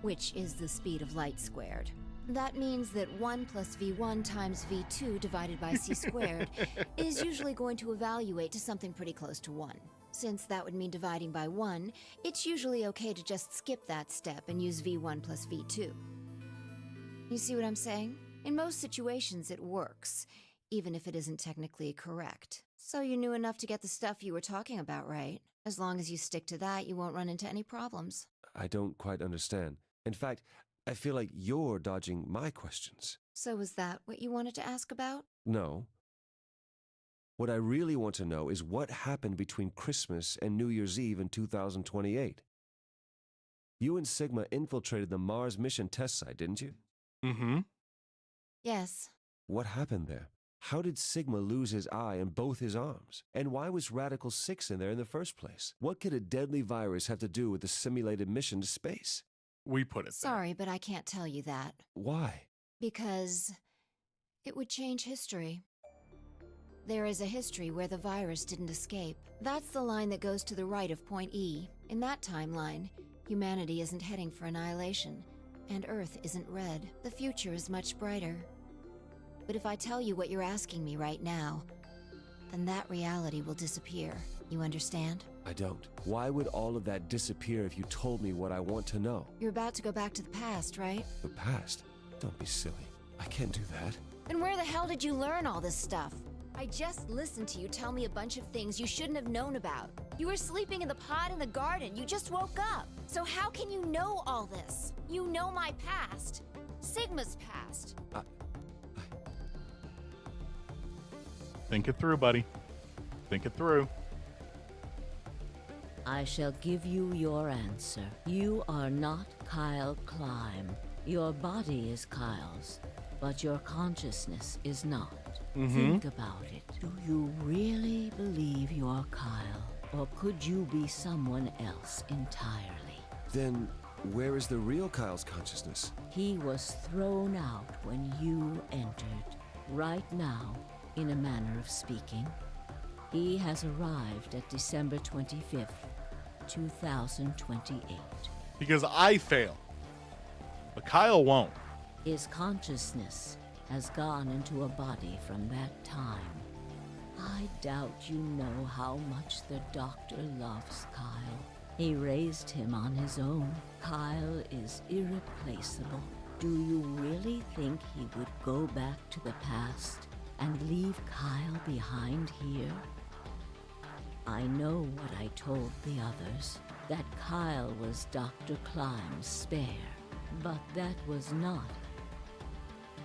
which is the speed of light squared. That means that 1 plus v1 times v2 divided by c squared is usually going to evaluate to something pretty close to 1. Since that would mean dividing by 1, it's usually okay to just skip that step and use v1 plus v2. You see what I'm saying? In most situations it works, even if it isn't technically correct. So you knew enough to get the stuff you were talking about right. As long as you stick to that, you won't run into any problems. I don't quite understand. In fact, I feel like you're dodging my questions. So was that what you wanted to ask about? No. What I really want to know is what happened between Christmas and New Year's Eve in 2028. You and Sigma infiltrated the Mars mission test site, didn't you? Mm-hmm. Yes. What happened there? How did Sigma lose his eye and both his arms? And why was Radical 6 in there in the first place? What could a deadly virus have to do with the simulated mission to space? We put it there. Sorry, but I can't tell you that. Why? Because it would change history. There is a history where the virus didn't escape. That's the line that goes to the right of point E. In that timeline, humanity isn't heading for annihilation, and Earth isn't red. The future is much brighter. But if I tell you what you're asking me right now, then that reality will disappear. You understand? I don't. Why would all of that disappear if you told me what I want to know? You're about to go back to the past, right? The past? Don't be silly. I can't do that. Then where the hell did you learn all this stuff? I just listened to you tell me a bunch of things you shouldn't have known about. You were sleeping in the pod in the garden. You just woke up. So how can you know all this? You know my past. Sigma's past. Think it through, buddy. Think it through. I shall give you your answer. You are not Kyle Climb. Your body is Kyle's, but your consciousness is not. Think about it. Do you really believe you're Kyle? Or could you be someone else entirely? Then, where is the real Kyle's consciousness? He was thrown out when you entered. Right now, in a manner of speaking, he has arrived at December 25th, 2028. Because I fail. But Kyle won't. His consciousness has gone into a body from that time. I doubt you know how much the doctor loves Kyle. He raised him on his own. Kyle is irreplaceable. Do you really think he would go back to the past and leave Kyle behind here? I know what I told the others, that Kyle was Dr. Climb's spare, but that was not.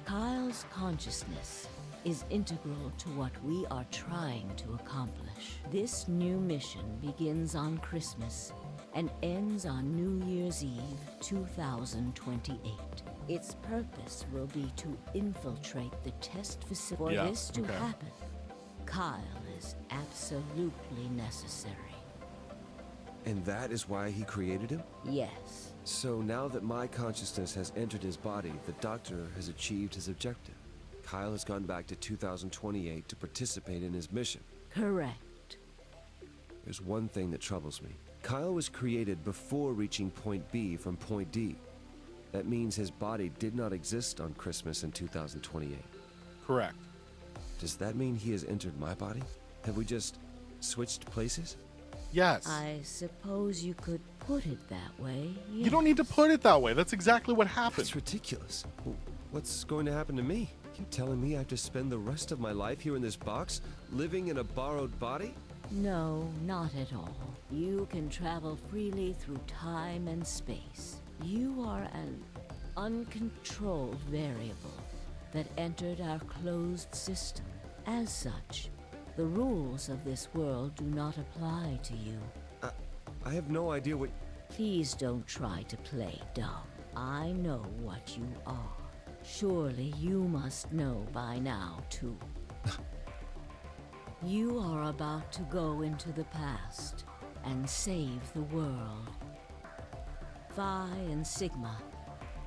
Kyle's consciousness is integral to what we are trying to accomplish. This new mission begins on Christmas and ends on New Year's Eve, 2028. Its purpose will be to infiltrate the test facility. For this to happen, Kyle is absolutely necessary. And that is why he created him? Yes. So now that my consciousness has entered his body, the doctor has achieved his objective. Kyle has gone back to 2028 to participate in his mission. Correct. There's one thing that troubles me. Kyle was created before reaching point B from point D. That means his body did not exist on Christmas in 2028. Correct. Does that mean he has entered my body? Have we just switched places? Yes. I suppose you could put it that way. You don't need to put it that way. That's exactly what happened. That's ridiculous. What's going to happen to me? You telling me I have to spend the rest of my life here in this box, living in a borrowed body? No, not at all. You can travel freely through time and space. You are an uncontrolled variable that entered our closed system. As such, the rules of this world do not apply to you. I have no idea what... Please don't try to play dumb. I know what you are. Surely you must know by now, too. You are about to go into the past and save the world. Phi and Sigma,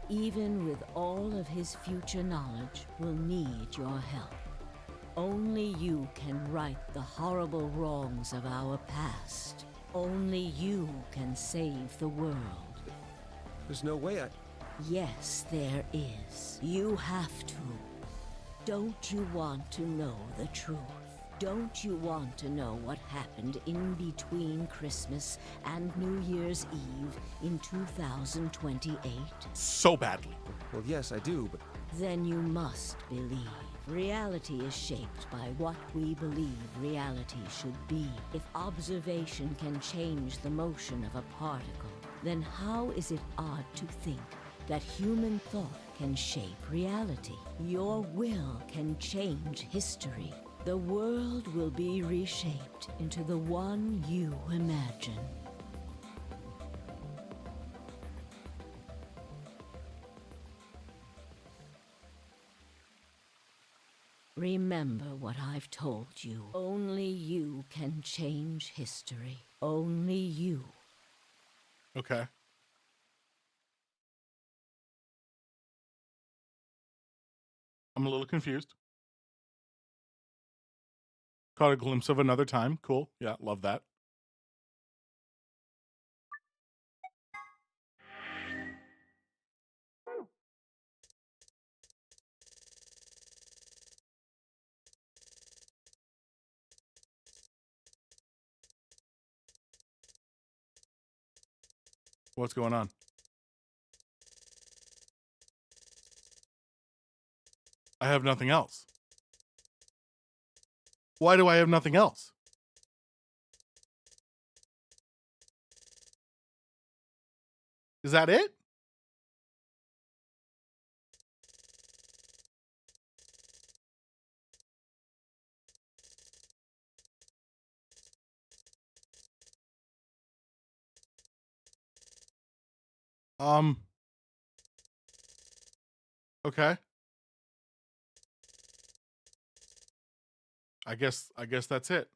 even with all of his future knowledge, will need your help. Only you can right the horrible wrongs of our past. Only you can save the world. There's no way I... Yes, there is. You have to. Don't you want to know the truth? Don't you want to know what happened in between Christmas and New Year's Eve in 2028? So badly. Well, yes, I do, but... Then you must believe. Reality is shaped by what we believe reality should be. If observation can change the motion of a particle, then how is it odd to think that human thought can shape reality? Your will can change history. The world will be reshaped into the one you imagine. Remember what I've told you. Only you can change history. Only you. Okay. I'm a little confused. Caught a glimpse of another time. Cool. Yeah, love that. What's going on? I have nothing else. Why do I have nothing else? Is that it? Okay. I guess that's it.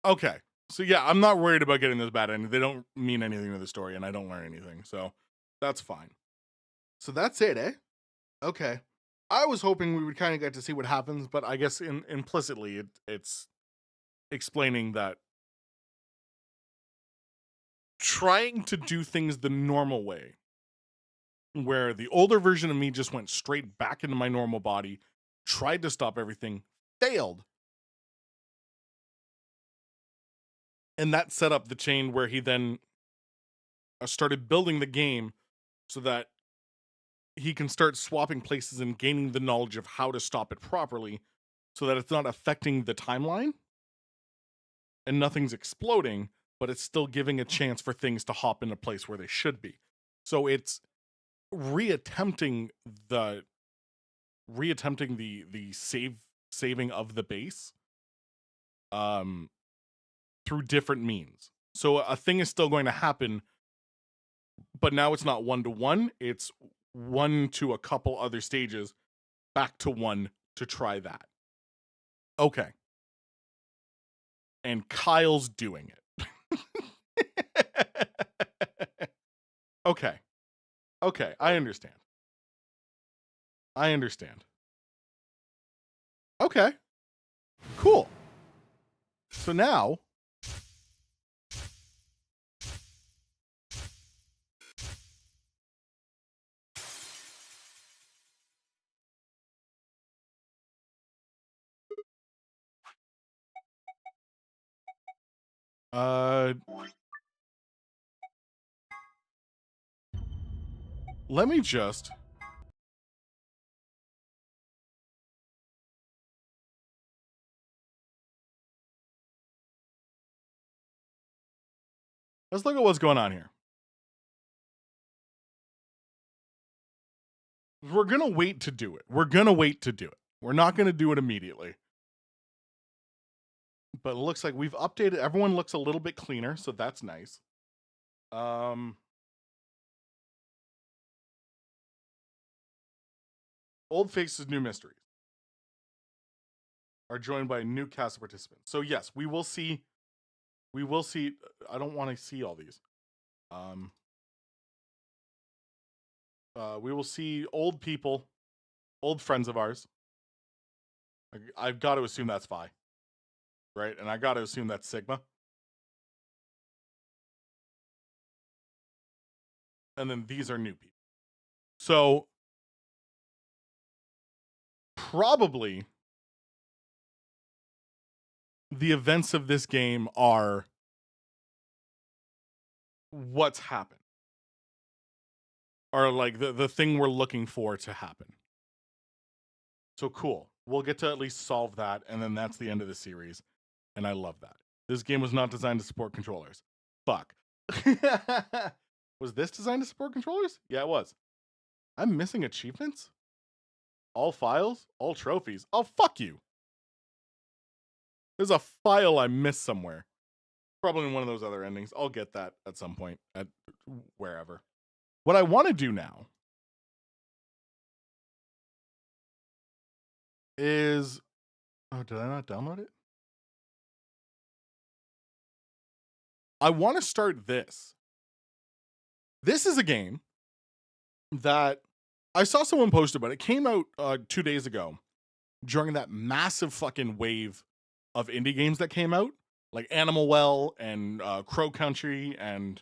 Okay. So yeah, I'm not worried about getting this bad ending. They don't mean anything to the story and I don't learn anything. So that's fine. So that's it, eh? Okay. I was hoping we would kind of get to see what happens, but I guess implicitly it's explaining that trying to do things the normal way, where the older version of me just went straight back into my normal body, tried to stop everything, failed. And that set up the chain where he then started building the game so that he can start swapping places and gaining the knowledge of how to stop it properly so that it's not affecting the timeline and nothing's exploding, but it's still giving a chance for things to hop into place where they should be. So it's reattempting the saving of the base through different means. So a thing is still going to happen, but now it's not 1-to-1, it's 1 to a couple other stages back to 1 to try that. Okay. And Kyle's doing it. Okay. Okay, I understand. I understand. Okay. Cool. So now let me just let's look at what's going on here. We're going to wait to do it. We're not going to do it immediately. But it looks like we've updated. Everyone looks a little bit cleaner, so that's nice. Old faces, new mysteries are joined by new cast of participants. So yes, we will see. I don't want to see all these. We will see old people, old friends of ours. I've got to assume that's Phi, right? And I got to assume that's Sigma. And then these are new people. So probably the events of this game are what's happened. Are like the thing we're looking for to happen. So cool. We'll get to at least solve that, and then that's the end of the series. And I love that. This game was not designed to support controllers. Fuck. Was this designed to support controllers? Yeah, it was. I'm missing achievements? All files? All trophies? Oh, fuck you. There's a file I missed somewhere. Probably in one of those other endings. I'll get that at some point. At wherever. What I want to do now is... Oh, did I not download it? I want to start this. This is a game that I saw someone post about. It came out 2 days ago during that massive fucking wave of indie games that came out. Like Animal Well and Crow Country and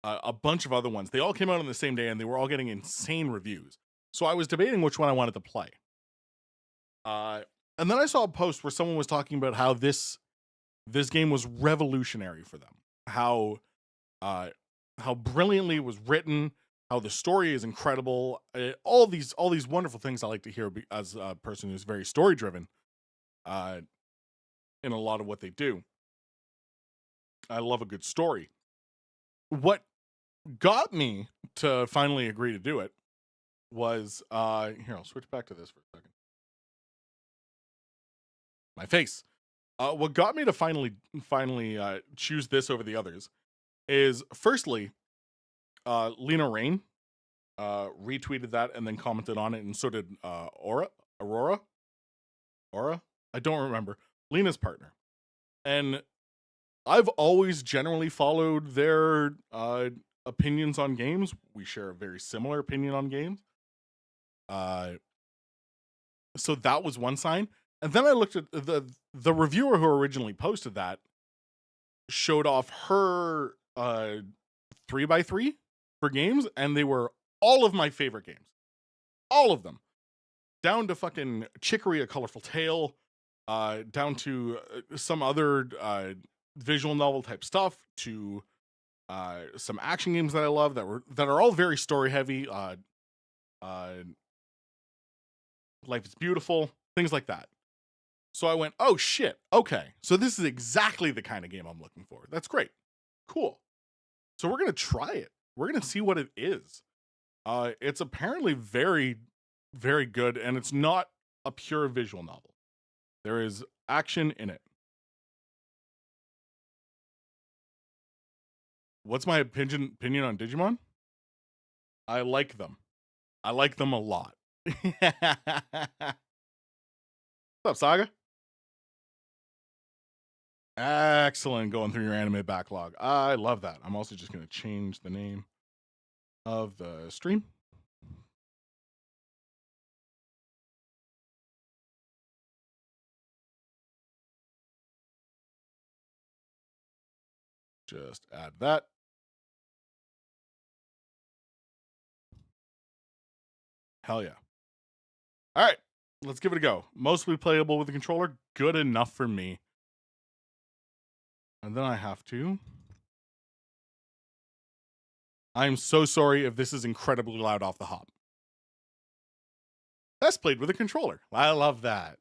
a bunch of other ones. They all came out on the same day and they were all getting insane reviews. So I was debating which one I wanted to play. And then I saw a post where someone was talking about how this game was revolutionary for them. How brilliantly it was written, how the story is incredible, all these wonderful things I like to hear as a person who's very story driven in a lot of what they do. I love a good story. What got me to finally agree to do it was here, I'll switch back to this for a second. My face. What got me to finally choose this over the others is, firstly, Lena Rain retweeted that and then commented on it, and so did Aurora. I don't remember. Lena's partner. And I've always generally followed their opinions on games. We share a very similar opinion on games. So that was one sign. And then I looked at the reviewer who originally posted that, showed off her 3x3 for games, and they were all of my favorite games. All of them. Down to fucking Chicory, A Colorful Tale, down to some other visual novel type stuff, to some action games that I love that are all very story heavy. Life is Beautiful, things like that. So I went, oh shit, okay. So this is exactly the kind of game I'm looking for. That's great. Cool. So we're going to try it. We're going to see what it is. It's apparently very, very good, and it's not a pure visual novel. There is action in it. What's my opinion on Digimon? I like them. I like them a lot. What's up, Saga? Excellent, going through your anime backlog. I love that. I'm also just going to change the name of the stream. Just add that. Hell yeah. All right, let's give it a go. Mostly playable with the controller. Good enough for me. And then I have to. I'm so sorry if this is incredibly loud off the hop. Best played with a controller. I love that.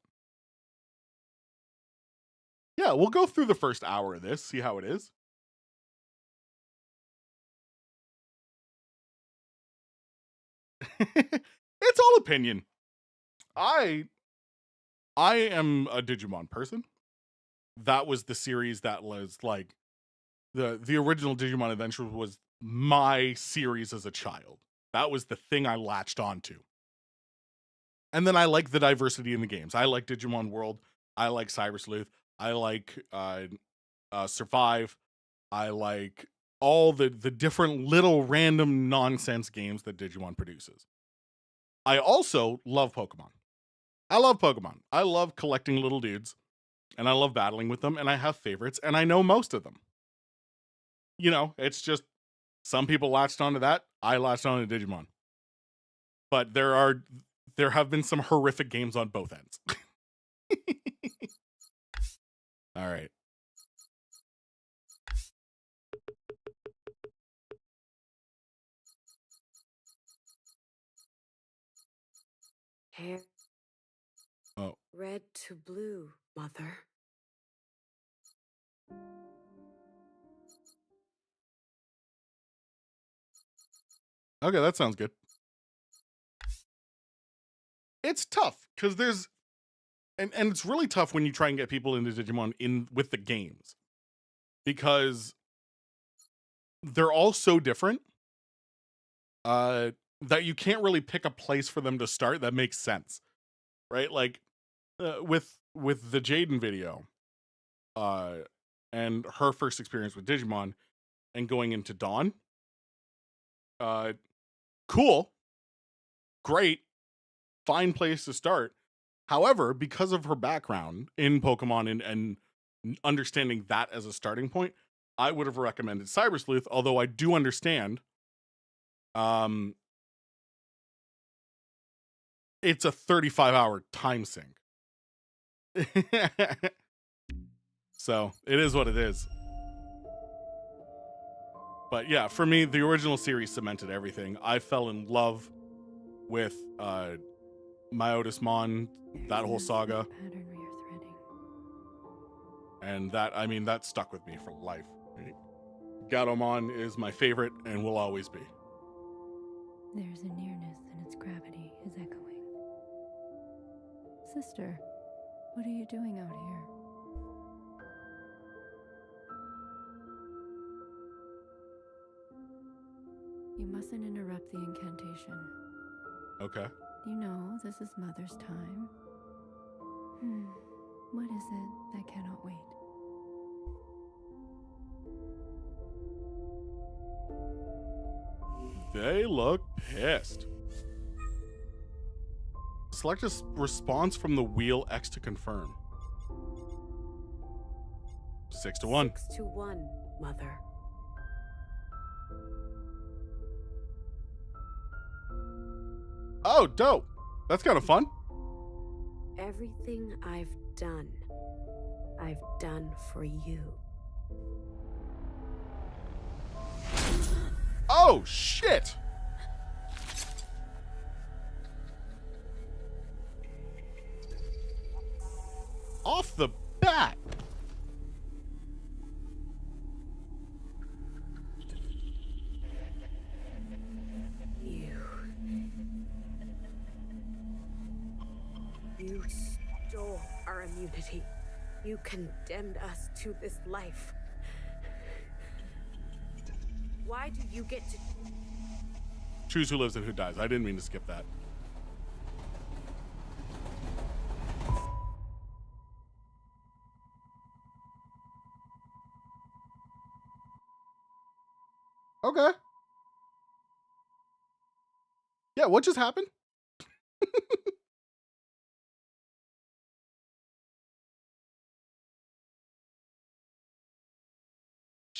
Yeah, we'll go through the first hour of this, see how it is. It's all opinion. I am a Digimon person. That was the series that was like the original Digimon Adventure was my series as a child. That was the thing I latched onto. And then I like the diversity in the games. I like Digimon World. I like Cyber Sleuth. I like Survive. I like all the different little random nonsense games that Digimon produces. I also love Pokemon. I love Pokemon. I love collecting little dudes, and I love battling with them, and I have favorites, and I know most of them. You know, it's just some people latched onto that. I latched onto Digimon. But there have been some horrific games on both ends. All right. Hair. Oh. Red to blue, mother. Okay, that sounds good. It's tough because there's and it's really tough when you try and get people into Digimon in with the games because they're all so different that you can't really pick a place for them to start that makes sense, right? Like with the Jaden video and her first experience with Digimon and going into Dawn, cool, great, fine place to start. However, because of her background in Pokemon and understanding that as a starting point, I would have recommended Cyber Sleuth, although I do understand it's a 35-hour time sink. So it is what it is. But yeah, for me, the original series cemented everything. I fell in love with Myotis Mon, that whole saga. And that, I mean, that stuck with me for life. Gatomon is my favorite and will always be. There's a nearness and its gravity is echoing. Sister, what are you doing out here? You mustn't interrupt the incantation. Okay. You know, this is Mother's time. What is it that cannot wait? They look pissed. Select a response from the wheel X to confirm. 6 to 1. 6 to 1, mother. Oh, dope. That's kind of fun. Everything I've done for you. Oh, shit. Off the bat. You stole our immunity. You condemned us to this life. Why do you get to Choose who lives and who dies. I didn't mean to skip that. Okay. Yeah, what just happened?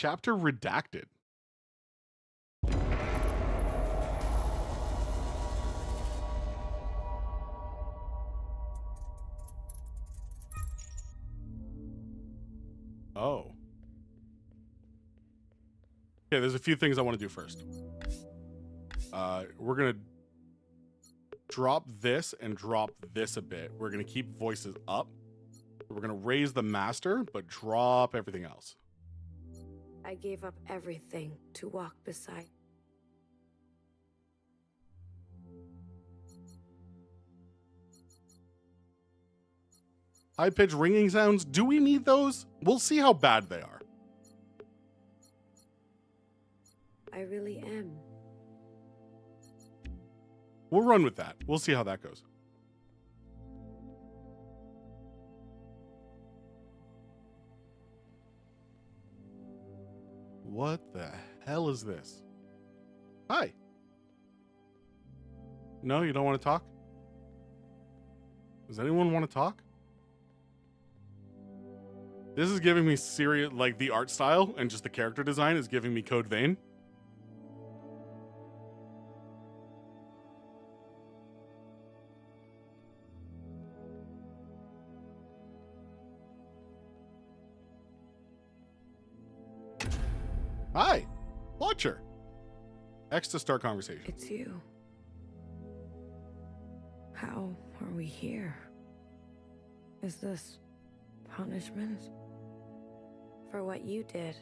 Chapter redacted. Oh. Okay, there's a few things I want to do first. We're going to drop this and drop this a bit. We're going to keep voices up. We're going to raise the master, but drop everything else. I gave up everything to walk beside. High-pitched ringing sounds. Do we need those? We'll see how bad they are. I really am. We'll run with that. We'll see how that goes. What the hell is this? Hi. No, you don't want to talk? Does anyone want to talk? This is giving me serious, like the art style and just the character design is giving me Code Vein. Hi, Watcher. X to start conversation. It's you. How are we here? Is this punishment? For what you did.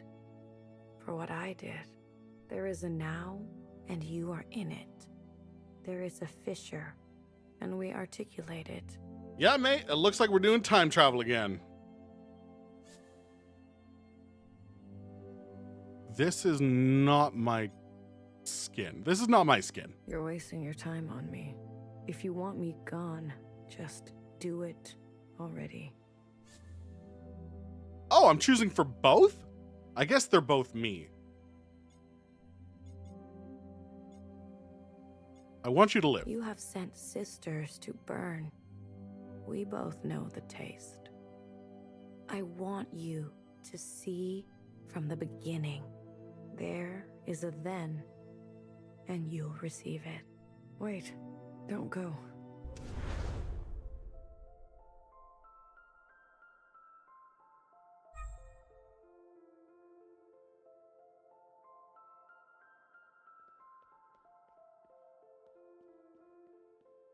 For what I did. There is a now, and you are in it. There is a fissure, and we articulate it. Yeah, mate, it looks like we're doing time travel again. This is not my skin. This is not my skin. You're wasting your time on me. If you want me gone, just do it already. Oh, I'm choosing for both? I guess they're both me. I want you to live. You have sent sisters to burn. We both know the taste. I want you to see from the beginning. There is a then, and you'll receive it. Wait, don't go.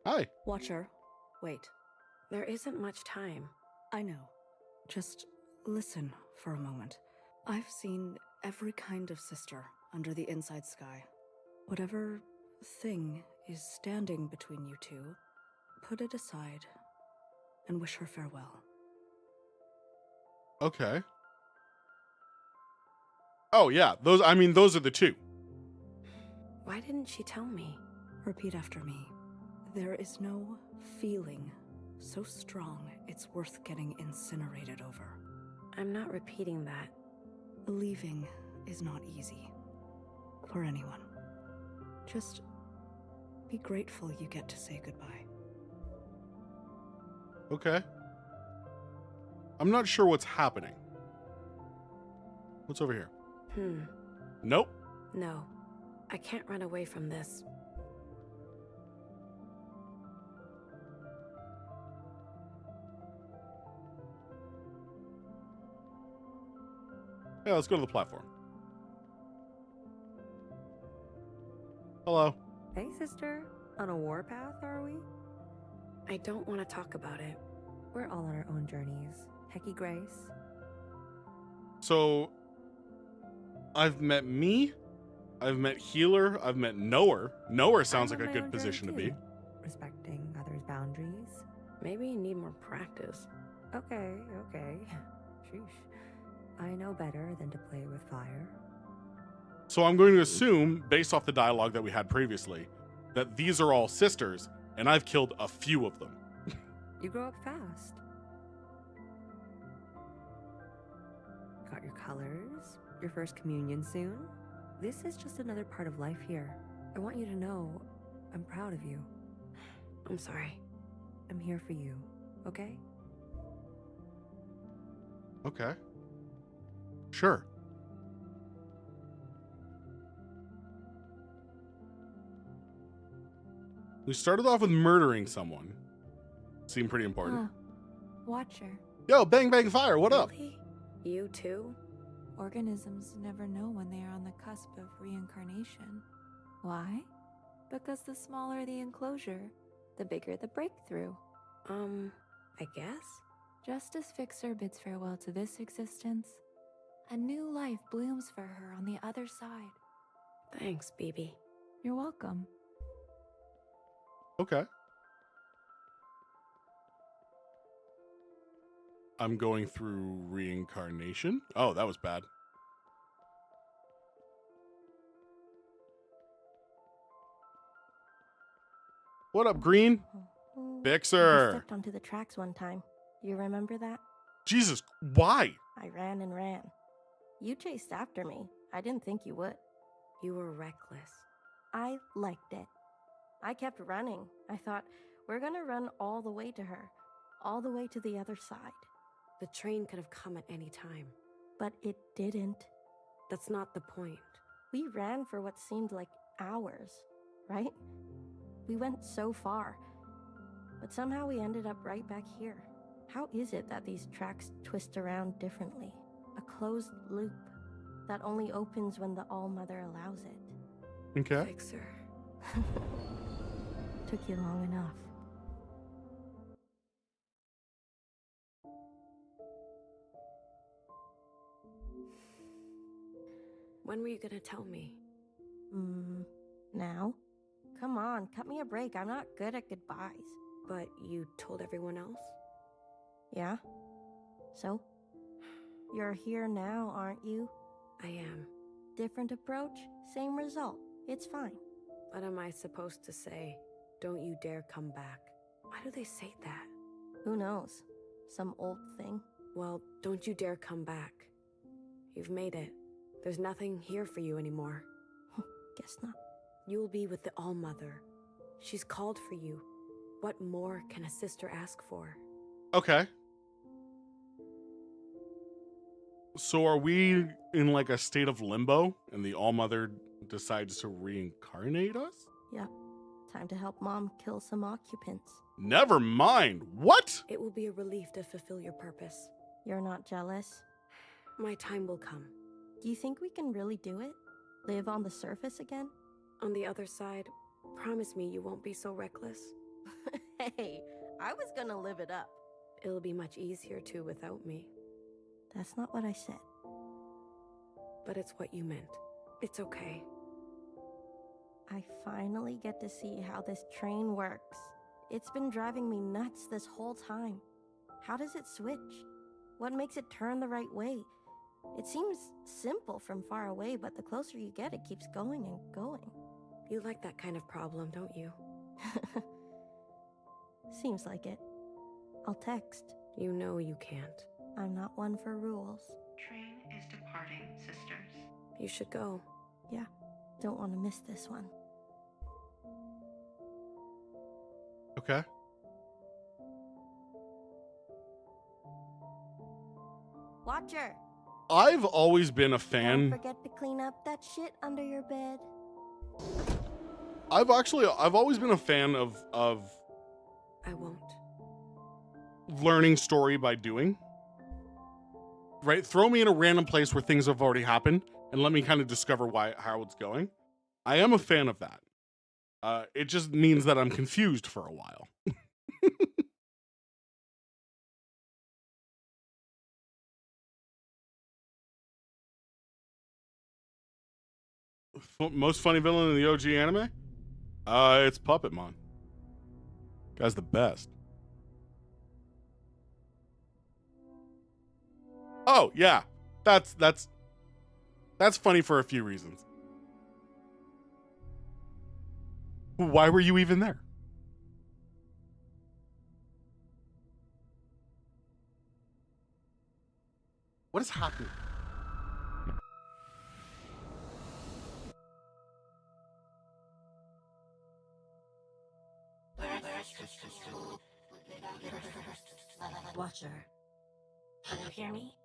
Hi. Watcher, wait. There isn't much time. I know. Just listen for a moment. I've seen every kind of sister under the inside sky. Whatever thing is standing between you two, put it aside and wish her farewell. Okay. Oh, yeah. Those are the two. Why didn't she tell me? Repeat after me. There is no feeling so strong it's worth getting incinerated over. I'm not repeating that. Leaving is not easy. For anyone. Just be grateful you get to say goodbye. Okay. I'm not sure what's happening. What's over here? Nope. No. I can't run away from this. Yeah, let's go to the platform. Hello. Hey, sister. On a warpath, are we? I don't want to talk about it. We're all on our own journeys. Hecky Grace. So, I've met me, I've met Healer, I've met Knower. Knower sounds like a good position to be. Respecting others' boundaries. Maybe you need more practice. Okay. Sheesh. I know better than to play with fire. So I'm going to assume, based off the dialogue that we had previously, that these are all sisters, and I've killed a few of them. You grow up fast. Got your colors, your first communion soon. This is just another part of life here. I want you to know I'm proud of you. I'm sorry. I'm here for you, okay? Okay. Sure. We started off with murdering someone. Seemed pretty important. Huh. Watcher. Yo, bang bang fire, what up? Really? You too? Organisms never know when they are on the cusp of reincarnation. Why? Because the smaller the enclosure, the bigger the breakthrough. I guess? Just as Fixer bids farewell to this existence, a new life blooms for her on the other side. Thanks, BB. You're welcome. Okay. I'm going through reincarnation. Oh, that was bad. What up, Green? I Fixer. stepped onto the tracks one time. You remember that? Jesus, why? I ran and ran. You chased after me. I didn't think you would. You were reckless. I liked it. I kept running. I thought, we're gonna run all the way to her. All the way to the other side. The train could have come at any time. But it didn't. That's not the point. We ran for what seemed like hours, right? We went so far. But somehow we ended up right back here. How is it that these tracks twist around differently? A closed loop that only opens when the All-Mother allows it. Okay. Fixer. Took you long enough. When were you gonna tell me? Now? Come on, cut me a break. I'm not good at goodbyes. But you told everyone else? Yeah? So? You're here now, aren't you? I am. Different approach, same result. It's fine. What am I supposed to say? Don't you dare come back. Why do they say that? Who knows? Some old thing. Well, don't you dare come back. You've made it. There's nothing here for you anymore. Guess not. You'll be with the All-Mother. She's called for you. What more can a sister ask for? Okay. So are we in like a state of limbo and the All-Mother decides to reincarnate us? Yep. Time to help Mom kill some occupants. Never mind. What? It will be a relief to fulfill your purpose. You're not jealous? My time will come. Do you think we can really do it? Live on the surface again? On the other side, promise me you won't be so reckless. Hey, I was gonna live it up. It'll be much easier to without me. That's not what I said. But it's what you meant. It's okay. I finally get to see how this train works. It's been driving me nuts this whole time. How does it switch? What makes it turn the right way? It seems simple from far away, but the closer you get, it keeps going and going. You like that kind of problem, don't you? Seems like it. I'll text. You know you can't. I'm not one for rules. Train is departing, sisters. You should go. Yeah, don't want to miss this one. Okay. Watcher! I've always been a Don't fan. forget to clean up that shit under your bed. I've always been a fan of I won't. learning story by doing. Right? Throw me in a random place where things have already happened and let me kind of discover how it's going. I am a fan of that. It just means that I'm confused for a while. Most funny villain in the OG anime? It's Puppetmon. Guy's the best. Oh, yeah. That's funny for a few reasons. Why were you even there? What is happening? Watcher, can you hear me?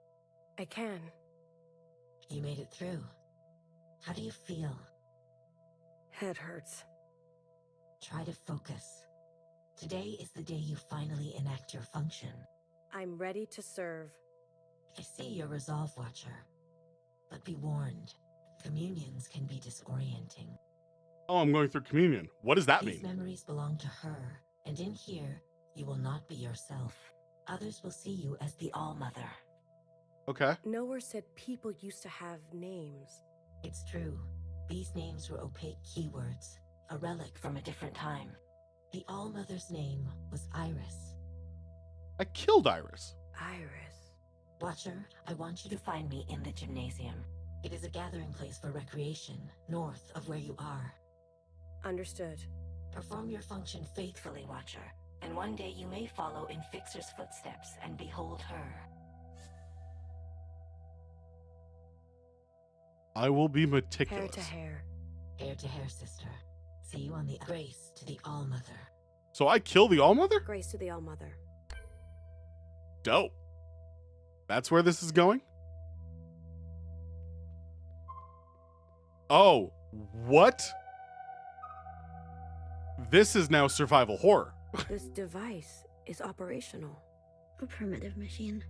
I can. You made it through. How do you feel? Head hurts. Try to focus. Today is the day you finally enact your function. I'm ready to serve. I see your resolve, Watcher. But be warned, communions can be disorienting. Oh, I'm going through communion. What does that These mean? memories belong to her, and in here, you will not be yourself. Others will see you as the All-Mother. Okay. Nowhere said people used to have names. It's true. These names were opaque keywords, a relic from a different time. The All-Mother's name was Iris. I killed Iris. Iris. Watcher, I want you to find me in the gymnasium. It is a gathering place for recreation, north of where you are. Understood. Perform your function faithfully, Watcher, and one day you may follow in Fixer's footsteps and behold her. I will be meticulous. Hair to hair. Hair to hair, sister. See you on the grace to the All-Mother. So I kill the All-Mother? Grace to the All-Mother. Dope. That's where this is going? Oh, what? This is now survival horror. This device is operational. A primitive machine.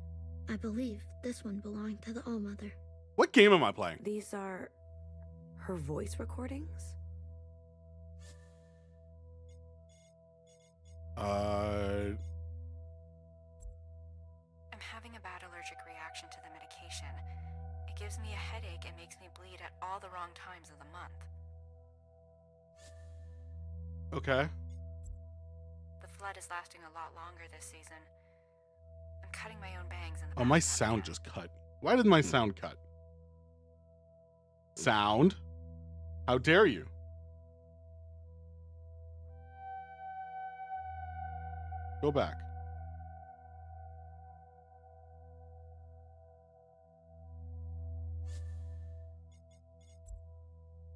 I believe this one belonged to the All-Mother. What game am I playing? These are her voice recordings? I'm having a bad allergic reaction to the medication. It gives me a headache and makes me bleed at all the wrong times of the month. Okay. The flood is lasting a lot longer this season. I'm cutting my own bangs in the Oh, my sound just cut. Why did my sound cut? Sound? How dare you? Go back.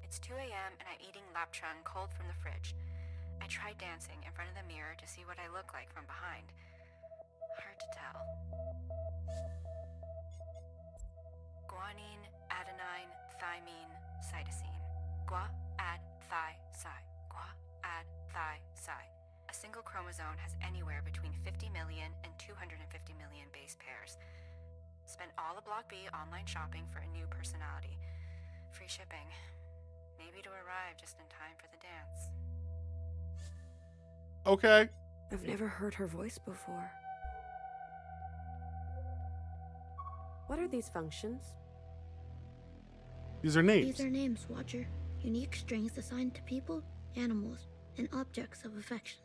It's 2 a.m. and I'm eating lapchung cold from the fridge. I tried dancing in front of the mirror to see what I look like from behind. Hard to tell. Guanine, adenine, thymine, cytosine. Gua, ad, thi, psi. Gua, ad, thi, psi. A single chromosome has anywhere between 50 million and 250 million base pairs. Spent all of Block B online shopping for a new personality. Free shipping. Maybe to arrive just in time for the dance. Okay. I've never heard her voice before. What are these functions? These are names. These are names, Watcher. Unique strings assigned to people, animals, and objects of affection.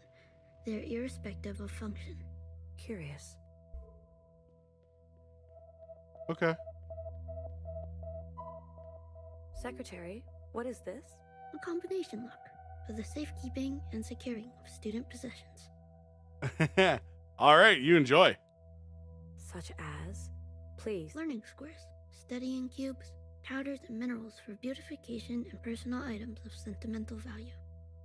They're irrespective of function. Curious. Okay. Secretary, what is this? A combination lock for the safekeeping and securing of student possessions. All right, you enjoy. Such as? Please. Learning squares, studying cubes, powders and minerals for beautification and personal items of sentimental value.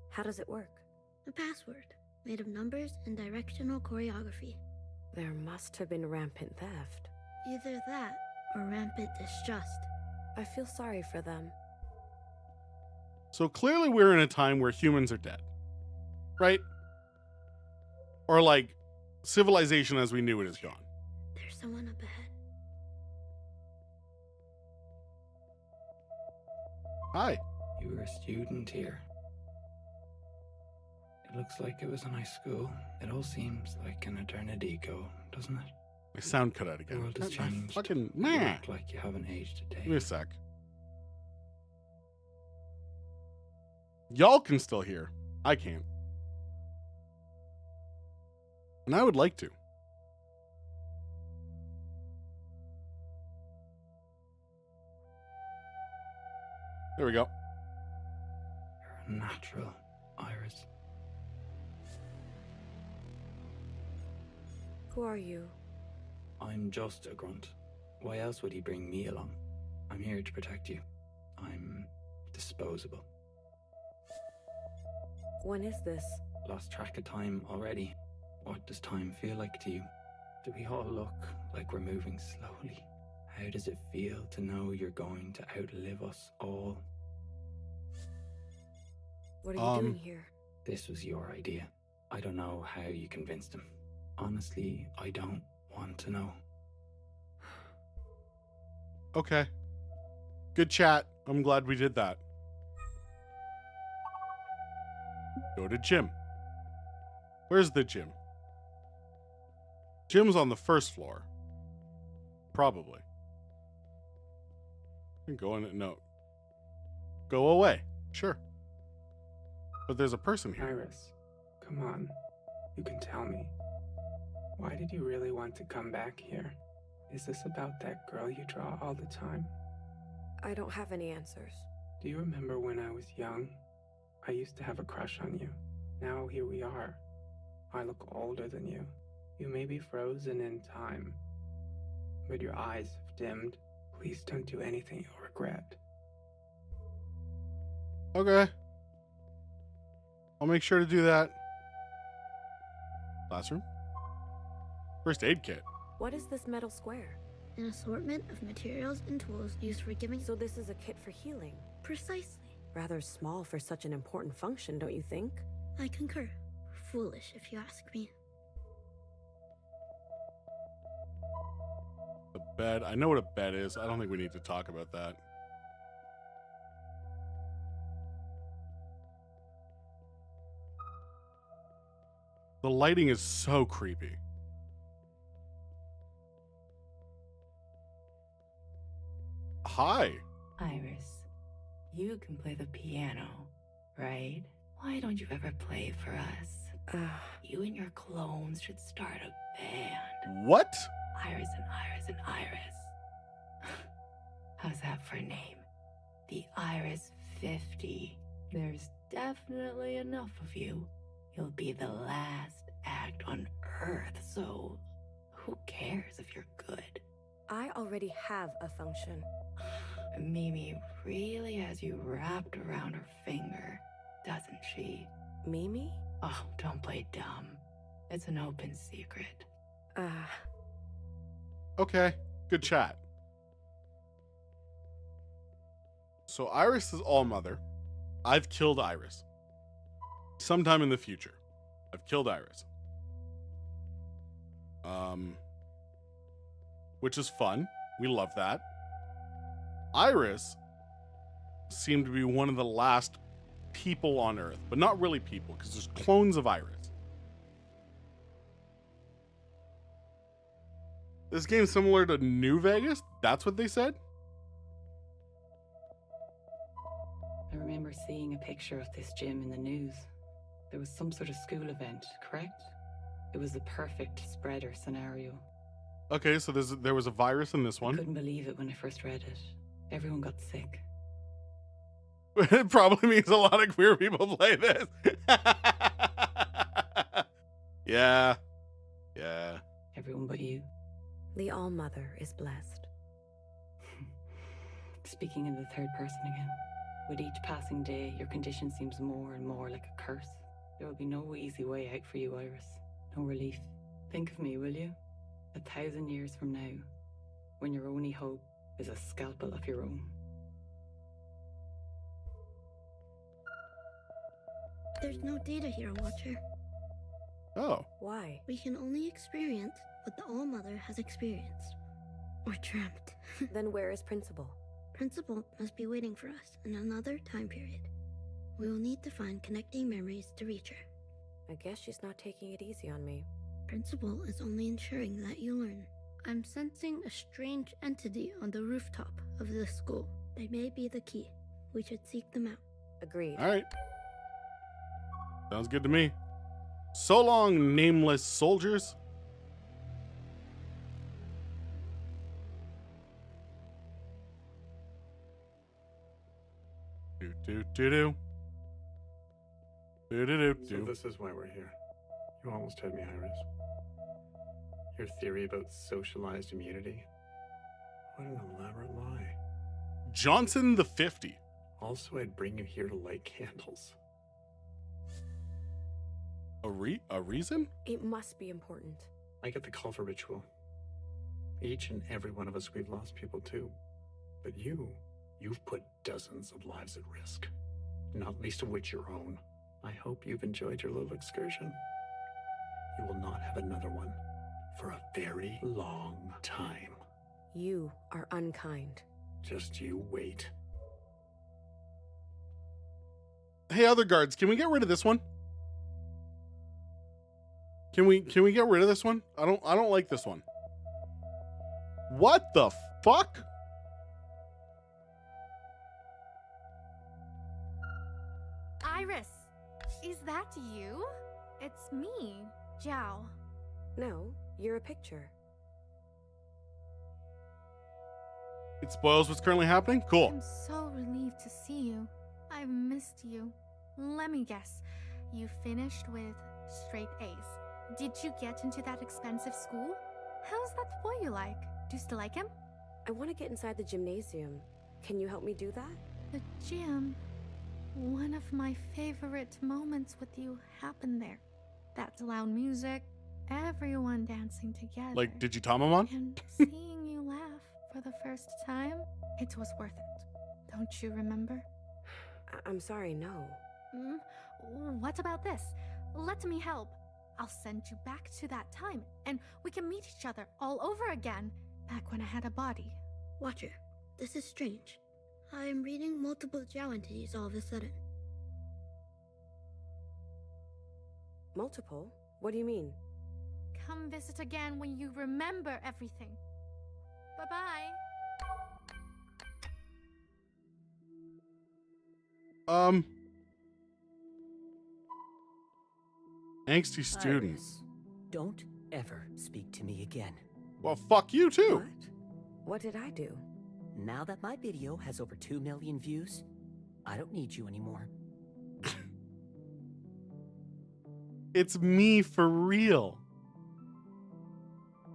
How does it work? A password made of numbers and directional choreography. There must have been rampant theft. Either that or rampant distrust. I feel sorry for them. So clearly we're in a time where humans are dead. Right? Or like civilization as we knew it is gone. There's someone up ahead. Hi. You were a student here. It looks like it was a nice school. It all seems like an eternity ago, doesn't it? My sound cut out The again. world has changed. Fucking You man. look like you haven't aged a day. Give me a sec. Y'all can still hear. I can't. And I would like to. There we go. You're a natural, Iris. Who are you? I'm just a grunt. Why else would he bring me along? I'm here to protect you. I'm disposable. When is this? Lost track of time already. What does time feel like to you? Do we all look like we're moving slowly? How does it feel to know you're going to outlive us all? What are you doing here? This was your idea. I don't know how you convinced him. Honestly, I don't want to know. Okay. Good chat. I'm glad we did that. Go to gym. Where's the gym? Gym's on the first floor. Probably. Go in. No. Go away. Sure. But there's a person here. Iris, come on. You can tell me. Why did you really want to come back here? Is this about that girl you draw all the time? I don't have any answers. Do you remember when I was young? I used to have a crush on you. Now here we are. I look older than you. You may be frozen in time, but your eyes have dimmed. Please don't do anything you'll regret. Okay. I'll make sure to do that. Classroom. First aid kit. What is this metal square? An assortment of materials and tools used for giving. So this is a kit for healing? Precisely. Rather small for such an important function, don't you think? I concur. Foolish, if you ask me. The bed. I know what a bed is. I don't think we need to talk about that. The lighting is so creepy. Hi. Iris, you can play the piano, right? Why don't you ever play for us? You and your clones should start a band. What? Iris and Iris and Iris. How's that for a name? The Iris 50. There's definitely enough of you. You'll be the last act on Earth, so who cares if you're good? I already have a function. Mimi really has you wrapped around her finger, doesn't she? Mimi? Oh, don't play dumb. It's an open secret. Okay. Good chat. So Iris is All-Mother. I've killed Iris. Sometime in the future, I've killed Iris. Which is fun. We love that. Iris seemed to be one of the last people on Earth, but not really people, because there's clones of Iris. This game's similar to New Vegas? That's what they said? I remember seeing a picture of this gym in the news. There was some sort of school event, correct? It was the perfect spreader scenario. Okay, so there was a virus in this one. I couldn't believe it when I first read it. Everyone got sick. It probably means a lot of queer people play this. Yeah. Everyone but you. The All-Mother is blessed. Speaking in the third person again. With each passing day, your condition seems more and more like a curse. There will be no easy way out for you, Iris. No relief. Think of me, will you? 1,000 years from now, when your only hope is a scalpel of your own. There's no data here, Watcher. Oh. Why? We can only experience what the All-Mother has experienced. Or dreamt. Then where is Principal? Principal must be waiting for us in another time period. We will need to find connecting memories to reach her. I guess she's not taking it easy on me. Principal is only ensuring that you learn. I'm sensing a strange entity on the rooftop of this school. They may be the key. We should seek them out. Agreed. All right. Sounds good to me. So long, nameless soldiers. Do. So this is why we're here. You almost had me, Iris. Your theory about socialized immunity? What an elaborate lie. Johnson the 50. Also, I'd bring you here to light candles. A reason? It must be important. I get the call for ritual. Each and every one of us, we've lost people too. But you've put dozens of lives at risk. Not least of which your own. I hope you've enjoyed your little excursion. You will not have another one for a very long time. You are unkind. Just you wait. Hey, other guards, can we get rid of this one? Can we get rid of this one? I don't like this one. What the fuck? Iris, is that you? It's me, Zhao. No, you're a picture. It spoils what's currently happening? Cool. I'm so relieved to see you. I've missed you. Let me guess. You finished with straight A's. Did you get into that expensive school? How's that boy you like? Do you still like him? I want to get inside the gymnasium. Can you help me do that? The gym. One of my favorite moments with you happened there. That loud music, everyone dancing together. Like, did you Tamamon? And seeing you laugh for the first time, it was worth it. Don't you remember? I'm sorry, no. What about this? Let me help. I'll send you back to that time, and we can meet each other all over again, back when I had a body. Watcher, this is strange. I am reading multiple Zhao entities all of a sudden. Multiple? What do you mean? Come visit again when you remember everything. Bye-bye. Angsty student. Iris, don't ever speak to me again. Well, fuck you too. What did I do? Now that my video has over 2 million views, I don't need you anymore. It's me for real.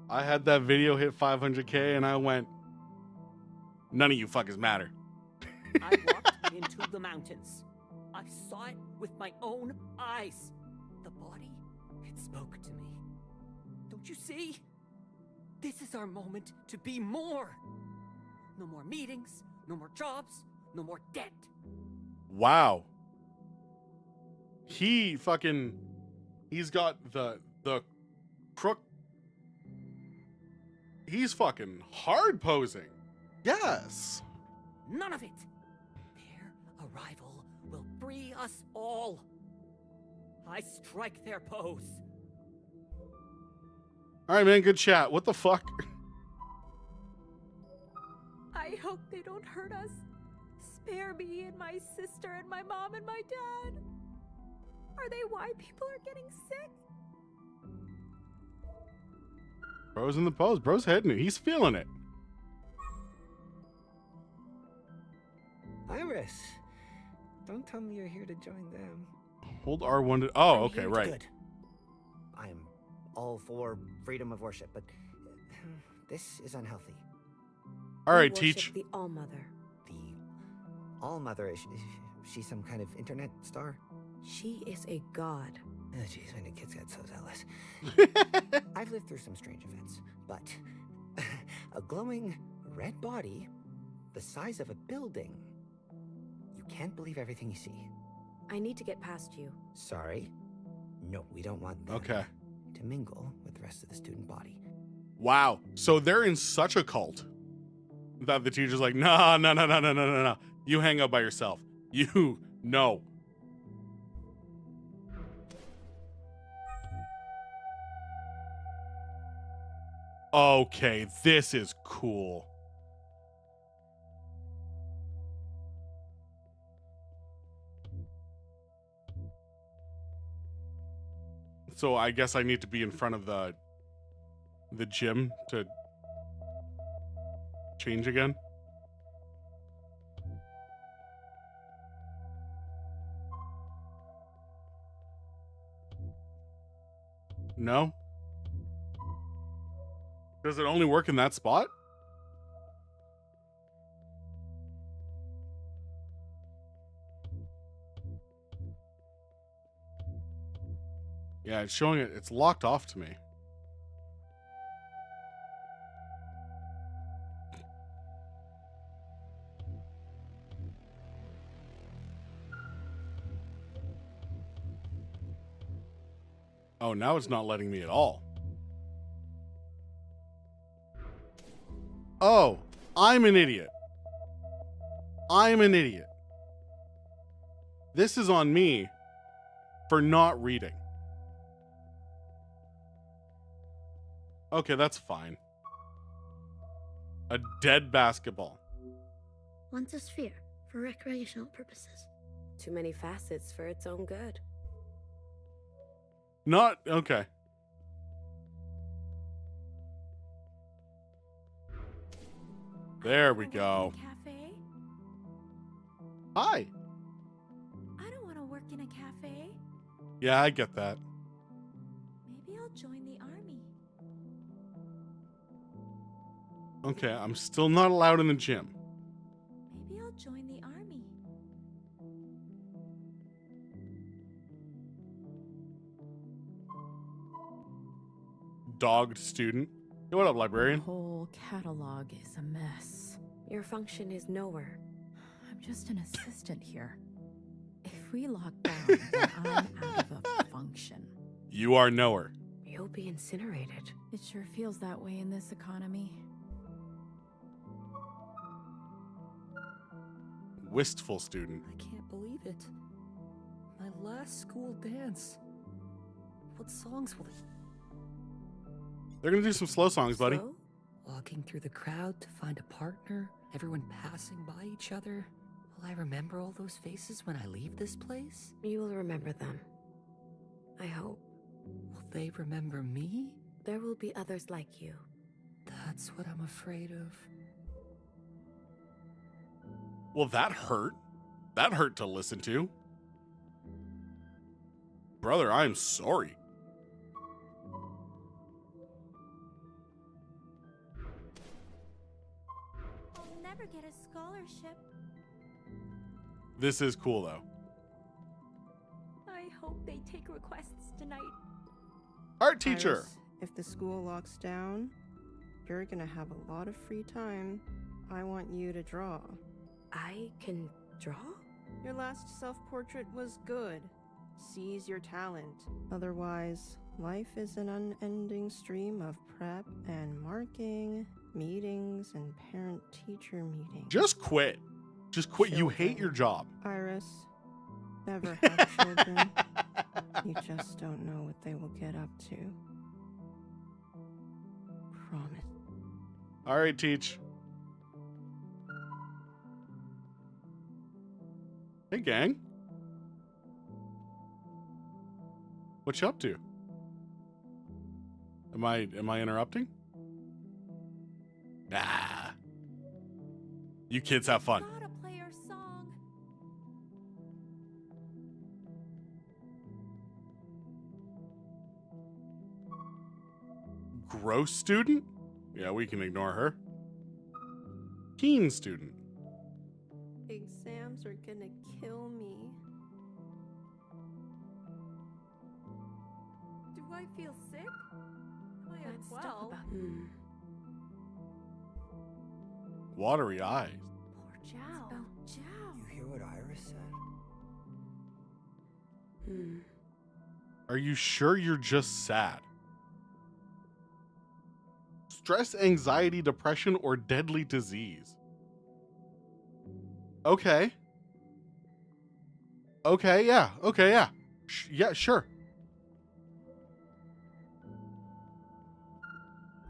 I had that video hit 500K and I went, none of you fuckers matter. I walked into the mountains. I saw it with my own eyes. The body, it spoke to me. Don't you see? This is our moment to be more. No more meetings, no more jobs, no more debt. Wow. He's got the crook. He's fucking hard posing. Yes. None of it. Their arrival will free us all. I strike their pose. All right, man. Good chat. What the fuck? I hope they don't hurt us. Spare me and my sister and my mom and my dad. Are they why people are getting sick? Bro's in the pose. Bro's hitting it. He's feeling it. Iris, don't tell me you're here to join them. Hold R1 to... Oh, I'm okay, here. right. Good. I'm all for freedom of worship, but this is unhealthy. All right, We teach. worship the All-Mother. The All-Mother, is she some kind of internet star? She is a god. Oh, jeez, when the kids got so zealous. I've lived through some strange events, but a glowing red body the size of a building. You can't believe everything you see. I need to get past you. Sorry. No, we don't want them Okay. to mingle with the rest of the student body. Wow. So they're in such a cult that the teacher's like, no. You hang out by yourself. You, no. Okay, this is cool. So I guess I need to be in front of the gym to change again. No? Does it only work in that spot? Yeah, it's showing it. It's locked off to me. Oh, now it's not letting me at all. Oh, I'm an idiot. I'm an idiot. This is on me for not reading. Okay, that's fine. A dead basketball. Wants a sphere for recreational purposes. Too many facets for its own good. Not okay. There we go. Cafe? Hi. I don't want to work in a cafe. Yeah, I get that. Maybe I'll join the army. Okay, I'm still not allowed in the gym. Maybe I'll join the army. Dogged student. Hey, what up, librarian? The whole catalog is a mess. Your function is nowhere. I'm just an assistant here. If we lock down, then I'm out of a function. You are nowhere. You'll be incinerated. It sure feels that way in this economy. Wistful student. I can't believe it. My last school dance. What songs will they... They're gonna do some slow songs, buddy. Slow? Walking through the crowd to find a partner, everyone passing by each other. Will I remember all those faces when I leave this place? You will remember them. I hope. Will they remember me? There will be others like you. That's what I'm afraid of. Well, that hurt. That hurt to listen to. Brother, I am sorry. I'll never get a scholarship. This is cool, though. I hope they take requests tonight. Art teacher. Iris, if the school locks down, you're gonna have a lot of free time. I want you to draw. I can draw? Your last self-portrait was good. Seize your talent. Otherwise, life is an unending stream of prep and marking, meetings, and parent-teacher meetings. Just quit. Just quit. You hate your job. Iris, never have children. You just don't know what they will get up to. Promise. All right, teach. Hey, gang. What you up to? Am I interrupting? Nah. You kids have fun. Gotta play our song. Gross student? Yeah, we can ignore her. Keen student. Exams are gonna kill me. Do I feel sick? Am I Let's talk unwell? about Watery eyes. Poor Zhao. Zhao. You hear what Iris said? Are you sure you're just sad? Stress, anxiety, depression, or deadly disease? Okay. Okay, yeah. Okay, yeah. Yeah, sure.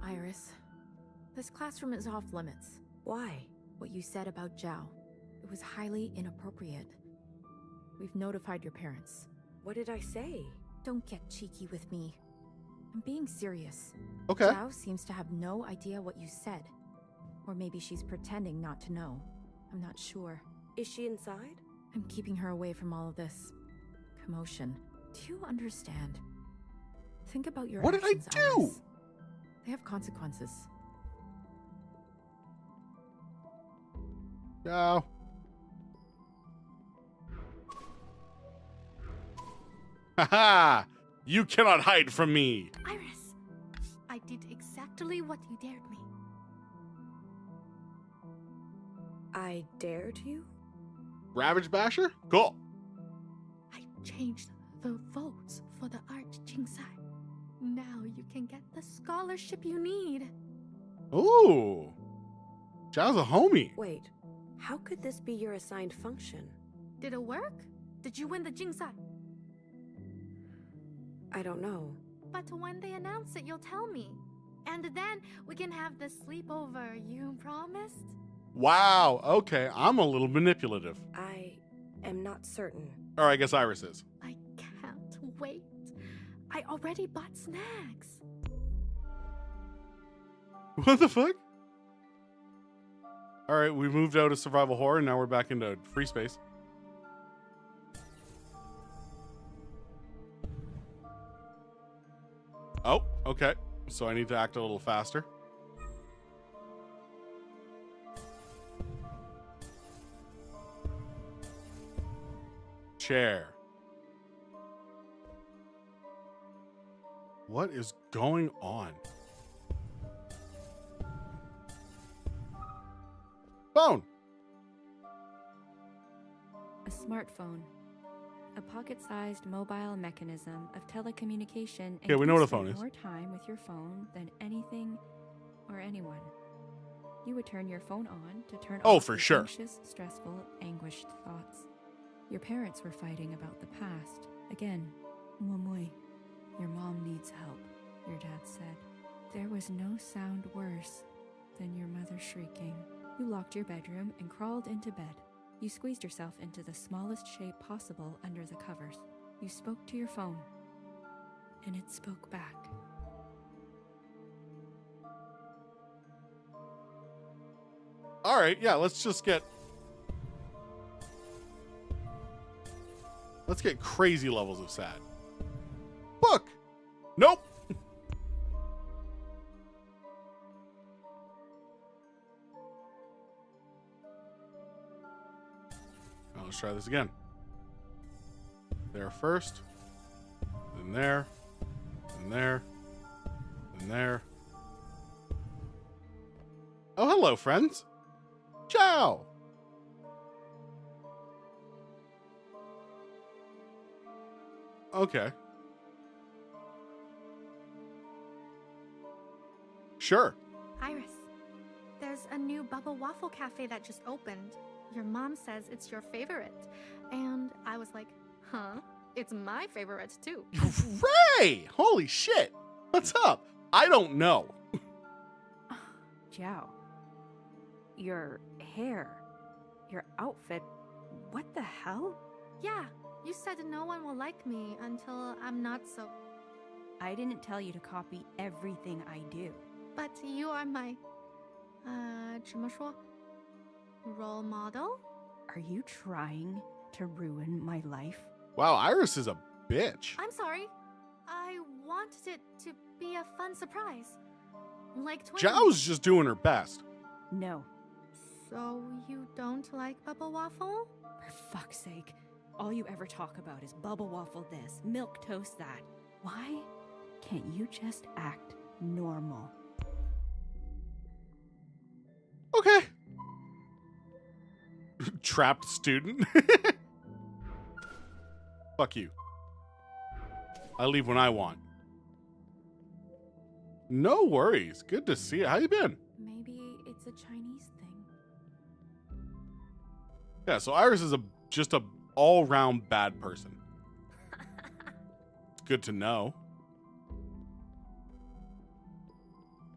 Iris, this classroom is off limits. Why? What you said about Zhao. It was highly inappropriate. We've notified your parents. What did I say? Don't get cheeky with me. I'm being serious. Okay. Zhao seems to have no idea what you said. Or maybe she's pretending not to know. I'm not sure. Is she inside? I'm keeping her away from all of this commotion. Do you understand? Think about your What did I actions, do? Iris. They have consequences. No. Haha! You cannot hide from me. Iris, I did exactly what you dared me. I dared you? Ravage Basher? Cool. I changed the votes for for the art Jingsai. Now you can get the scholarship you need. Ooh. Zhao's a homie. Wait, how could this be your assigned function? Did it work? Did you win the Jingsai? I don't know. But when they announce it, you'll tell me. And then we can have the sleepover, you promised? Wow. Okay, I'm a little manipulative. I am not certain. Or I guess Iris is. I can't wait. I already bought snacks. What the fuck? All right, we moved out of survival horror, and now we're back into free space. Oh, okay. So I need to act a little faster. Chair. What is going on? Phone. A smartphone. A pocket-sized mobile mechanism of telecommunication. Okay, we know what a phone spend is. More time with your phone than anything or anyone. You would turn your phone on to turn Oh, off for your sure. anxious, stressful, anguished thoughts. Your parents were fighting about the past. Again, Momoi, your mom needs help, your dad said. There was no sound worse than your mother shrieking. You locked your bedroom and crawled into bed. You squeezed yourself into the smallest shape possible under the covers. You spoke to your phone, and it spoke back. All right, yeah, let's get crazy levels of sad. Book. Nope. Now let's try this again. There first, then there, then there, then there. Oh, hello, friends. Ciao. Okay. Sure. Iris, there's a new Bubble Waffle Cafe that just opened. Your mom says it's your favorite. And I was like, huh? It's my favorite too. Ray! Holy shit. What's up? I don't know. Zhao, your hair, your outfit, what the hell? Yeah, you said no one will like me until I'm not so. I didn't tell you to copy everything I do. But you are my, 怎么说? Role model? Are you trying to ruin my life? Wow, Iris is a bitch. I'm sorry. I wanted it to be a fun surprise. Like twins. Zhao's just doing her best. No. So you don't like Bubble Waffle? For fuck's sake. All you ever talk about is bubble waffle this, milk toast that. Why can't you just act normal? Okay. Trapped student. Fuck you. I leave when I want. No worries. Good to see you. How you been? Maybe it's a Chinese thing. Yeah, so Iris is just a all-round bad person. It's good to know.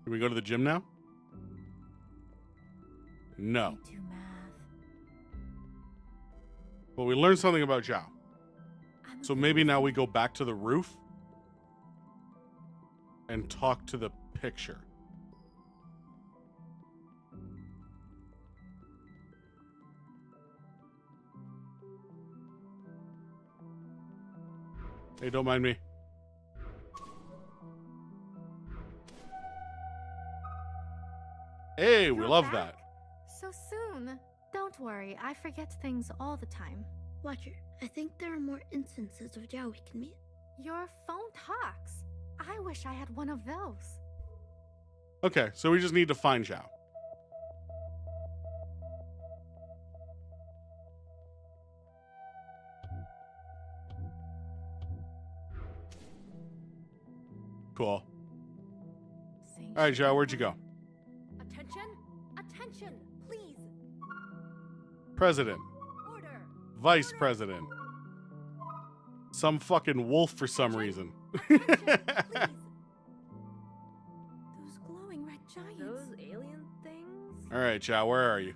Can we go to the gym now? No. Do math. But we learned something about Zhao. So maybe now we go back to the roof and talk to the picture. Hey, don't mind me. Hey, we love that. So soon. Don't worry, I forget things all the time. Watcher, I think there are more instances of Zhao we can meet. Your phone talks. I wish I had one of those. Okay, so we just need to find Zhao. cool. All right, Joe, where'd you go? Attention! Attention! Please! President. Order! Vice president. Some fucking wolf for some reason. Those glowing red giants. Those alien things? All right, Zhao, where are you?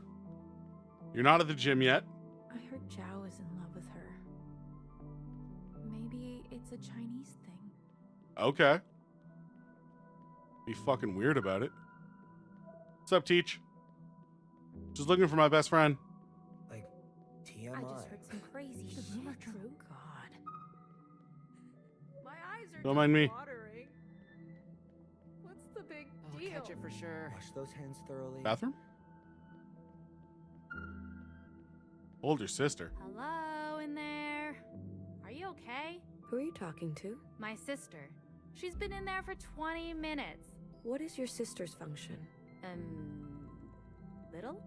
You're not at the gym yet. I heard Zhao is in love with her. Maybe it's a Chinese thing. Okay. Be fucking weird about it. What's up, Teach? Just looking for my best friend. Like, TMI. I just heard some crazy shit. True. God. My eyes are Don't mind me. watering. What's the big I'll deal? catch it for sure. Wash those hands thoroughly. Bathroom? Older sister. Hello in there. Are you okay? Who are you talking to? My sister. She's been in there for 20 minutes. What is your sister's function? Little?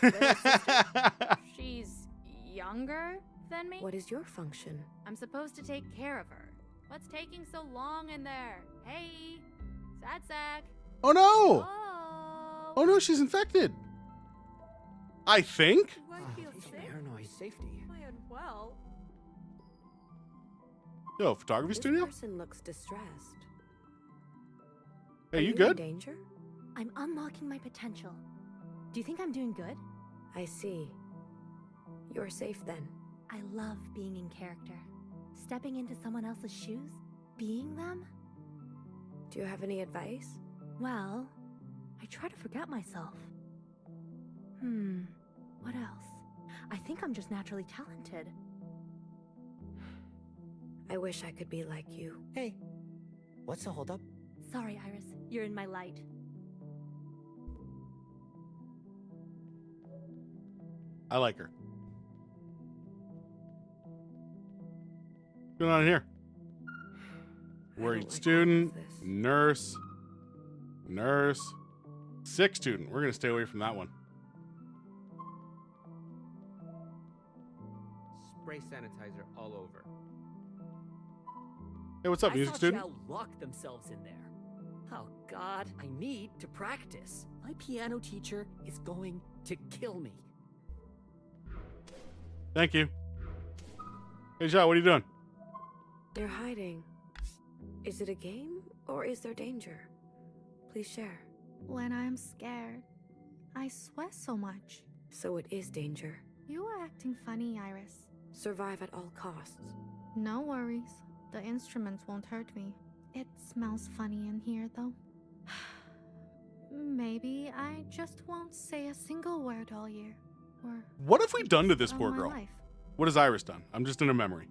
Little sister? She's younger than me? What is your function? I'm supposed to take care of her. What's taking so long in there? Hey, sad sack. Oh no! Oh. Oh no, she's infected. I think. Do I feel sick? Paranoid safety. Am I unwell? Yo, photography This studio? person looks distressed. Hey, Are you in good? danger? I'm unlocking my potential. Do you think I'm doing good? I see. You're safe then. I love being in character. Stepping into someone else's shoes, being them. Do you have any advice? Well, I try to forget myself. What else? I think I'm just naturally talented. I wish I could be like you. Hey, what's the holdup? Sorry, Iris. You're in my light. I like her. What's going on in here? Worried student, nurse, sick student. We're gonna stay away from that one. Spray sanitizer all over. Hey, what's up, I music thought student? Zhao locked themselves in there. Oh God, I need to practice. My piano teacher is going to kill me. Thank you. Hey, Zhao, what are you doing? They're hiding. Is it a game or is there danger? Please share. When I'm scared, I sweat so much. So it is danger. You are acting funny, Iris. Survive at all costs. No worries. The instruments won't hurt me. It smells funny in here, though. Maybe I just won't say a single word all year. Or What have we done to this all poor my girl? life. What has Iris done? I'm just in a memory.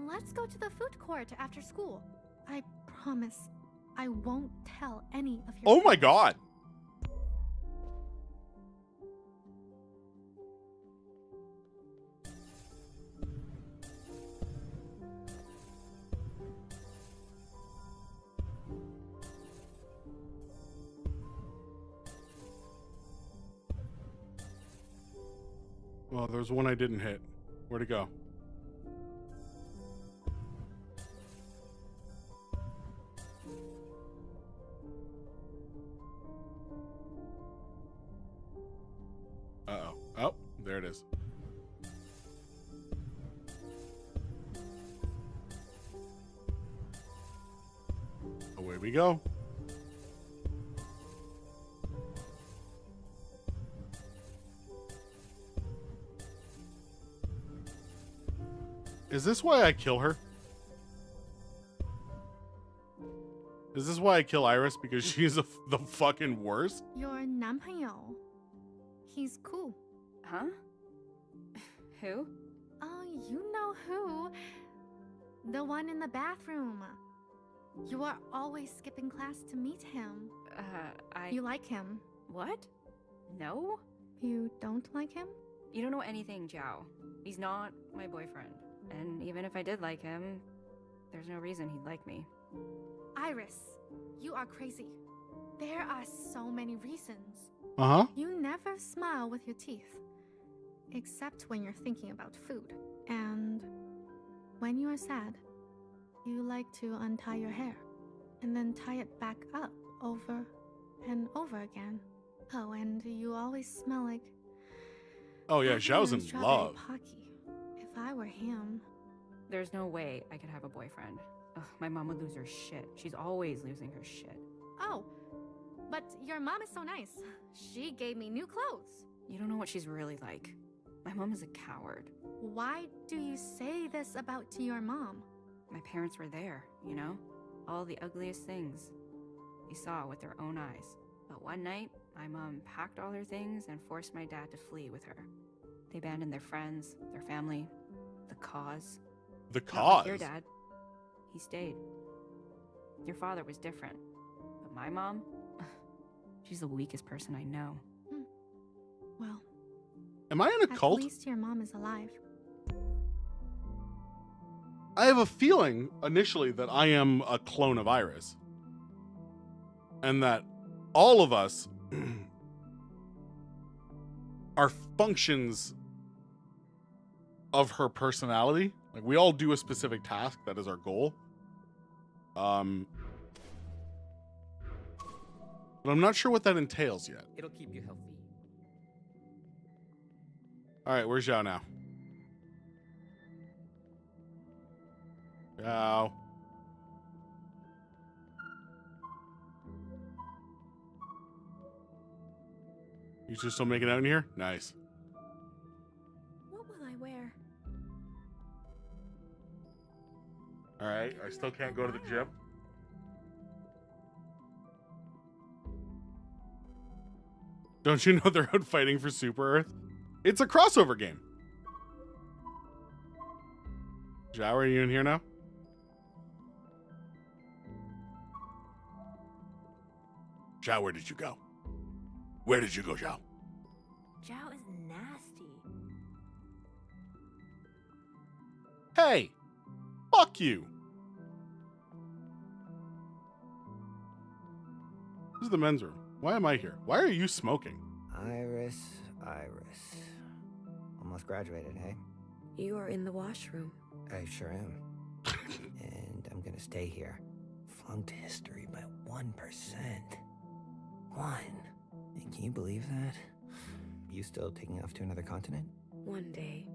Let's go to the food court after school. I promise I won't tell any of your Oh my friends. god. Well, there's one I didn't hit. Where'd it go? Uh-oh. Oh, there it is. Away we go. Is this why I kill her? Is this why I kill Iris? Because she's the fucking worst? Your 男朋友. He's cool. Huh? Who? Oh, you know who. The one in the bathroom. You are always skipping class to meet him. You like him. What? No? You don't like him? You don't know anything, Zhao. He's not my boyfriend. And even if I did like him, there's no reason he'd like me. Iris, you are crazy. There are so many reasons. Uh-huh. You never smile with your teeth. Except when you're thinking about food. And when you are sad, you like to untie your hair. and then tie it back up over and over again. Oh, and you always smell like Oh yeah, Zhao's in strawberry love. Pocky. If I were him. There's no way I could have a boyfriend. Ugh, my mom would lose her shit. She's always losing her shit. Oh, but your mom is so nice. She gave me new clothes. You don't know what she's really like. My mom is a coward. Why do you say this about to your mom? My parents were there, you know? All the ugliest things. They saw with their own eyes. But one night, my mom packed all her things and forced my dad to flee with her. They abandoned their friends, their family, the cause. The Not cause? like your dad. He stayed. Your father was different. But my mom, she's the weakest person I know. Well, Am I in a cult? at least your mom is alive. I have a feeling initially that I am a clone of Iris. And that all of us are functions of her personality. Like we all do a specific task that is our goal. But I'm not sure what that entails yet. It'll keep you healthy. All right, where's Zhao now? Zhao. You two still making out in here? Nice. What will I wear? All right, I still can't go to the gym. Don't you know they're out fighting for Super Earth? It's a crossover game. Zhao, are you in here now? Zhao, where did you go? Where did you go, Zhao? Zhao is nasty. Hey! Fuck you! This is the men's room. Why am I here? Why are you smoking? Iris. Almost graduated, hey? You are in the washroom. I sure am. And I'm gonna stay here. Flunked history by 1%. 1. And can you believe that? You still taking off to another continent? One day,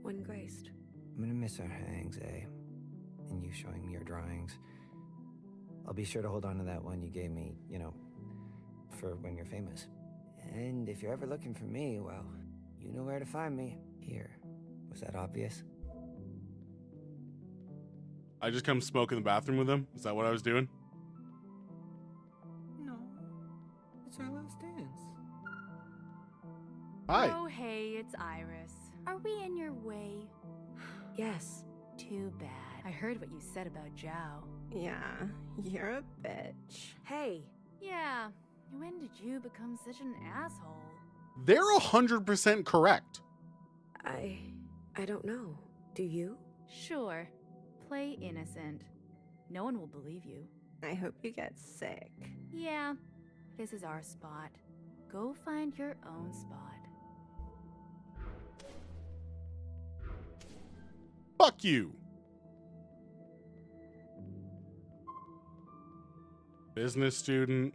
when graced. I'm gonna miss our hangs, eh? And you showing me your drawings. I'll be sure to hold on to that one you gave me, you know, for when you're famous. And if you're ever looking for me, well, you know where to find me. Here. Was that obvious? I just come smoke in the bathroom with him? Is that what I was doing? No. It's our last dance. Hi. Oh, hey, it's Iris. Are we in your way? Yes. Too bad. I heard what you said about Zhao. Yeah, you're a bitch. Hey. Yeah. When did you become such an asshole? They're 100% correct. I don't know. Do you? Sure. Play innocent. No one will believe you. I hope you get sick. Yeah. This is our spot. Go find your own spot. Fuck you. Business student.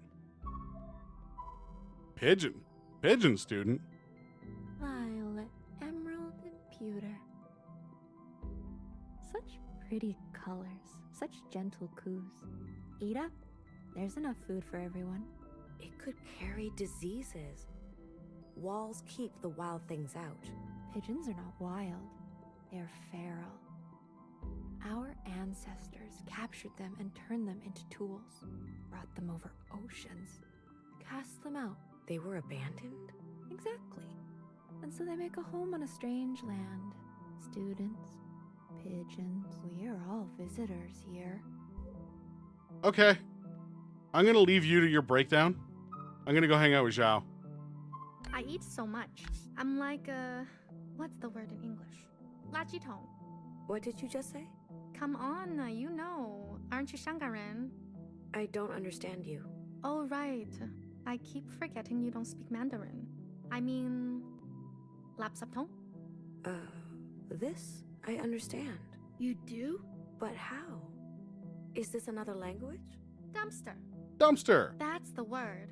Pigeon student. Violet, emerald, and pewter. Such pretty colors, such gentle coos. Eat up. There's enough food for everyone. It could carry diseases. Walls keep the wild things out. Pigeons are not wild. They're feral. Our ancestors captured them and turned them into tools, brought them over oceans, cast them out. They were abandoned? Exactly. And so they make a home on a strange land. Students, pigeons, we are all visitors here. Okay. I'm going to leave you to your breakdown. I'm going to go hang out with Zhao. I eat so much. I'm like what's the word in English? Lachitong. What did you just say? Come on, you know. Aren't you Shangaran? I don't understand you. Oh, right. I keep forgetting you don't speak Mandarin. I mean, lapsapton? This I understand. You do? But how? Is this another language? Dumpster. Dumpster. That's the word.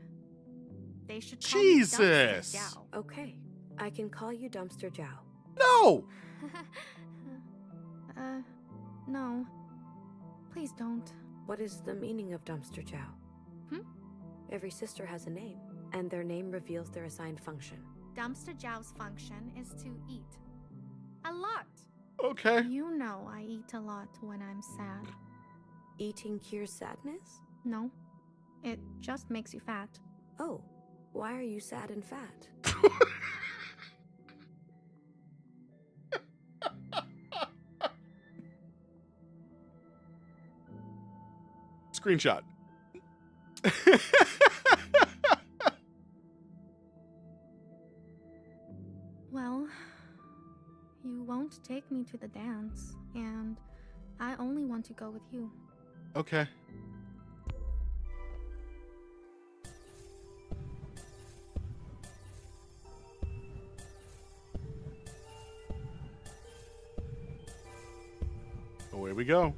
They should call me Dumpster Jesus. Jiao. Okay, I can call you Dumpster Jiao. No. No. Please don't. What is the meaning of Dumpster Jiao? Every sister has a name, and their name reveals their assigned function. Dumpster Jiao's function is to eat. A lot. Okay. You know I eat a lot when I'm sad. Eating cures sadness? No. It just makes you fat. Oh, why are you sad and fat? Screenshot. Well, you won't take me to the dance, and I only want to go with you. Okay. Away we go.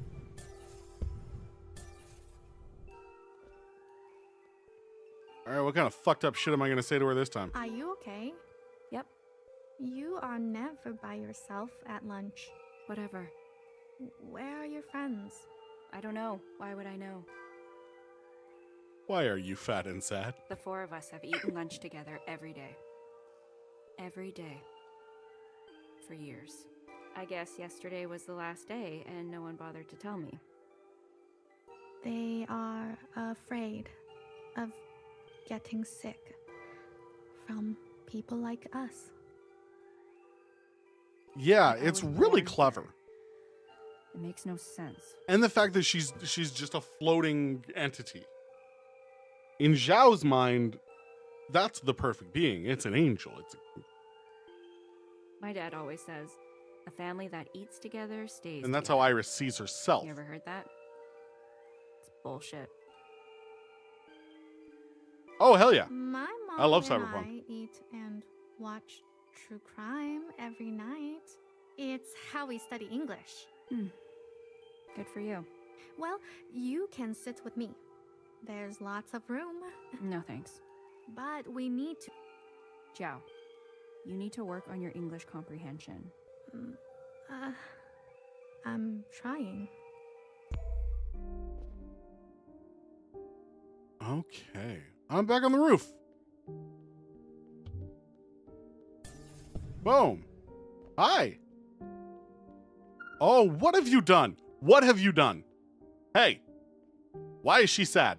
All right, what kind of fucked up shit am I going to say to her this time? Are you okay? Yep. You are never by yourself at lunch. Whatever. Where are your friends? I don't know. Why would I know? Why are you fat and sad? The four of us have eaten lunch together every day. Every day. For years. I guess yesterday was the last day and no one bothered to tell me. They are afraid of getting sick from people like us. Yeah, it's really clever. It makes no sense. And the fact that she's just a floating entity. In Zhao's mind, that's the perfect being. It's an angel. My dad always says, a family that eats together stays And that's together. how Iris sees herself. You ever heard that? It's bullshit. Oh, hell yeah. My mom I love and Cyberpunk. I eat and watch true crime every night. It's how we study English. Good for you. Well, you can sit with me. There's lots of room. No thanks. But we need to. Jiao, you need to work on your English comprehension. I'm trying. Okay. I'm back on the roof. Boom. Hi. Oh, what have you done? What have you done? Hey. Why is she sad?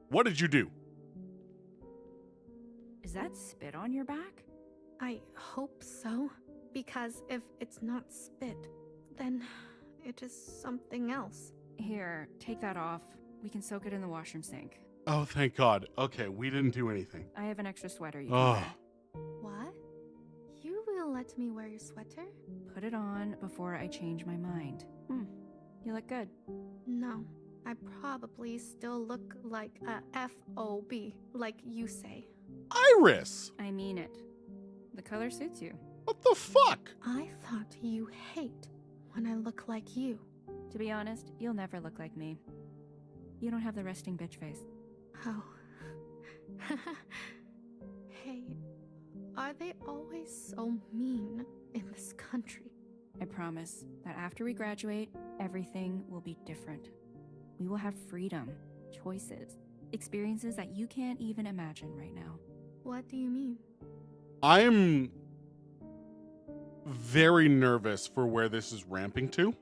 What did you do? Is that spit on your back? I hope so. Because if it's not spit, then it is something else. Here, take that off. We can soak it in the washroom sink. Oh, thank God. Okay, we didn't do anything. I have an extra sweater you can Oh. wear. What? You will let me wear your sweater? Put it on before I change my mind. You look good. No. I probably still look like a FOB, like you say. Iris! I mean it. The color suits you. What the fuck? I thought you hate when I look like you. To be honest, you'll never look like me. You don't have the resting bitch face. Oh. Hey, are they always so mean in this country? I promise that after we graduate, everything will be different. We will have freedom, choices, experiences that you can't even imagine right now. What do you mean? I'm very nervous for where this is ramping to.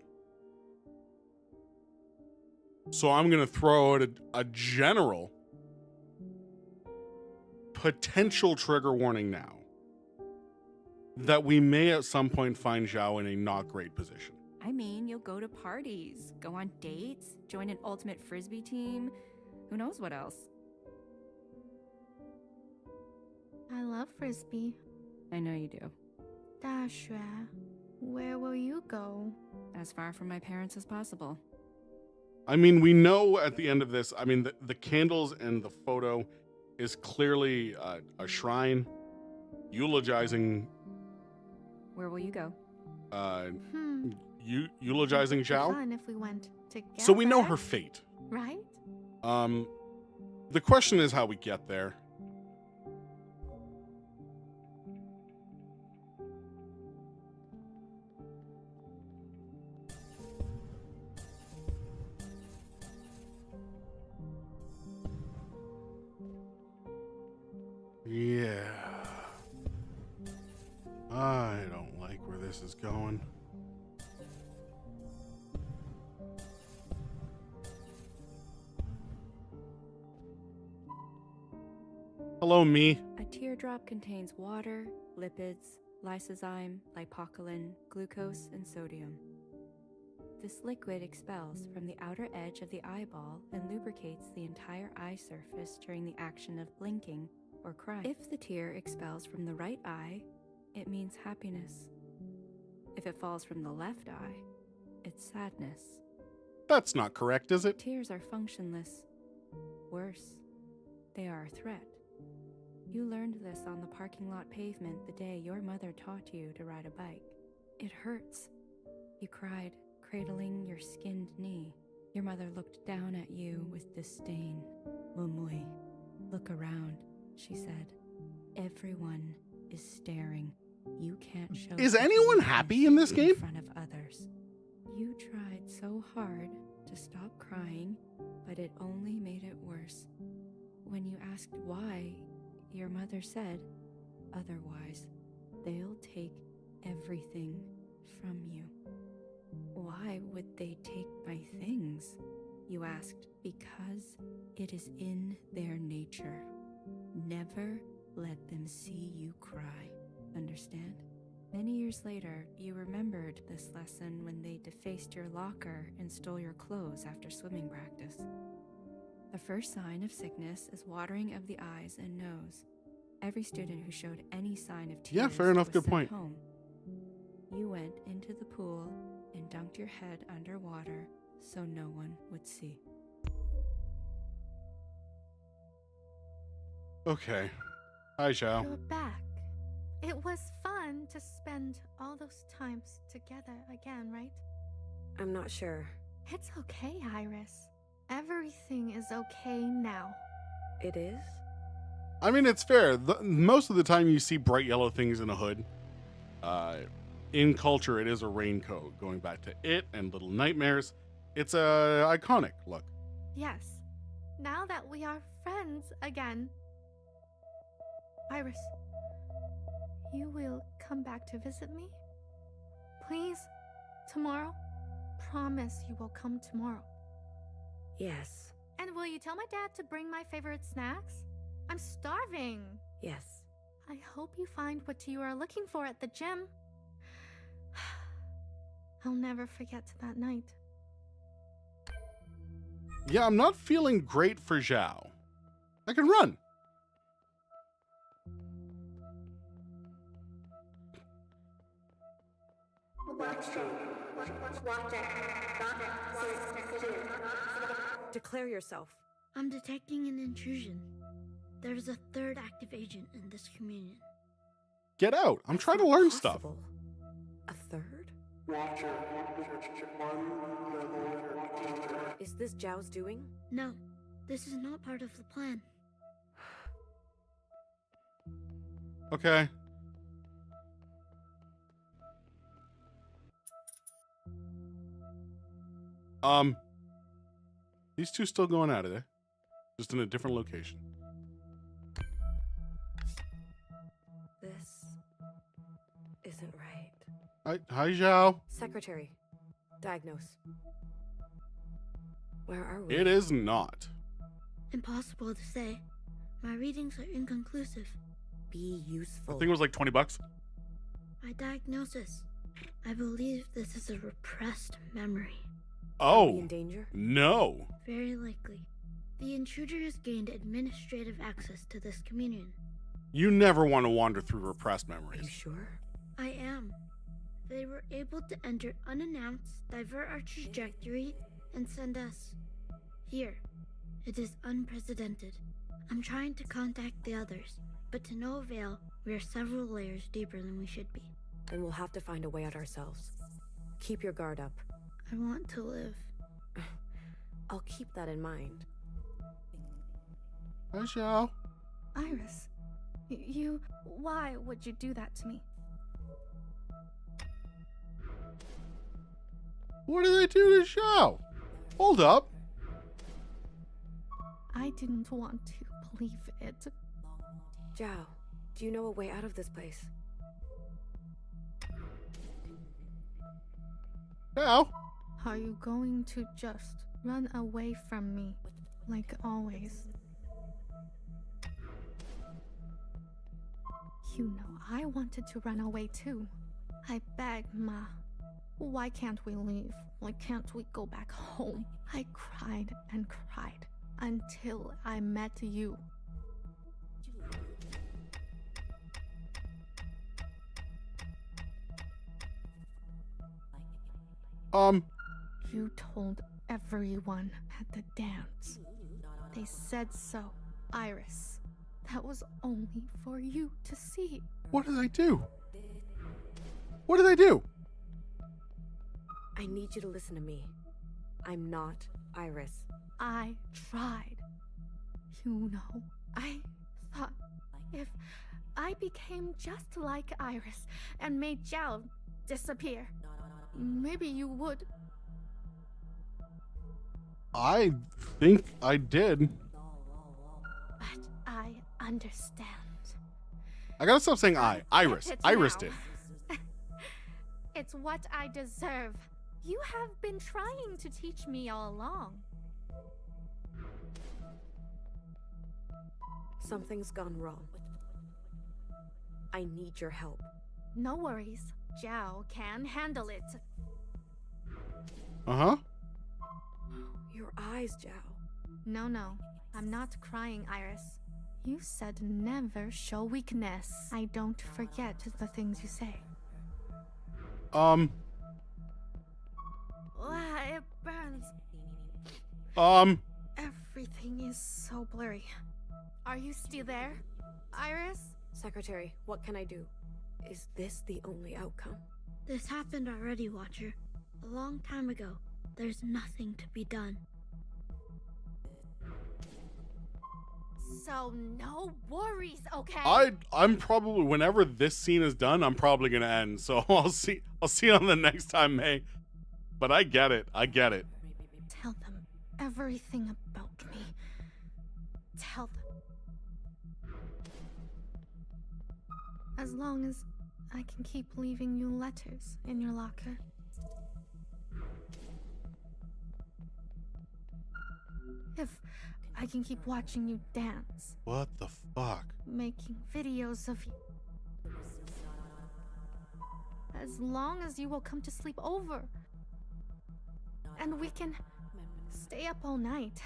So I'm going to throw out a general potential trigger warning now that we may at some point find Zhao in a not great position. I mean, you'll go to parties, go on dates, join an ultimate frisbee team. Who knows what else? I love Frisbee. I know you do. Dashue, where will you go? As far from my parents as possible. I mean, we know at the end of this, I mean, the candles and the photo is clearly a shrine eulogizing. Where will you go? Eulogizing It'd be Zhao. fun if we went together. So we know her fate. Right? The question is how we get there. Yeah. I don't like where this is going. Hello, me. A teardrop contains water, lipids, lysozyme, lipocolin, glucose, and sodium. This liquid expels from the outer edge of the eyeball and lubricates the entire eye surface during the action of blinking or crying. If the tear expels from the right eye, it means happiness. If it falls from the left eye, it's sadness. That's not correct, is it? Tears are functionless. Worse, they are a threat. You learned this on the parking lot pavement the day your mother taught you to ride a bike. It hurts. You cried, cradling your skinned knee. Your mother looked down at you with disdain. Mumui, look around, she said. Everyone is staring. You can't show. Is anyone happy in this game? In front of others. You tried so hard to stop crying, but it only made it worse. When you asked why, your mother said, otherwise, they'll take everything from you. Why would they take my things? You asked. Because it is in their nature. Never let them see you cry. Understand? Many years later, you remembered this lesson when they defaced your locker and stole your clothes after swimming practice. The first sign of sickness is watering of the eyes and nose. Every student who showed any sign of tears Yeah, fair enough, was good sent point. home. You went into the pool and dunked your head underwater so no one would see. Okay. Hi, Zhao. You're back. It was fun to spend all those times together again, right? I'm not sure. It's okay, Iris. Everything is okay now. It is? I mean, it's fair. Most of the time you see bright yellow things in a hood. In culture, it is a raincoat. Going back to It and Little Nightmares, it's a iconic look. Yes. Now that we are friends again. Iris, you will come back to visit me? Please? Tomorrow? Promise you will come tomorrow. Yes. And will you tell my dad to bring my favorite snacks? I'm starving. Yes. I hope you find what you are looking for at the gym. I'll never forget that night. Yeah, I'm not feeling great for Zhao. I can run. Declare yourself. I'm detecting an intrusion. There's a third active agent in this communion. Get out. I'm trying to learn stuff. A third? Is this Zhao's doing? No, this is not part of the plan. Okay. These two still going at it, just in a different location. This isn't right. Hi, Zhao. Secretary, diagnose. Where are we? It is not. Impossible to say. My readings are inconclusive. Be useful. I think it was like $20. My diagnosis. I believe this is a repressed memory. Oh. Are we in danger? No. Very likely. The intruder has gained administrative access to this communion. You never want to wander through repressed memories. Are you sure? I am. They were able to enter unannounced, divert our trajectory, and send us here. It is unprecedented. I'm trying to contact the others, but to no avail. We are several layers deeper than we should be. Then we'll have to find a way out ourselves. Keep your guard up. I want to live. I'll keep that in mind. Hi, Xiao. Iris, why would you do that to me? What did they do to Xiao? Hold up. I didn't want to believe it. Zhao, do you know a way out of this place? Xiao? Are you going to just run away from me, like always? You know, I wanted to run away too. I begged Ma. Why can't we leave? Why can't we go back home? I cried and cried until I met you. You told everyone at the dance. They said so, Iris. That was only for you to see. What did I do? What did I do? I need you to listen to me. I'm not Iris. I tried. You know, I thought if I became just like Iris and made Zhao disappear, maybe you would. I think I did. But I understand. I gotta stop saying I. Iris. It's Iris now. did. It's what I deserve. You have been trying to teach me all along. Something's gone wrong. I need your help. No worries. Zhao can handle it. Uh-huh. Your eyes, Zhao. No. I'm not crying, Iris. You said never show weakness. I don't forget the things you say. It burns. Everything is so blurry. Are you still there, Iris? Secretary, what can I do? Is this the only outcome? This happened already, Watcher. A long time ago. There's nothing to be done. So no worries, okay? I'm probably, whenever this scene is done, I'm probably gonna end. So I'll see you on the next time, May. But I get it. Tell them everything about me. Tell them. As long as I can keep leaving you letters in your locker. If I can keep watching you dance. What the fuck? Making videos of you. As long as you will come to sleep over. And we can stay up all night.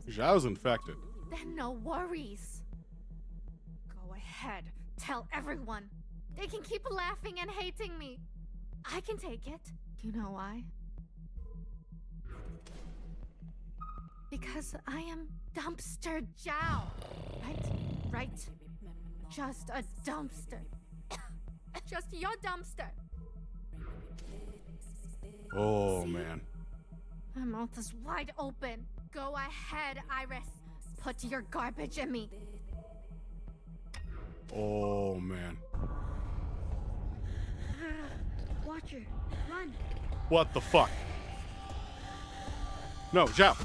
Zhao's infected. Then no worries. Go ahead. Tell everyone. They can keep laughing and hating me. I can take it. You know why? Because I am Dumpster Zhao. Right? Just a dumpster. Just your dumpster. Oh, man. My mouth is wide open. Go ahead, Iris. Put your garbage in me. Oh, man. Watcher, run. What the fuck? No, Zhao.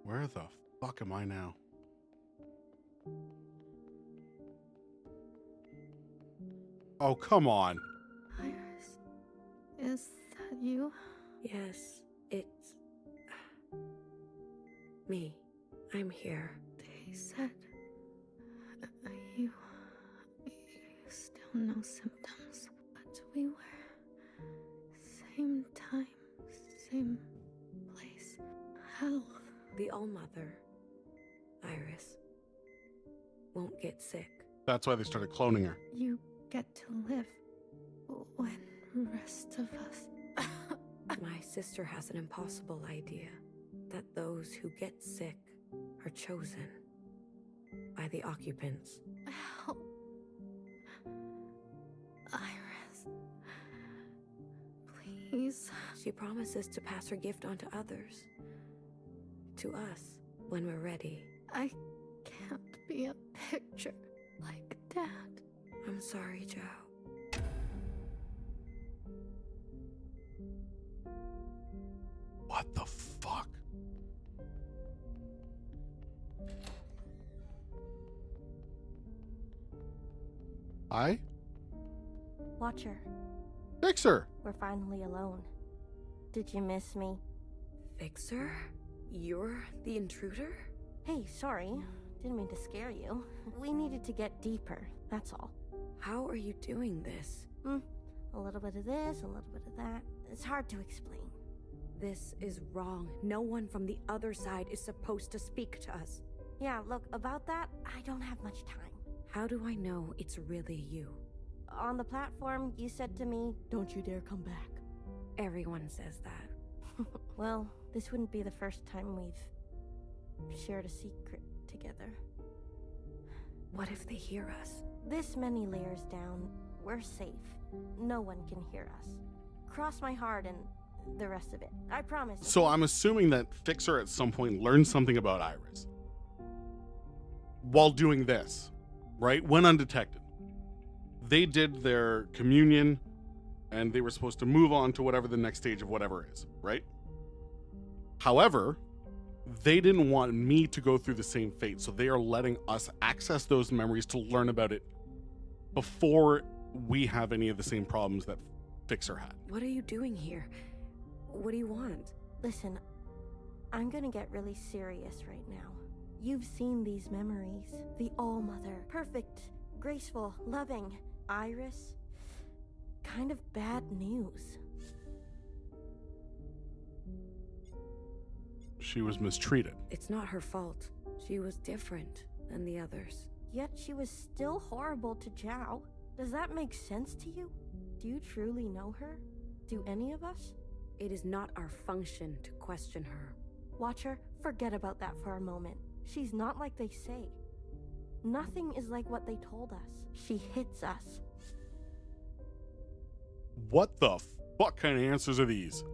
Where the fuck am I now? Oh, come on. Iris, is that you? Yes, it's me. I'm here. They said you still no symptoms, but we were same time, same place. Health. The All-Mother, Iris, won't get sick. That's why they started cloning her. You get to live when rest of us. My sister has an impossible idea that those who get sick are chosen. by the occupants. Help. Iris. Please. She promises to pass her gift on to others. To us, when we're ready. I can't be a picture like Dad. I'm sorry, Zhao. What the fuck? Hi? Watcher, Fixer! we're finally alone. Did you miss me? Fixer? You're the intruder? Hey, sorry. Didn't mean to scare you. We needed to get deeper, that's all. How are you doing this? A little bit of this, a little bit of that. It's hard to explain. This is wrong. No one from the other side is supposed to speak to us. Yeah, look, about that, I don't have much time. How do I know it's really you? On the platform, you said to me, "Don't you dare come back." Everyone says that. Well, this wouldn't be the first time we've shared a secret together. What if they hear us? This many layers down, we're safe. No one can hear us. Cross my heart and the rest of it. I promise. So I'm assuming that Fixer at some point learned something about Iris while doing this, right? When undetected. They did their communion and they were supposed to move on to whatever the next stage of whatever is, right? However, they didn't want me to go through the same fate, so they are letting us access those memories to learn about it before we have any of the same problems that Fixer had. What are you doing here? What do you want? Listen, I'm gonna get really serious right now. You've seen these memories. The All-Mother. Perfect, graceful, loving. Iris. Kind of bad news. She was mistreated. It's not her fault. She was different than the others. Yet she was still horrible to Zhao. Does that make sense to you? Do you truly know her? Do any of us? It is not our function to question her. Watcher, forget about that for a moment. She's not like they say. Nothing is like what they told us. She hits us. What the fuck kind of answers are these?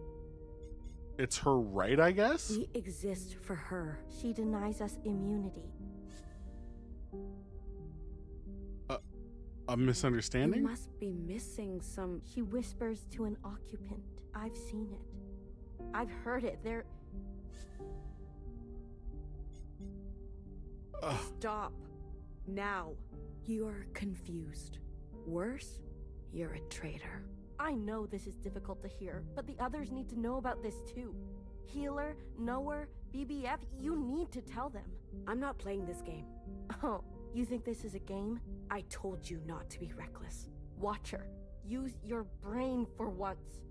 It's her right, I guess? We exist for her. She denies us immunity. A misunderstanding? You must be missing some... She whispers to an occupant. I've seen it. I've heard it. They're... Stop. Now. You're confused. Worse, you're a traitor. I know this is difficult to hear, but the others need to know about this too. Healer, Knower, BBF, you need to tell them. I'm not playing this game. Oh, you think this is a game? I told you not to be reckless. Watcher, use your brain for once.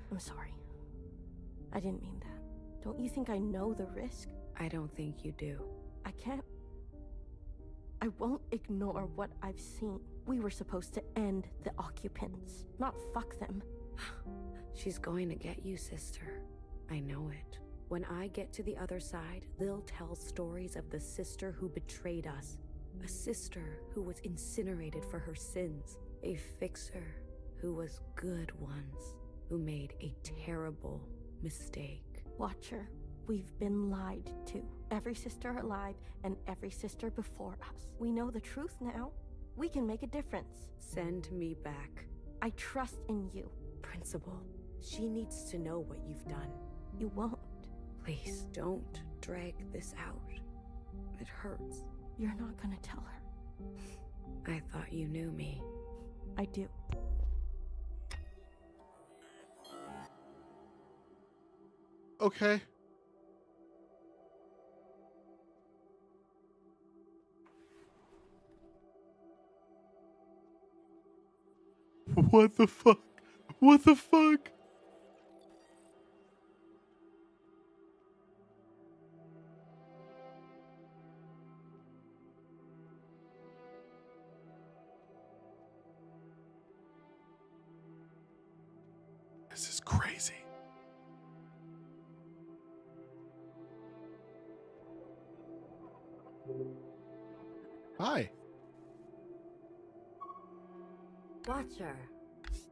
I'm sorry. I didn't mean that. Don't you think I know the risk? I don't think you do. I can't... I won't ignore what I've seen. We were supposed to end the occupants, not fuck them. She's going to get you, sister. I know it. When I get to the other side, they'll tell stories of the sister who betrayed us. A sister who was incinerated for her sins. A fixer who was good once, who made a terrible mistake. Watcher, we've been lied to. Every sister alive and every sister before us. We know the truth now. We can make a difference. Send me back. I trust in you. Principal, she needs to know what you've done. You won't. Please, don't drag this out. It hurts. You're not gonna tell her. I thought you knew me. I do. Okay. What the fuck? What the fuck? This is crazy. Hi. Watcher,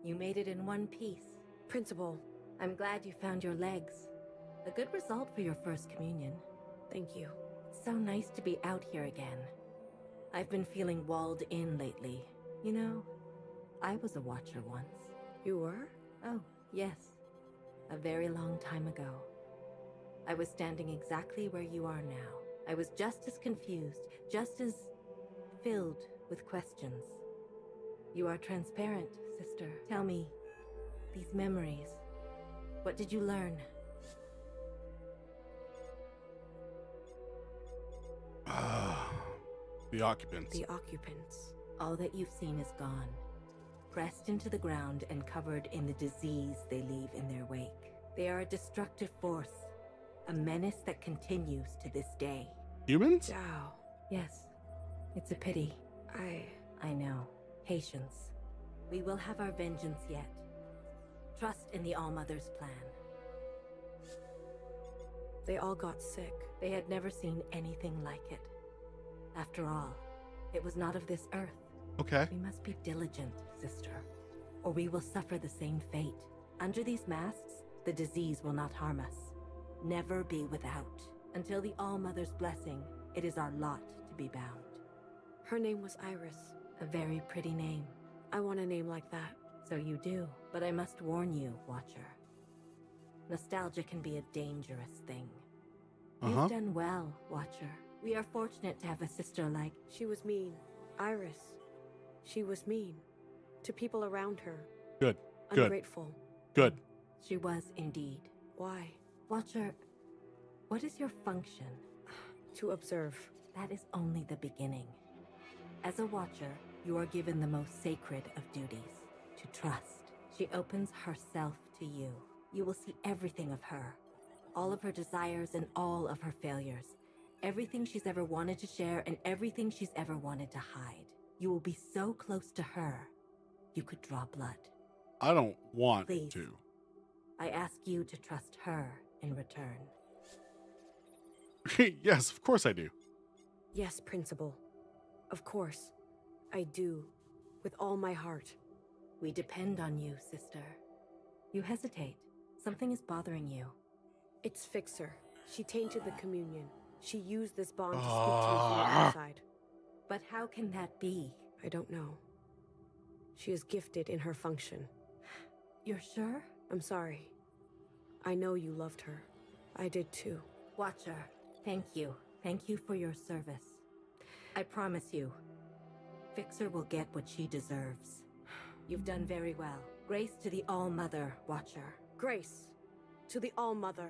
you made it in one piece. Principal, I'm glad you found your legs. A good result for your first communion. Thank you. It's so nice to be out here again. I've been feeling walled in lately. You know, I was a Watcher once. You were? Oh, yes. A very long time ago. I was standing exactly where you are now. I was just as confused, just as filled with questions. You are transparent, sister. Tell me, these memories, what did you learn? The occupants. The occupants. All that you've seen is gone. Pressed into the ground and covered in the disease they leave in their wake. They are a destructive force. A menace that continues to this day. Humans? Zhao. Yes. It's a pity. I know. Patience. We will have our vengeance yet. Trust in the All-Mother's plan. They all got sick. They had never seen anything like it. After all, it was not of this earth. Okay. We must be diligent, sister, or we will suffer the same fate. Under these masks, the disease will not harm us. Never be without. Until the All-Mother's blessing, it is our lot to be bound. Her name was Iris. A very pretty name. I want a name like that. So you do, but I must warn you, Watcher. Nostalgia can be a dangerous thing. You've done well, Watcher. We are fortunate to have a sister like... She was mean. Iris. She was mean. To people around her. Good. Ungrateful. Good. She was indeed. Why? Watcher, what is your function? To observe. That is only the beginning. As a Watcher, you are given the most sacred of duties. To trust. She opens herself to you. You will see everything of her. All of her desires and all of her failures. Everything she's ever wanted to share and everything she's ever wanted to hide. You will be so close to her, you could draw blood. I don't want Please. to. I ask you to trust her in return. Yes, of course I do. Yes, Principal. Of course. I do. With all my heart. We depend on you, sister. You hesitate. Something is bothering you. It's Fixer. She tainted the communion. She used this bond to speak to me from the outside. But how can that be? I don't know. She is gifted in her function. You're sure? I'm sorry. I know you loved her. I did too. Watcher, thank you. Thank you for your service. I promise you, Fixer will get what she deserves. You've done very well. Grace to the All-Mother, Watcher. Grace to the All-Mother.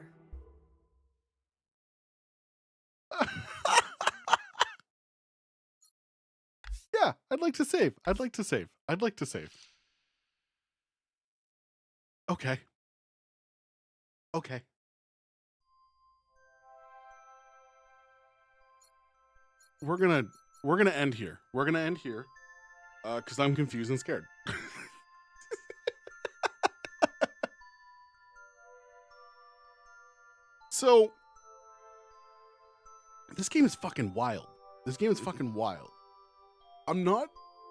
Yeah, I'd like to save. I'd like to save. I'd like to save. Okay. Okay. We're gonna end here. We're gonna end here. Because I'm confused and scared. So this game is fucking wild. This game is fucking wild. I'm not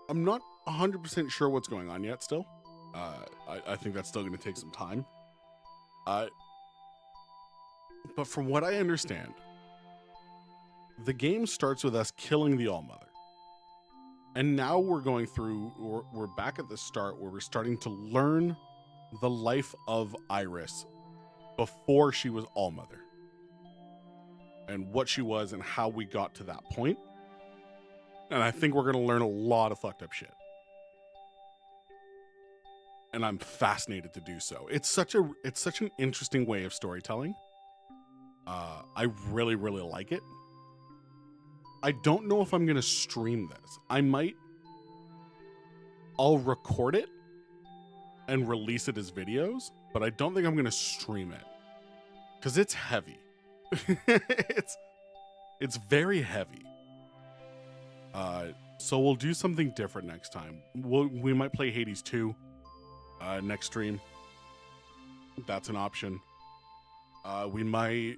100% sure what's going on yet still. I think that's still going to take some time. But from what I understand, the game starts with us killing the All-Mother. And now we're going through, we're back at the start where we're starting to learn the life of Iris before she was All-Mother. And what she was and how we got to that point. And I think we're going to learn a lot of fucked up shit. And I'm fascinated to do so. It's such an interesting way of storytelling. I really, really like it. I don't know if I'm going to stream this. I'll record it and release it as videos, but I don't think I'm going to stream it. Because it's heavy. It's very heavy. So we'll do something different next time. We might play Hades 2 next stream. That's an option. We might...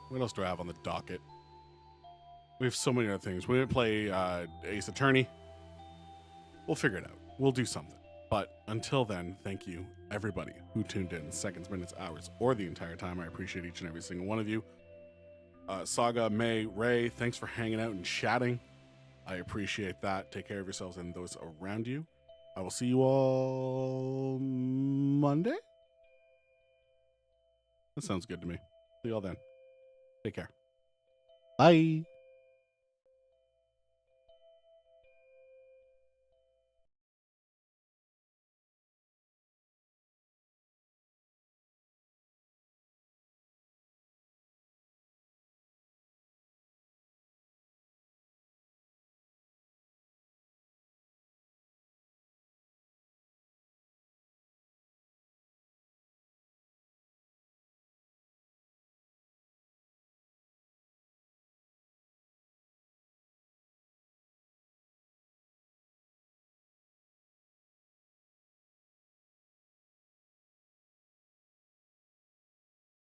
What else do I have on the docket? We have so many other things. We might play Ace Attorney. We'll figure it out. We'll do something. But until then, thank you, everybody who tuned in seconds, minutes, hours, or the entire time. I appreciate each and every single one of you. Saga, May, Ray, thanks for hanging out and chatting. I appreciate that. Take care of yourselves and those around you. I will see you all Monday. That sounds good to me. See you all then. Take care. Bye.